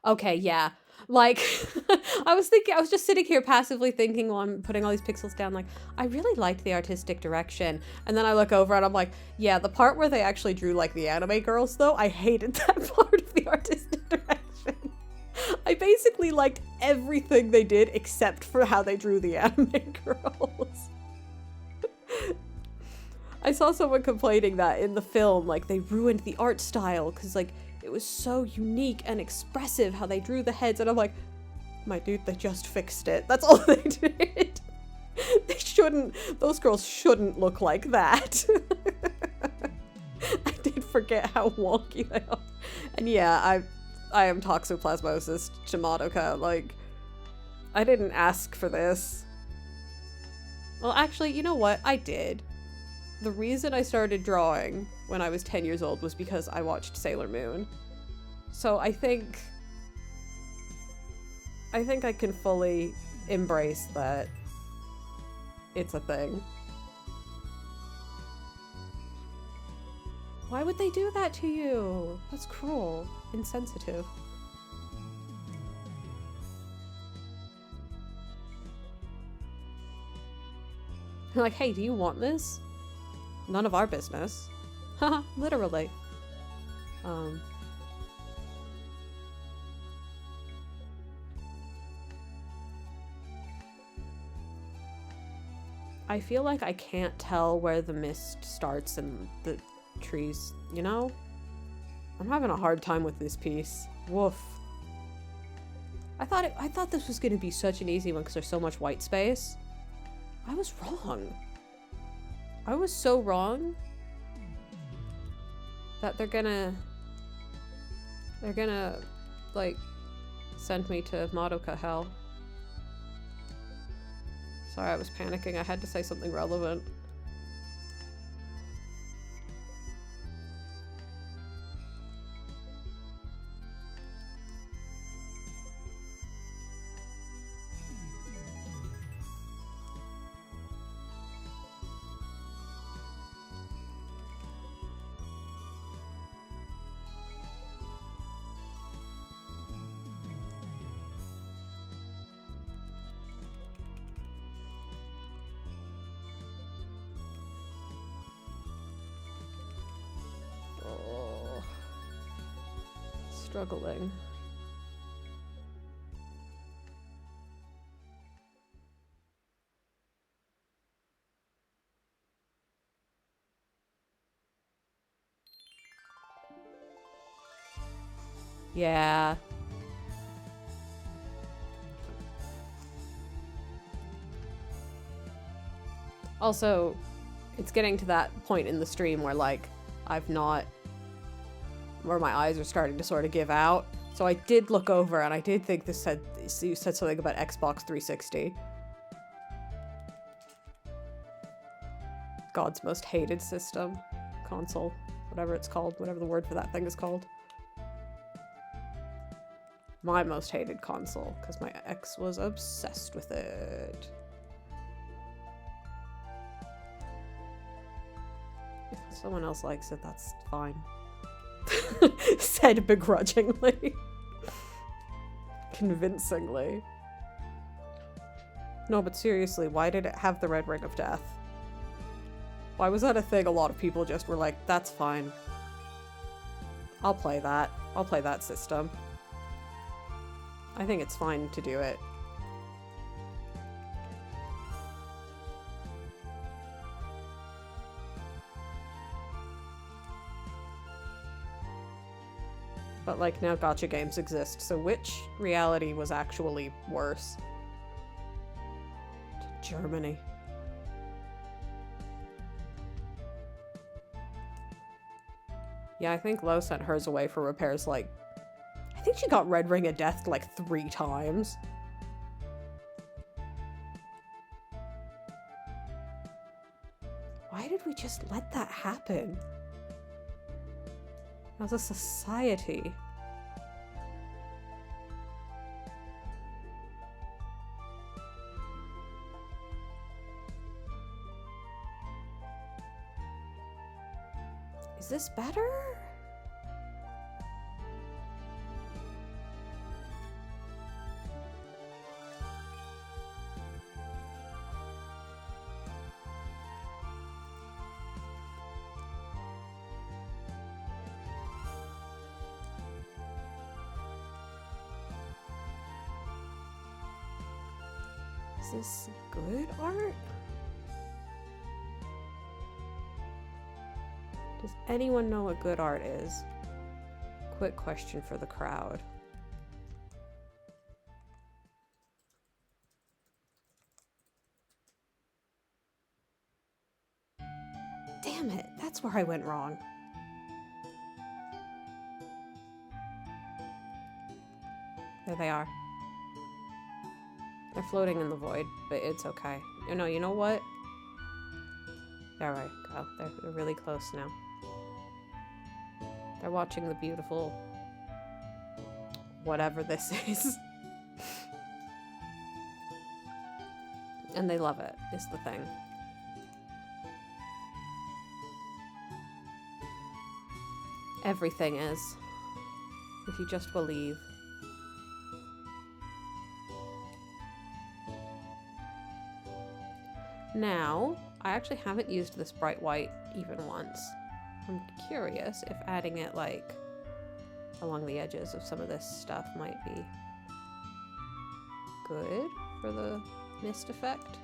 Okay, yeah. Like, I was just sitting here passively thinking while I'm putting all these pixels down, like, I really liked the artistic direction. And then I look over and I'm like, yeah, the part where they actually drew, like, the anime girls, though, I hated that part of the artistic direction. I basically liked everything they did except for how they drew the anime girls. I saw someone complaining that in the film, like, they ruined the art style, because, like, it was so unique and expressive how they drew the heads, and I'm like, my dude, they just fixed it. That's all they did. Those girls shouldn't look like that. I did forget how wonky they are. And yeah, I am toxoplasmosis to Madoka. Like, I didn't ask for this. Well, actually, you know what? I did. The reason I started drawing when I was 10 years old was because I watched Sailor Moon. So I think I can fully embrace that it's a thing. Why would they do that to you? That's cruel. Insensitive. They're like, hey, do you want this? None of our business. Haha, literally. I feel like I can't tell where the mist starts and the trees, you know? I'm having a hard time with this piece. Woof. I thought this was gonna be such an easy one because there's so much white space. I was wrong. I was so wrong that they're gonna like send me to Madoka hell. Sorry, I was panicking. I had to say something relevant. Struggling. Yeah. Also, it's getting to that point in the stream where, like, where my eyes are starting to sort of give out. So I did look over, and I did think this said, you said something about Xbox 360. God's most hated system. Console. Whatever it's called. Whatever the word for that thing is called. My most hated console, because my ex was obsessed with it. If someone else likes it, that's fine. Said begrudgingly. Convincingly. No, but seriously, why did it have the red ring of death? Why was that a thing? A lot of people just were like, that's fine. I'll play that. I'll play that system. I think it's fine to do it. But like now gacha games exist, so which reality was actually worse? Germany. Yeah, I think Lo sent hers away for repairs like... I think she got Red Ring of Death like 3 times. Why did we just let that happen? As a society. Is this better? Is this good art? Does anyone know what good art is? Quick question for the crowd. Damn it, that's where I went wrong. There they are. They're floating in the void, but it's okay. No, you know what? There we go. They're really close now. They're watching the beautiful... whatever this is. And they love it, is the thing. Everything is. If you just believe. Now, I actually haven't used this bright white even once. I'm curious if adding it, like, along the edges of some of this stuff might be good for the mist effect.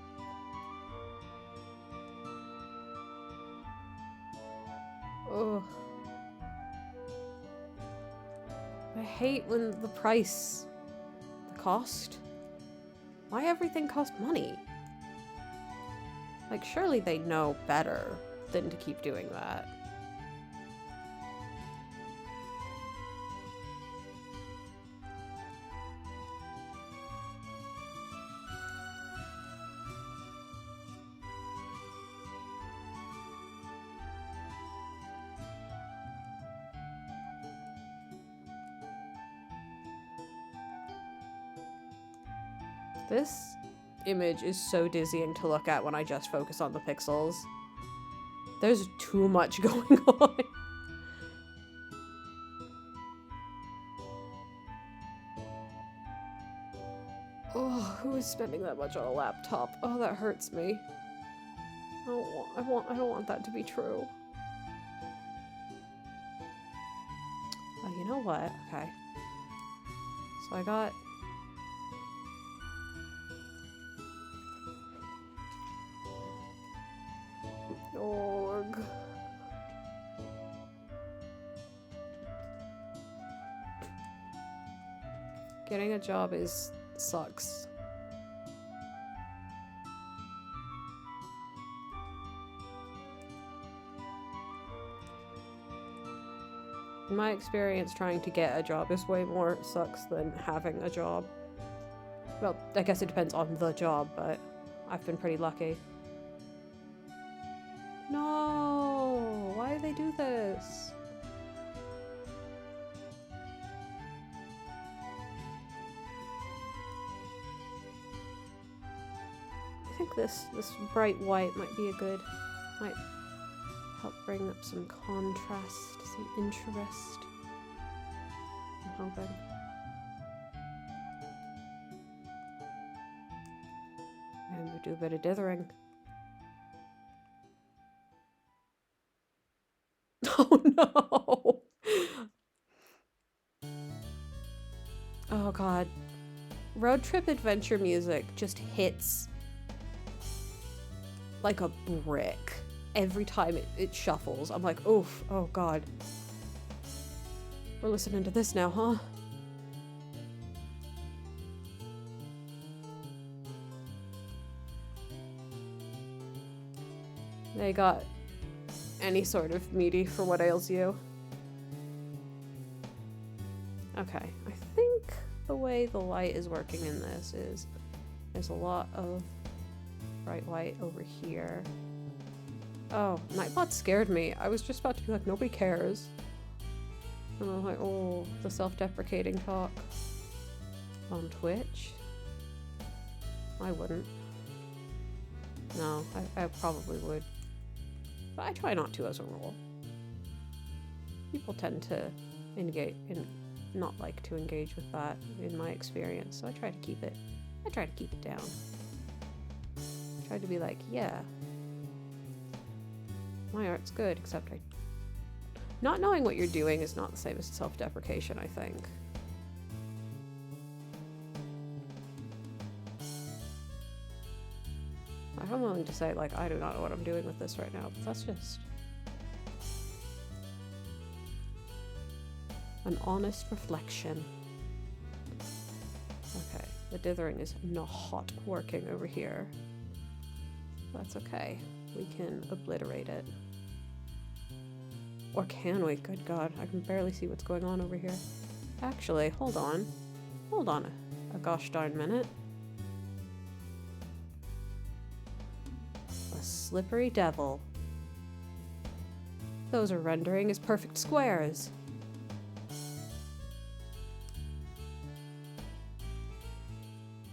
Ugh. I hate when the price, the cost. Why everything cost money? Like, surely they know better than to keep doing that. This image is so dizzying to look at when I just focus on the pixels. There's too much going on. Oh, who is spending that much on a laptop? Oh, that hurts me. I don't want that to be true. Oh, you know what? Okay. So I got... Org. Getting a job sucks. In my experience, trying to get a job is way more sucks than having a job. Well, I guess it depends on the job, but I've been pretty lucky. No! Why do they do this? I think this bright white might be might help bring up some contrast, some interest. I'm hoping. And we do a bit of dithering. Oh no! Oh god. Road trip adventure music just hits like a brick every time it shuffles. I'm like, oof, oh god. We're listening to this now, huh? They got any sort of meaty for what ails you. Okay, I think the way the light is working in this is there's a lot of bright white over here. Oh, Nightbot scared me. I was just about to be like, nobody cares. And I was like, oh, the self-deprecating talk. On Twitch? I wouldn't. No, I probably would. But I try not to as a rule. People tend to not like to engage with that in my experience, so I try to keep it down. I try to be like, yeah, my art's good, except not knowing what you're doing is not the same as self-deprecation, I think. I'm willing to say, like, I do not know what I'm doing with this right now, but that's just an honest reflection. Okay, the dithering is not working over here. That's okay. We can obliterate it. Or can we? Good God, I can barely see what's going on over here. Actually, hold on. Hold on a gosh darn minute. A slippery devil. Those are rendering as perfect squares.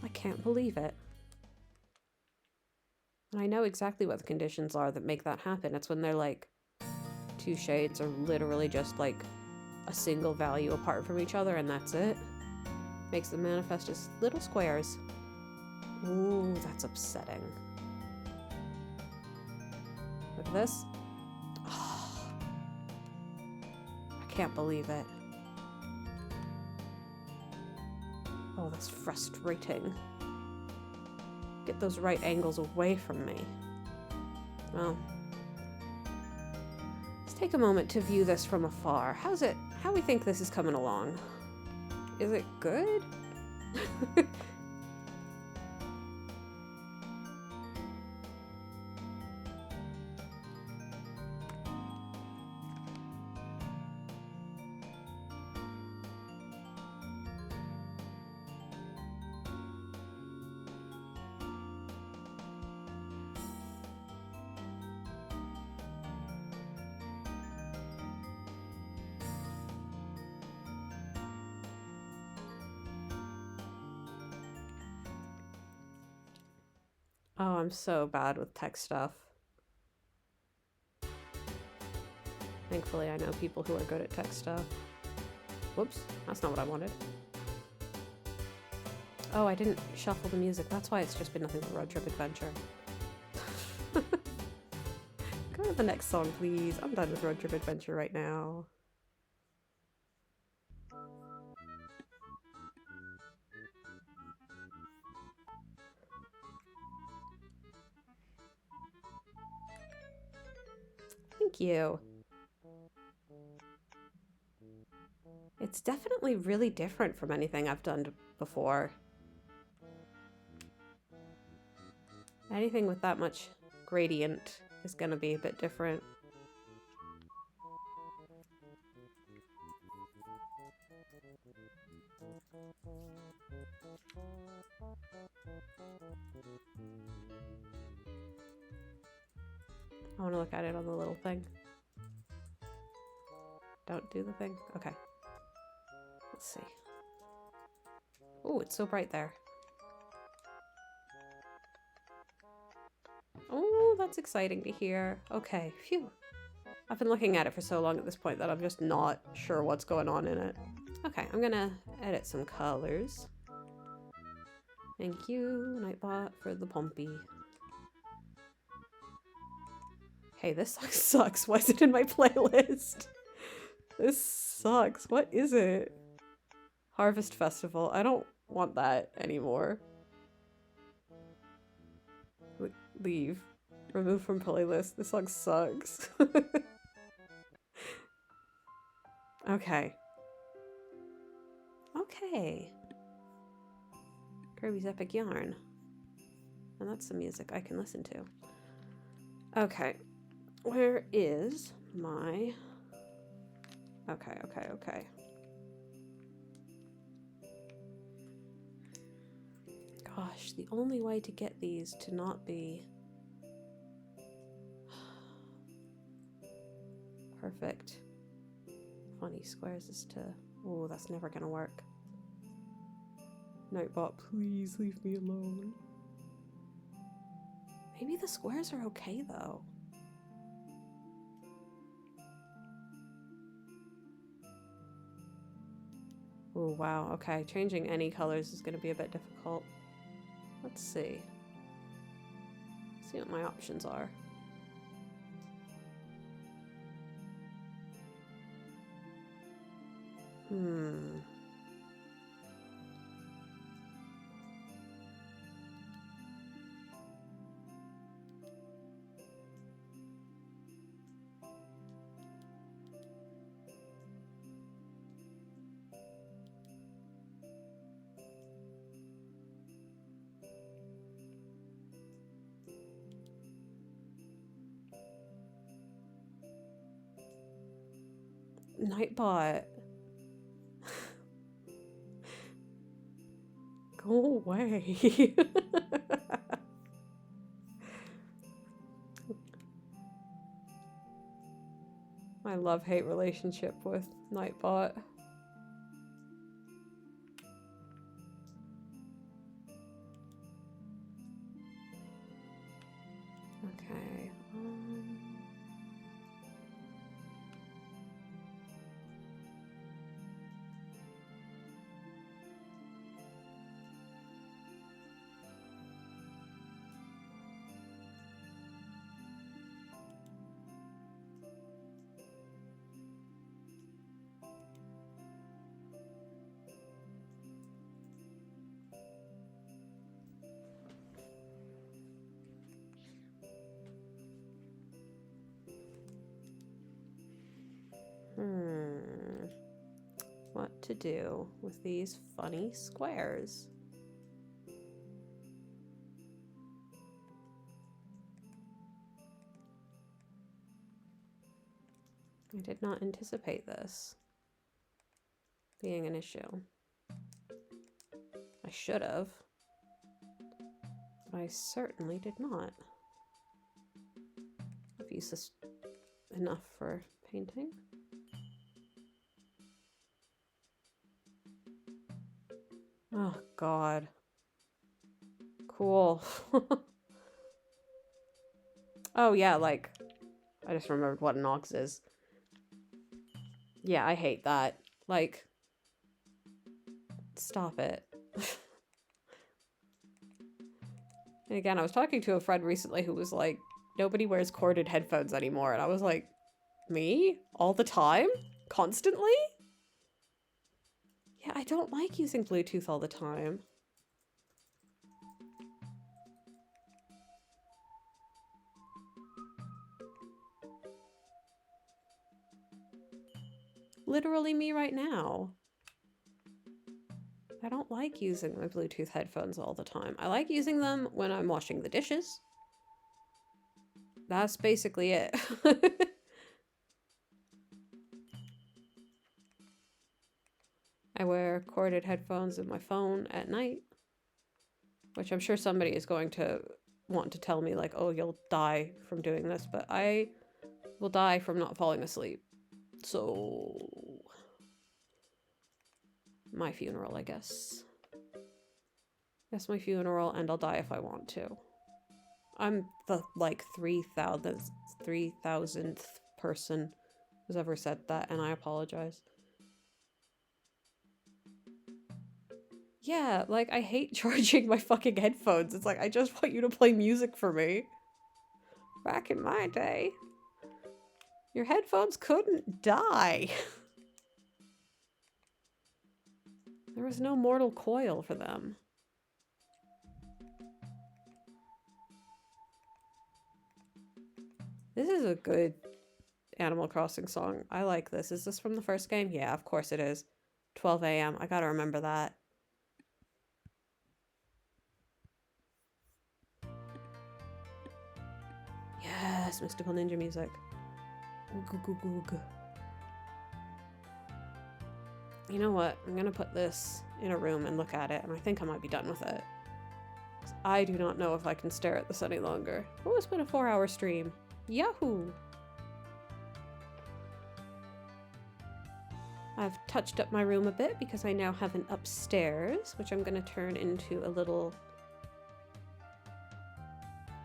I can't believe it. And I know exactly what the conditions are that make that happen. It's when they're like, two shades are literally just like a single value apart from each other, and that's it. Makes them manifest as little squares. Ooh, that's upsetting. Look at this. Oh, I can't believe it. Oh, that's frustrating. Get those right angles away from me. Well, let's take a moment to view this from afar. How we think this is coming along? Is it good? Oh, I'm so bad with tech stuff. Thankfully, I know people who are good at tech stuff. Whoops, that's not what I wanted. Oh, I didn't shuffle the music. That's why it's just been nothing but Road Trip Adventure. Go to the next song, please. I'm done with Road Trip Adventure right now. Thank you. It's definitely really different from anything I've done before. Anything with that much gradient is gonna be a bit different. I want to look at it on the little thing. Don't do the thing. Okay. Let's see. Oh, it's so bright there. Oh, that's exciting to hear. Okay, phew. I've been looking at it for so long at this point that I'm just not sure what's going on in it. Okay, I'm gonna edit some colors. Thank you, Nightbot, for the Pompey. Hey, this song sucks. Why is it in my playlist? This sucks. What is it? Harvest Festival. I don't want that anymore. Leave. Remove from playlist. This song sucks. Okay. Okay. Kirby's Epic Yarn. And that's some music I can listen to. Okay. Where is my... Okay. Gosh, the only way to get these to not be... perfect. Funny squares is to... Oh, that's never gonna work. Nightbot, please leave me alone. Maybe the squares are okay, though. Oh, wow. Okay, changing any colors is going to be a bit difficult. Let's see. See what my options are. Nightbot. Go away. My love-hate relationship with Nightbot. Okay. What to do with these funny squares? I did not anticipate this being an issue. I should have, but I certainly did not. I've used this enough for painting. Oh, God. Cool. Oh, yeah, like, I just remembered what an ox is. Yeah, I hate that. Like, stop it. And again, I was talking to a friend recently who was like, nobody wears corded headphones anymore. And I was like, me? All the time? Constantly? Yeah, I don't like using Bluetooth all the time. Literally me right now. I don't like using my Bluetooth headphones all the time. I like using them when I'm washing the dishes. That's basically it. I wear corded headphones with my phone at night, which I'm sure somebody is going to want to tell me like, oh, you'll die from doing this, but I will die from not falling asleep. So, my funeral, I guess. That's my funeral, and I'll die if I want to. I'm the, like, 3,000th person who's ever said that, and I apologize. Yeah, like, I hate charging my fucking headphones. It's like, I just want you to play music for me. Back in my day, your headphones couldn't die. There was no mortal coil for them. This is a good Animal Crossing song. I like this. Is this from the first game? Yeah, of course it is. 12 a.m. I gotta remember that. Yes, mystical ninja music. You know what? I'm gonna put this in a room and look at it, and I think I might be done with it. I do not know if I can stare at this any longer. Oh, it's been a 4-hour stream. Yahoo! I've touched up my room a bit because I now have an upstairs, which I'm gonna turn into a little...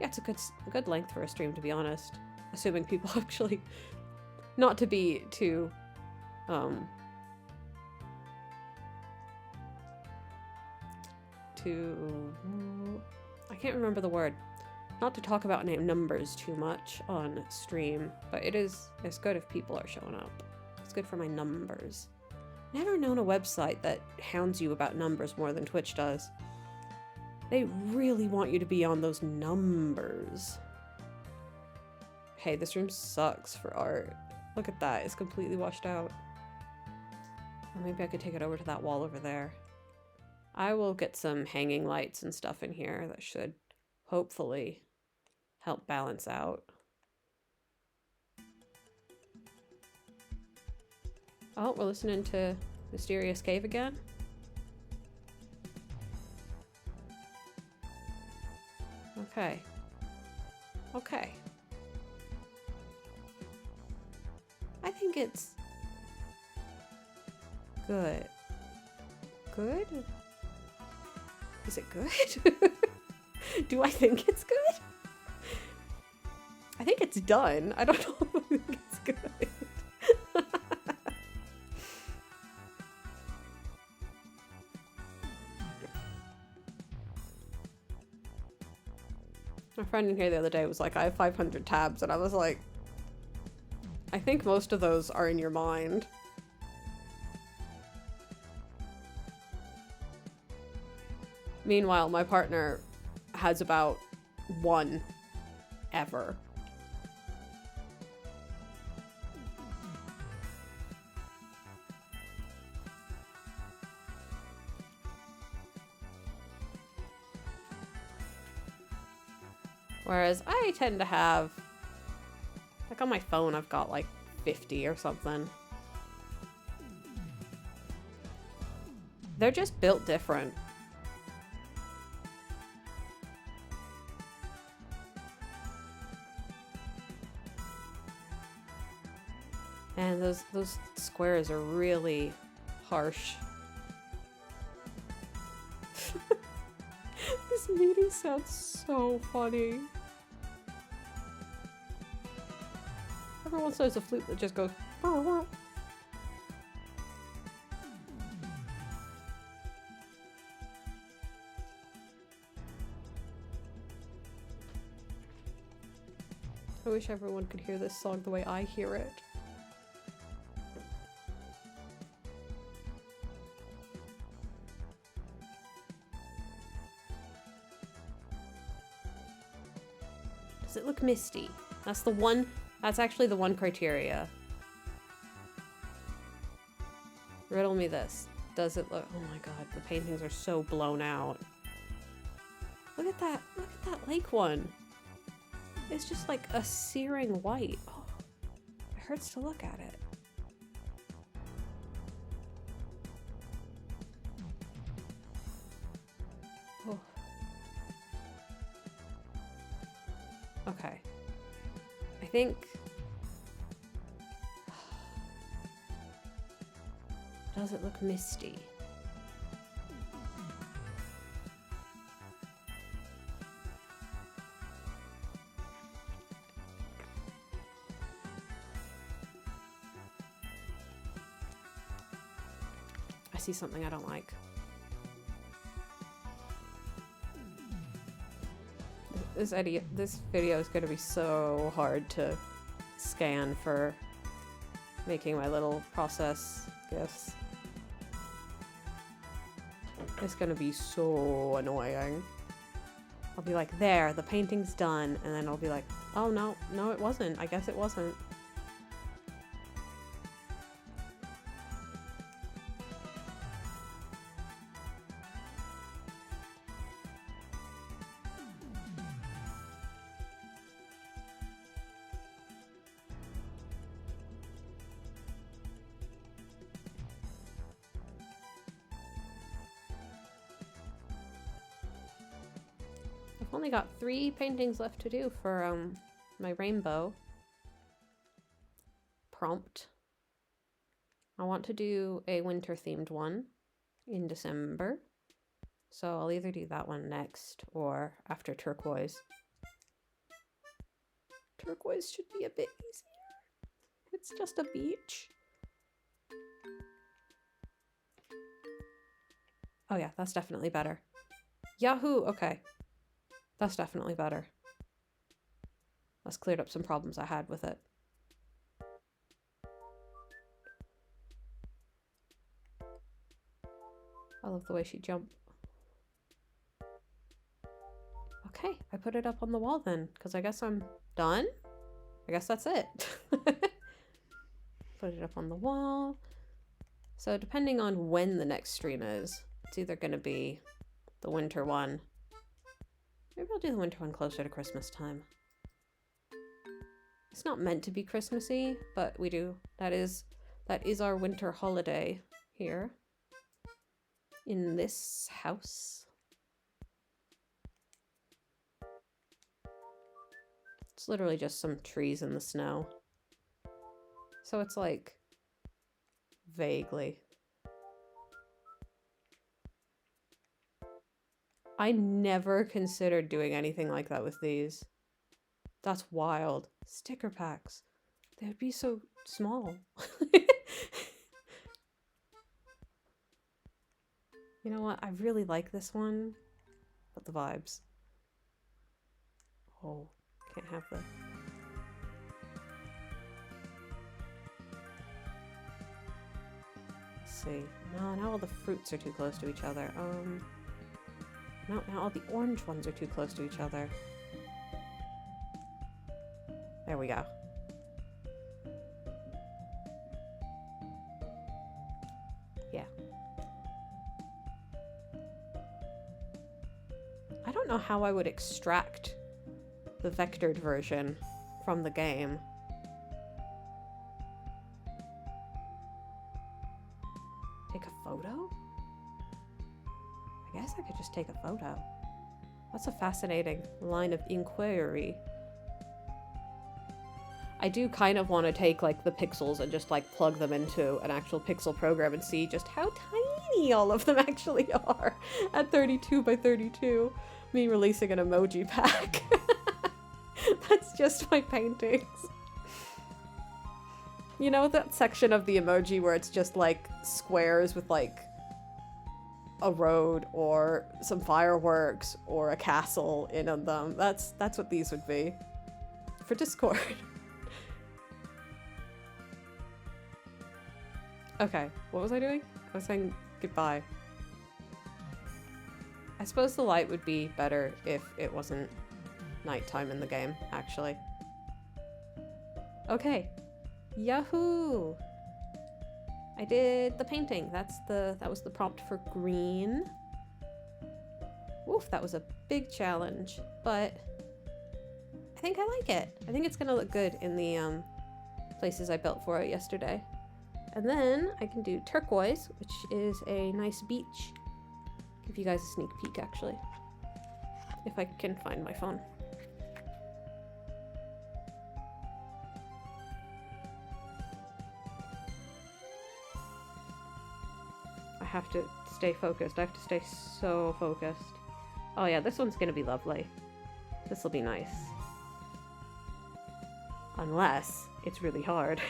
Yeah, it's a good length for a stream, to be honest. Assuming people actually... Not to be too... I can't remember the word. Not to talk about numbers too much on stream, but it's good if people are showing up. It's good for my numbers. Never known a website that hounds you about numbers more than Twitch does. They really want you to be on those numbers. Hey, this room sucks for art. Look at that, it's completely washed out. Or maybe I could take it over to that wall over there. I will get some hanging lights and stuff in here that should hopefully help balance out. Oh, we're listening to Mysterious Cave again. Okay. Okay. I think it's good. Good? Is it good? Do I think it's good? I think it's done. I don't know if I think it's good. My friend in here the other day was like, I have 500 tabs, and I was like, I think most of those are in your mind. Meanwhile, my partner has about one ever. Whereas I tend to have, like on my phone, I've got like 50 or something. They're just built different. And those squares are really harsh. This meeting sounds so funny. Every once there's a flute that just goes. I wish everyone could hear this song the way I hear it. Does it look misty? That's actually the one criteria. Riddle me this. Does it look, oh my god, the paintings are so blown out. Look at that lake one. It's just like a searing white. Oh, it hurts to look at it. think... Does it look misty? I see something I don't like. This video is going to be so hard to scan for making my little process gifs. It's going to be so annoying. I'll be like, there, the painting's done, and then I'll be like, oh no, no it wasn't. I guess it wasn't. I've only got 3 paintings left to do for my rainbow prompt. I want to do a winter themed one in December, so I'll either do that one next or after turquoise. Turquoise should be a bit easier. It's just a beach. Oh yeah, that's definitely better. Yahoo! Okay. That's definitely better. That's cleared up some problems I had with it. I love the way she jumped. Okay, I put it up on the wall then, because I guess I'm done. I guess that's it. Put it up on the wall. So depending on when the next stream is, it's either going to be the winter one. Maybe I'll do the winter one closer to Christmas time. It's not meant to be Christmassy, but we do. That is our winter holiday here in this house. It's literally just some trees in the snow. So it's like vaguely. I never considered doing anything like that with these. That's wild. Sticker packs. They would be so small. You know what? I really like this one, but the vibes. Oh, can't have the... Let's see. No, now all the fruits are too close to each other. No, now all the orange ones are too close to each other. There we go. Yeah. I don't know how I would extract the vectored version from the game. Take a photo? I guess I could just take a photo. That's a fascinating line of inquiry. I do kind of want to take like the pixels and just like plug them into an actual pixel program and see just how tiny all of them actually are at 32 by 32. Me releasing an emoji pack. That's just my paintings. You know that section of the emoji where it's just like squares with like a road or some fireworks or a castle in on them? That's what these would be for Discord. Okay, what was I doing? I was saying goodbye. I suppose the light would be better if it wasn't nighttime in the game, actually. Okay. Yahoo! I did the painting. That was the prompt for green. Oof, that was a big challenge, but I think I like it. I think it's gonna look good in the places I built for it yesterday. And then I can do turquoise, which is a nice beach. Give you guys a sneak peek, actually, if I can find my phone. I have to stay focused. I have to stay so focused. Oh yeah, this one's gonna be lovely. This will be nice. Unless it's really hard.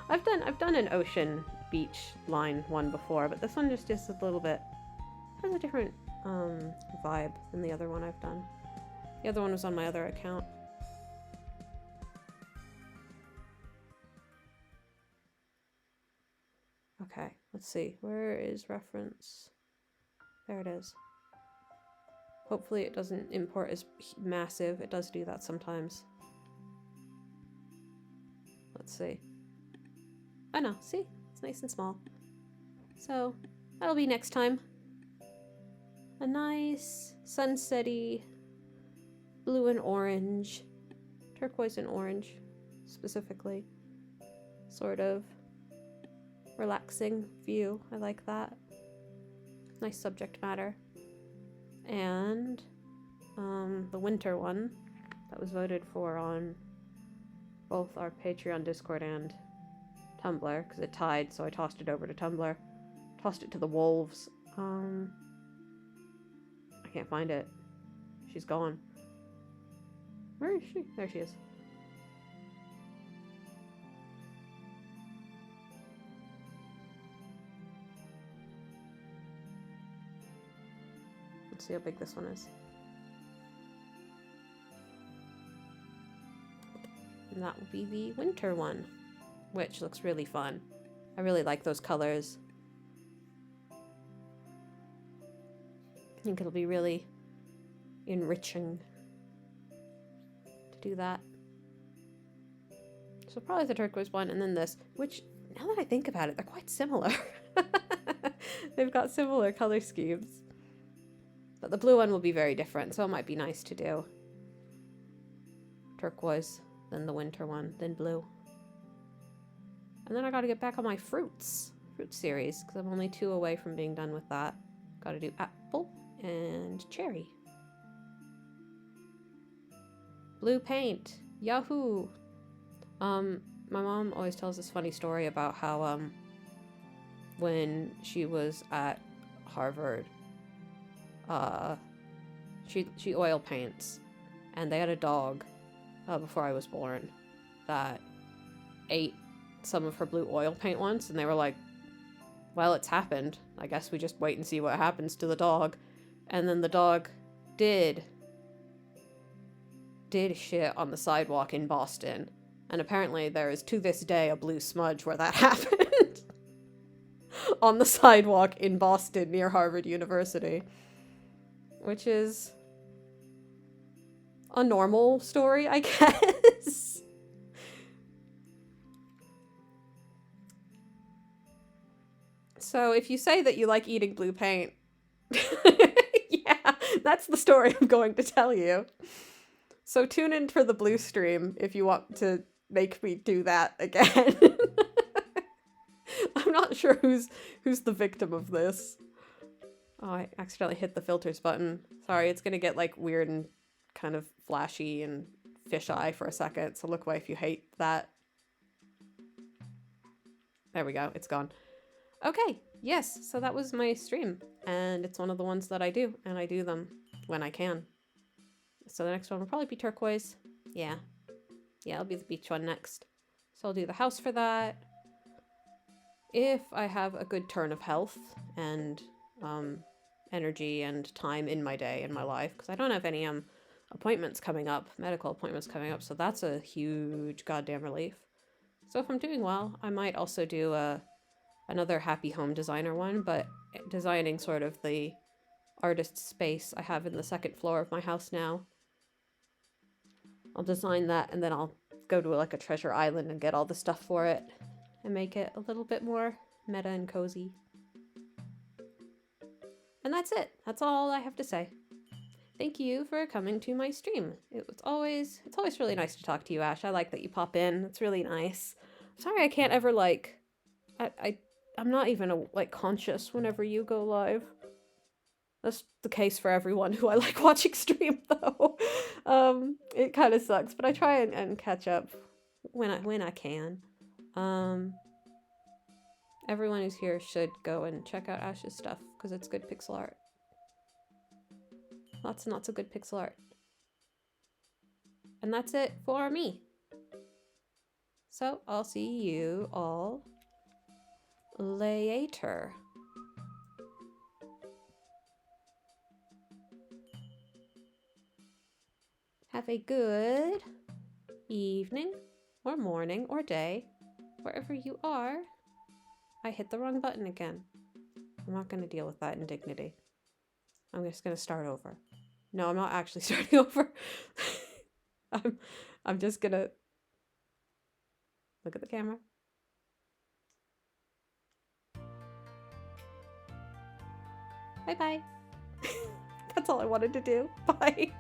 I've done an ocean beach line one before, but this one just is a little bit, has a different vibe than the other one I've done. The other one was on my other account. Okay, let's see. Where is reference? There it is. Hopefully it doesn't import as massive. It does do that sometimes. Let's see. Oh no, see? It's nice and small. So, that'll be next time. A nice sunsetty blue and orange, turquoise and orange specifically, sort of relaxing view. I like that. Nice subject matter. And the winter one that was voted for on both our Patreon, Discord, and Tumblr, because it tied, so I tossed it over to Tumblr. Tossed it to the wolves. I can't find it. She's gone. Where is she? There she is. Let's see how big this one is. And that will be the winter one, which looks really fun. I really like those colors. I think it'll be really enriching to do that. So probably the turquoise one, and then this, which, now that I think about it, they're quite similar. They've got similar color schemes. But the blue one will be very different, so it might be nice to do turquoise, then the winter one, then blue. And then I gotta get back on my fruit series, because I'm only 2 away from being done with that. Gotta do apple and cherry. Blue paint. Yahoo! My mom always tells this funny story about how, when she was at Harvard, she oil paints, and they had a dog, before I was born, that ate some of her blue oil paint once, and they were like, well, it's happened. I guess we just wait and see what happens to the dog. And then the dog did shit on the sidewalk in Boston. And apparently there is, to this day, a blue smudge where that happened. On the sidewalk in Boston near Harvard University. Which is a normal story, I guess. So if you say that you like eating blue paint, yeah, that's the story I'm going to tell you. So tune in for the blue stream if you want to make me do that again. I'm not sure who's the victim of this. Oh, I accidentally hit the filters button. Sorry, it's gonna get like weird and kind of flashy and fisheye for a second, so look away if you hate that. There we go, it's gone. Okay, yes, so that was my stream, and it's one of the ones that I do, and I do them when I can. So the next one will probably be turquoise. Yeah, it'll be the beach one next. So I'll do the house for that. If I have a good turn of health and energy and time in my day, in my life, because I don't have any appointments coming up, medical appointments coming up, so that's a huge goddamn relief. So if I'm doing well, I might also do another happy home designer one, but designing sort of the artist space I have in the second floor of my house now. I'll design that, and then I'll go to like a treasure island and get all the stuff for it and make it a little bit more meta and cozy. And that's it. That's all I have to say. Thank you for coming to my stream. It's always really nice to talk to you, Ash. I like that you pop in. It's really nice. Sorry I can't ever like I'm not even like conscious whenever you go live. That's the case for everyone who I like watching stream though. It kind of sucks, but I try and catch up when I can. Everyone who's here should go and check out Ash's stuff because it's good pixel art. Lots and lots of good pixel art. And that's it for me. So I'll see you all later. Have a good evening or morning or day, wherever you are. I hit the wrong button again. I'm not going to deal with that indignity. I'm just going to start over. No, I'm not actually starting over. I'm just going to look at the camera. Bye-bye. That's all I wanted to do. Bye.